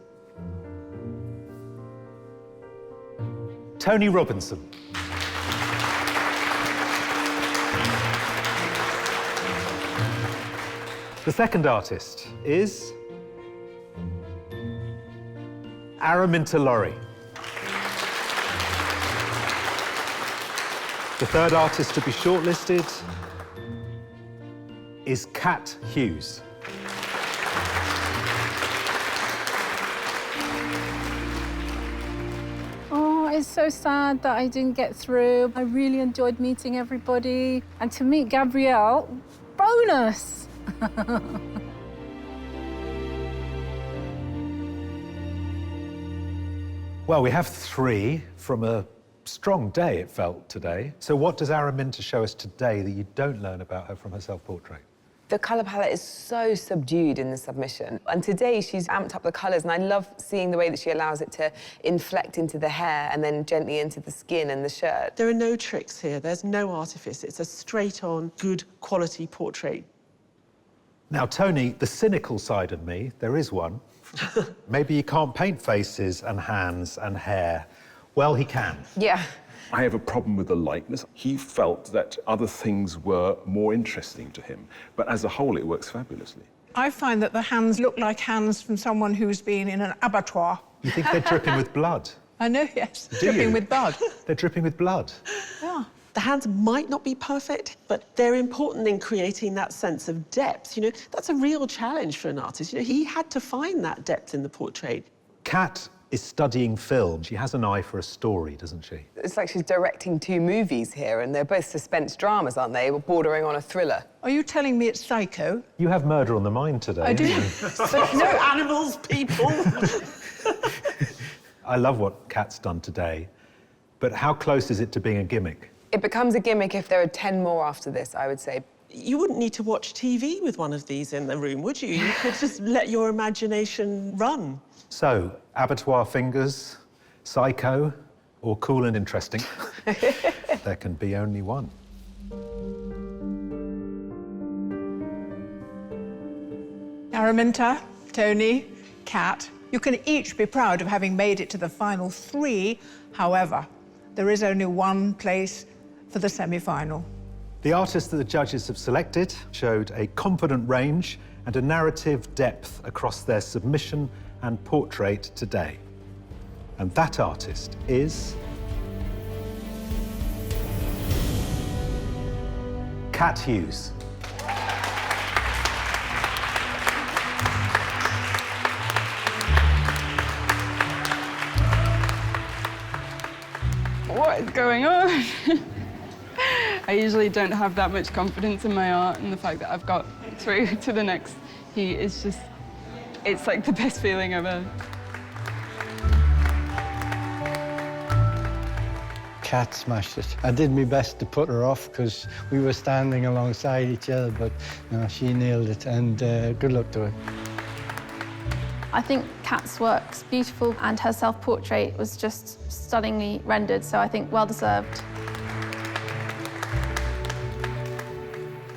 Tony Robinson. The second artist is Araminta Laurie. The third artist to be shortlisted is Kat Hughes. Oh, it's so sad that I didn't get through. I really enjoyed meeting everybody. And to meet Gabrielle, bonus! Well, we have 3 from a strong day, it felt, today. So what does Araminta show us today that you don't learn about her from her self-portrait? The colour palette is so subdued in the submission. And today she's amped up the colours, and I love seeing the way that she allows it to inflect into the hair and then gently into the skin and the shirt. There are no tricks here. There's no artifice. It's a straight-on, good quality portrait. Now, Tony, the cynical side of me, there is one. Maybe he can't paint faces and hands and hair. Well, he can. Yeah. I have a problem with the likeness. He felt that other things were more interesting to him, but as a whole, it works fabulously. I find that the hands look like hands from someone who's been in an abattoir. You think they're dripping with blood? I know, yes. Do Dripping you? with blood. They're dripping with blood. Yeah. The hands might not be perfect, but they're important in creating that sense of depth. You know, that's a real challenge for an artist. You know, he had to find that depth in the portrait. Kat is studying film. She has an eye for a story, doesn't she? It's like she's directing 2 movies here, and they're both suspense dramas, aren't they? Bordering on a thriller. Are you telling me it's Psycho? You have murder on the mind today. I do. But no animals, people. I love what Kat's done today, but how close is it to being a gimmick? It becomes a gimmick if there are 10 more after this, I would say. You wouldn't need to watch TV with one of these in the room, would you? You could just let your imagination run. So, abattoir fingers, Psycho, or cool and interesting? There can be only one. Araminta, Tony, Kat, you can each be proud of having made it to the final 3. However, there is only one place for the semi-final. The artists that the judges have selected showed a confident range and a narrative depth across their submission and portrait today. And that artist is Kat Hughes. What is going on? I usually don't have that much confidence in my art, and the fact that I've got through to the next heat is just, it's like the best feeling ever. Kat smashed it. I did my best to put her off because we were standing alongside each other, but no, she nailed it, and good luck to her. I think Kat's work's beautiful, and her self-portrait was just stunningly rendered, so I think well-deserved.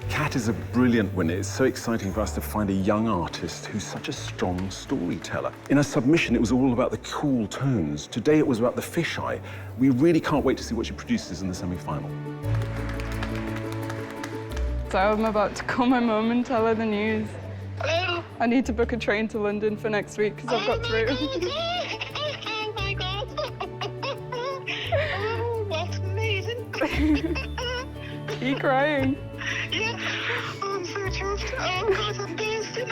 Kat is a brilliant winner. It's so exciting for us to find a young artist who's such a strong storyteller. In her submission, it was all about the cool tones. Today, it was about the fisheye. We really can't wait to see what she produces in the semi-final. So I'm about to call my mum and tell her the news. Hello? I need to book a train to London for next week because I've got through. Oh my God. Oh, that's amazing. Are you crying? Yeah. Oh, I'm so chuffed. Oh, God, I'm bursting.